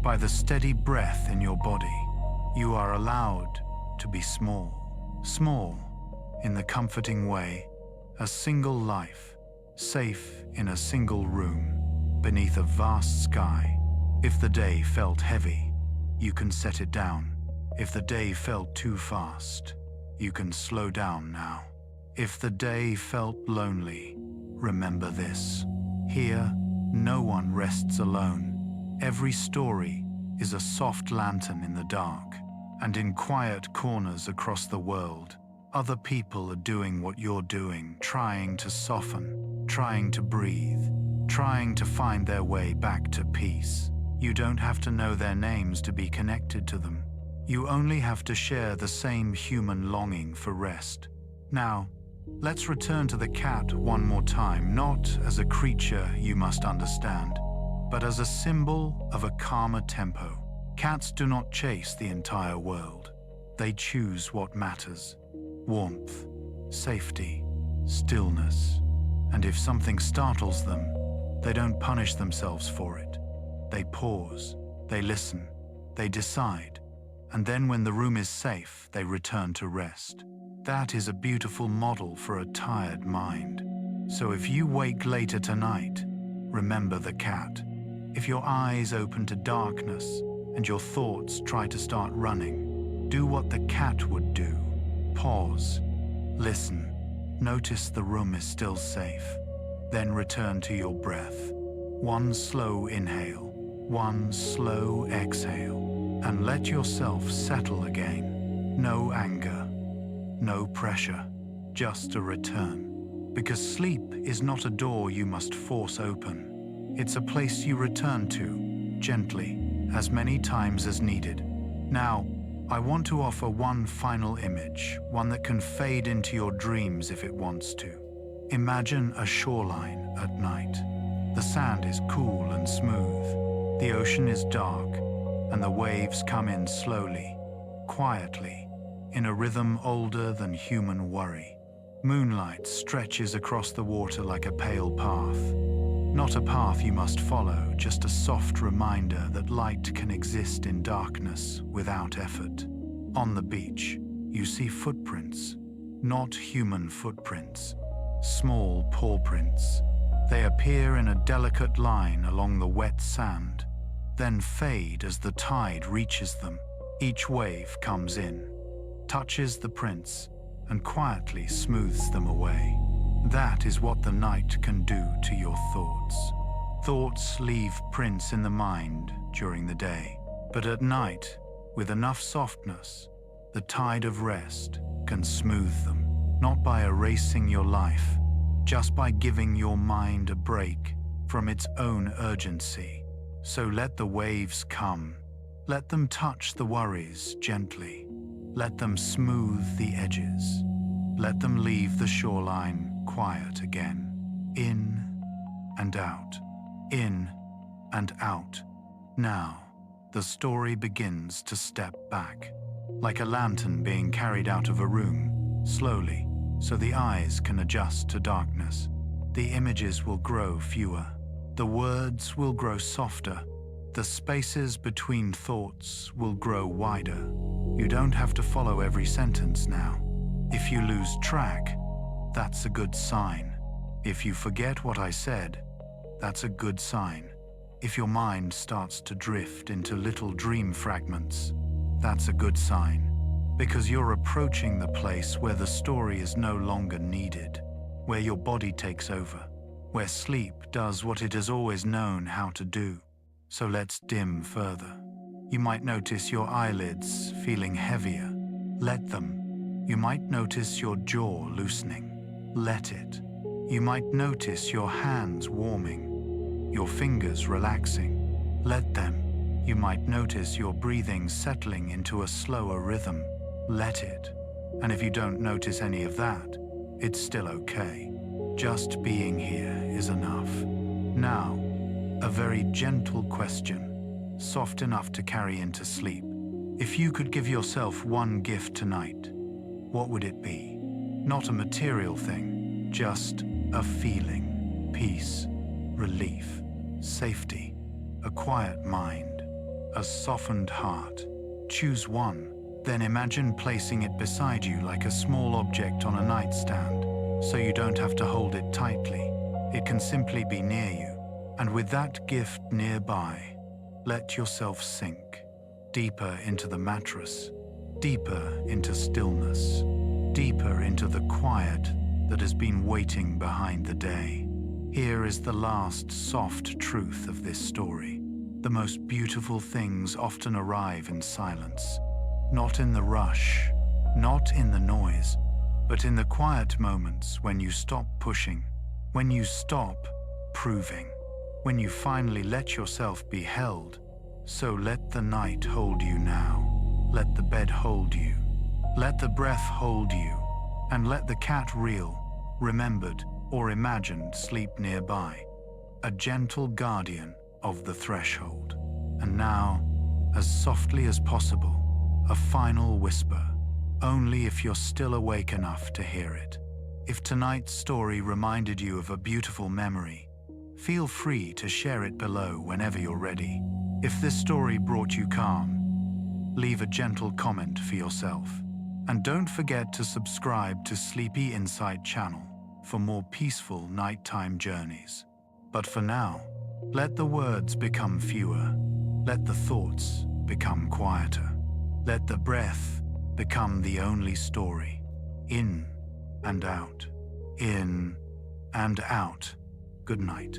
by the steady breath in your body. You are allowed to be small, small in the comforting way, a single life, safe in a single room, beneath a vast sky. If the day felt heavy, you can set it down. If the day felt too fast, you can slow down now. If the day felt lonely, remember this. Here, no one rests alone. Every story is a soft lantern in the dark, and in quiet corners across the world, other people are doing what you're doing, trying to soften, trying to breathe, trying to find their way back to peace. You don't have to know their names to be connected to them. You only have to share the same human longing for rest. Now, let's return to the cat one more time, not as a creature you must understand, but as a symbol of a calmer tempo. Cats do not chase the entire world. They choose what matters: warmth, safety, stillness. And if something startles them, they don't punish themselves for it. They pause, they listen, they decide, and then when the room is safe, they return to rest. That is a beautiful model for a tired mind. So if you wake later tonight, remember the cat. If your eyes open to darkness and your thoughts try to start running, do what the cat would do. Pause, listen, notice the room is still safe. Then return to your breath. One slow inhale, one slow exhale, and let yourself settle again. No anger, no pressure, just a return. Because sleep is not a door you must force open. It's a place you return to, gently, as many times as needed. Now, I want to offer one final image, one that can fade into your dreams if it wants to. Imagine a shoreline at night. The sand is cool and smooth. The ocean is dark, and the waves come in slowly, quietly, in a rhythm older than human worry. Moonlight stretches across the water like a pale path. Not a path you must follow, just a soft reminder that light can exist in darkness without effort. On the beach, you see footprints, not human footprints, small paw prints. They appear in a delicate line along the wet sand, then fade as the tide reaches them. Each wave comes in, touches the prints, and quietly smooths them away. That is what the night can do to your thoughts. Thoughts leave prints in the mind during the day, but at night, with enough softness, the tide of rest can smooth them, not by erasing your life, just by giving your mind a break from its own urgency. So let the waves come. Let them touch the worries gently. Let them smooth the edges. Let them leave the shoreline quiet again. In and out. In and out. Now, the story begins to step back, like a lantern being carried out of a room, slowly, so the eyes can adjust to darkness. The images will grow fewer. The words will grow softer. The spaces between thoughts will grow wider. You don't have to follow every sentence now. If you lose track, that's a good sign. If you forget what I said, that's a good sign. If your mind starts to drift into little dream fragments, that's a good sign. Because you're approaching the place where the story is no longer needed, where your body takes over, where sleep does what it has always known how to do. So let's dim further. You might notice your eyelids feeling heavier. Let them. You might notice your jaw loosening. Let it. You might notice your hands warming, your fingers relaxing. Let them. You might notice your breathing settling into a slower rhythm. Let it. And if you don't notice any of that, it's still okay. Just being here is enough. Now, a very gentle question, soft enough to carry into sleep. If you could give yourself one gift tonight, what would it be? Not a material thing, just a feeling, peace, relief, safety, a quiet mind, a softened heart. Choose one. Then imagine placing it beside you like a small object on a nightstand, so you don't have to hold it tightly. It can simply be near you. And with that gift nearby, let yourself sink deeper into the mattress, deeper into stillness, deeper into the quiet that has been waiting behind the day. Here is the last soft truth of this story. The most beautiful things often arrive in silence. Not in the rush, not in the noise, but in the quiet moments when you stop pushing, when you stop proving, when you finally let yourself be held. So let the night hold you now. Let the bed hold you. Let the breath hold you. And let the cat real, remembered, or imagined sleep nearby. A gentle guardian of the threshold. And now, as softly as possible, a final whisper, only if you're still awake enough to hear it. If tonight's story reminded you of a beautiful memory, feel free to share it below whenever you're ready. If this story brought you calm, leave a gentle comment for yourself. And don't forget to subscribe to Sleepy Insight channel for more peaceful nighttime journeys. But for now, let the words become fewer. Let the thoughts become quieter. Let the breath become the only story. In and out. In and out. Good night.